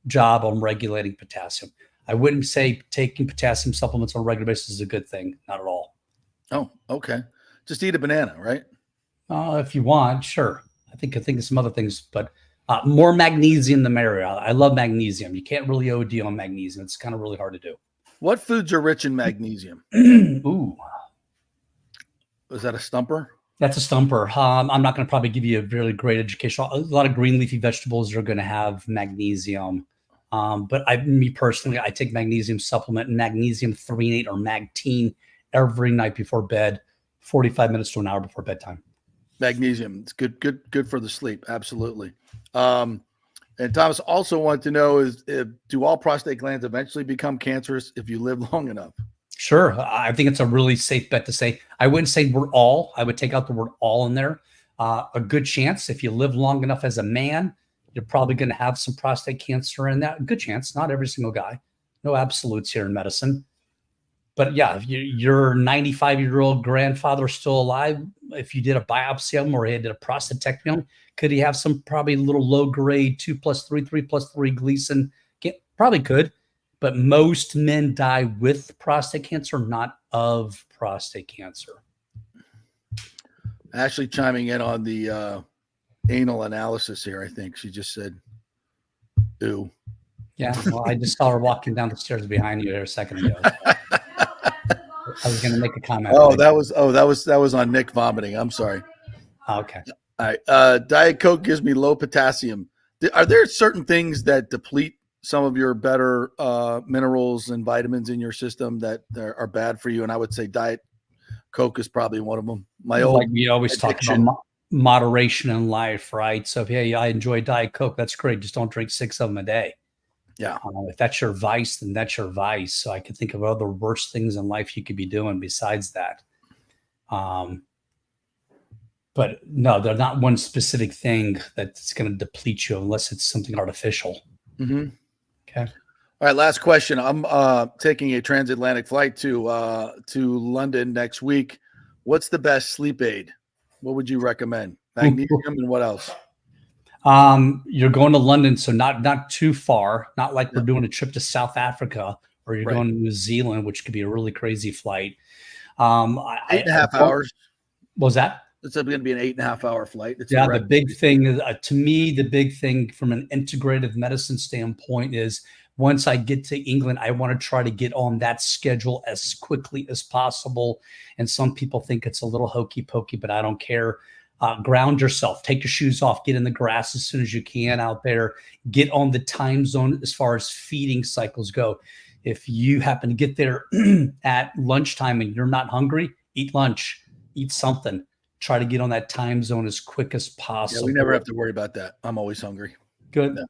job on regulating potassium. I wouldn't say taking potassium supplements on a regular basis is a good thing. Not at all. Oh, okay. Just eat a banana, right? If you want, sure. I think of some other things, but more magnesium the merrier. I love magnesium. You can't really OD on magnesium. It's kind of really hard to do. What foods are rich in magnesium? Ooh. Was that a stumper? That's a stumper. I'm not going to probably give you a really great education. A lot of green leafy vegetables are going to have magnesium. But me personally, I take magnesium supplement, magnesium 3 and 8 or Mag-Teen every night before bed, 45 minutes to an hour before bedtime. Magnesium. It's good for the sleep. Absolutely. And Thomas also wanted to know do all prostate glands eventually become cancerous if you live long enough? Sure. I think it's a really safe bet to say. I wouldn't say word all. I would take out the word all in there. A good chance if you live long enough as a man, you're probably going to have some prostate cancer in that. Good chance. Not every single guy. No absolutes here in medicine. But yeah, if your 95-year-old grandfather still alive, if you did a biopsy of him or he did a prostatectomy on him, could he have some probably little low-grade 2+3, 3+3 Gleason? Probably could. But most men die with prostate cancer, not of prostate cancer. Ashley chiming in on the anal analysis here, I think. She just said, ew. Yeah, well, I just saw her walking down the stairs behind you there a second ago. I was going to make a comment. That was on Nick vomiting. I'm sorry. Okay. All right. Diet Coke gives me low potassium. Are there certain things that deplete some of your better minerals and vitamins in your system that are bad for you. And I would say Diet Coke is probably one of them. My old Like we always talk about moderation in life, right? So if I enjoy Diet Coke, that's great. Just don't drink 6 of them a day. Yeah. If that's your vice, then that's your vice. So I can think of other worse things in life you could be doing besides that. But no, they're not one specific thing that's going to deplete you unless it's something artificial. Mm-hmm. Okay. All right, last question. I'm taking a transatlantic flight to London next week. What's the best sleep aid? What would you recommend? Magnesium and what else? You're going to London, so not too far. Not like we're doing a trip to South Africa, or you're going to New Zealand, which could be a really crazy flight. 8.5 hours. What was that? It's going to be an 8.5 hour flight. The big thing is, to me, the big thing from an integrative medicine standpoint is once I get to England, I want to try to get on that schedule as quickly as possible. And some people think it's a little hokey pokey, but I don't care. Ground yourself, take your shoes off, get in the grass as soon as you can out there, get on the time zone as far as feeding cycles go. If you happen to get there at lunchtime and you're not hungry, eat lunch, eat something. Try to get on that time zone as quick as possible. Yeah, we never have to worry about that. I'm always hungry. Good. Yeah.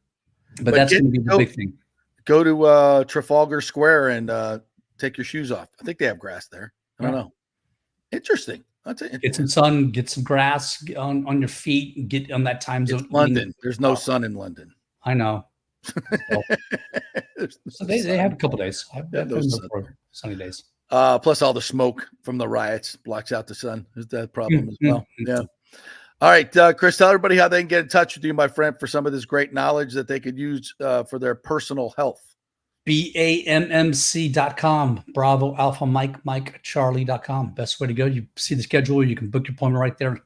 But that's going to be the big thing. Go to Trafalgar Square and take your shoes off. I think they have grass there. I don't know. Interesting. Get some sun, get some grass on your feet, get on that time zone. It's London. There's no sun in London. I know. So they have a couple days. I've sunny days. Plus all the smoke from the riots blocks out the sun. Is that a problem as well? Yeah. All right, Chris, tell everybody how they can get in touch with you, my friend, for some of this great knowledge that they could use for their personal health. BAMMC.com, Bravo Alpha Mike Charlie.com. Best way to go. You see the schedule. You can book your appointment right there.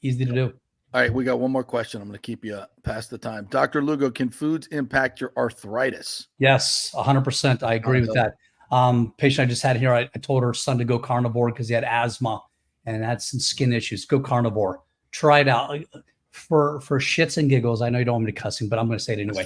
Easy to do. All right, we got one more question. I'm going to keep you past the time. Dr. Lugo, can foods impact your arthritis? Yes, 100%. I agree with that. Patient I just had here, I told her son to go carnivore because he had asthma and had some skin issues. Go carnivore. Try it out. For shits and giggles, I know you don't want me to cussing, but I'm going to say it anyway.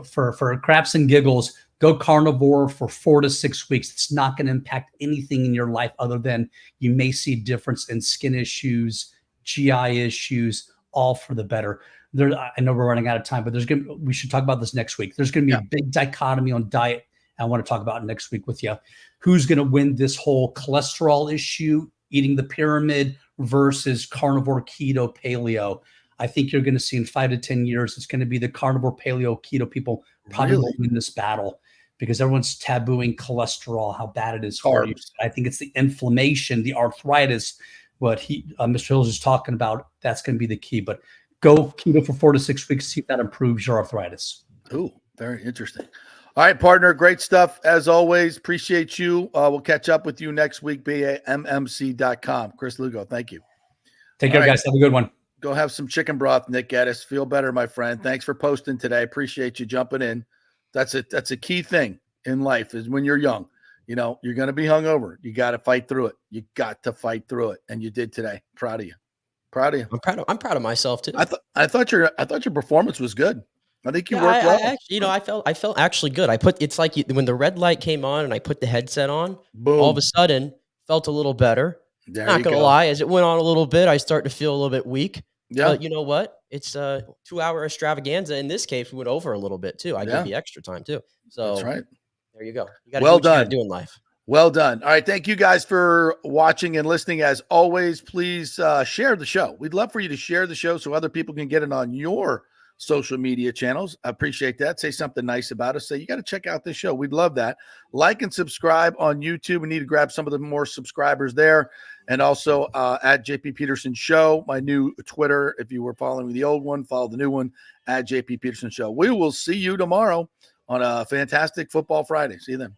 For craps and giggles, go carnivore for 4 to 6 weeks. It's not going to impact anything in your life other than you may see a difference in skin issues, GI issues, all for the better. I know we're running out of time, but we should talk about this next week. There's going to be a big dichotomy on diet I want to talk about next week with you. Who's going to win this whole cholesterol issue, eating the pyramid versus carnivore, keto, paleo? I think you're going to see in 5 to 10 years, it's going to be the carnivore, paleo, keto people probably will win this battle because everyone's tabooing cholesterol, how bad it is for you. I think it's the inflammation, the arthritis, what Mr. Hills is talking about. That's going to be the key. But go keto for 4 to 6 weeks, see if that improves your arthritis. Ooh, very interesting. All right, partner. Great stuff. As always, appreciate you. We'll catch up with you next week. BAMMC.com. Chris Lugo, thank you. Take care, guys. Have a good one. Go have some chicken broth, Nick Geddes. Feel better, my friend. Thanks for posting today. Appreciate you jumping in. That's a key thing in life is when you're young. You know, you're going to be hungover. You got to fight through it. You got to fight through it. And you did today. Proud of you. Proud of you. I'm proud of myself too. I thought your performance was good. I think you worked well. I felt actually good. It's like when the red light came on and I put the headset on, boom, all of a sudden felt a little better. Not gonna lie, as it went on a little bit, I start to feel a little bit weak. Yeah. But you know what? It's a 2-hour extravaganza. In this case, we went over a little bit too. I gave you extra time too. So that's right. There you go. You got to well do what done. you do in life. Well done. All right. Thank you guys for watching and listening. As always, please share the show. We'd love for you to share the show so other people can get it on your social media channels. I appreciate that. Say something nice about us. Say, you got to check out this show. We'd love that. Like and subscribe on YouTube. We need to grab some of the more subscribers there. And also at JP Peterson Show, my new Twitter. If you were following the old one, follow the new one at JP Peterson Show. We will see you tomorrow on a fantastic Football Friday. See you then.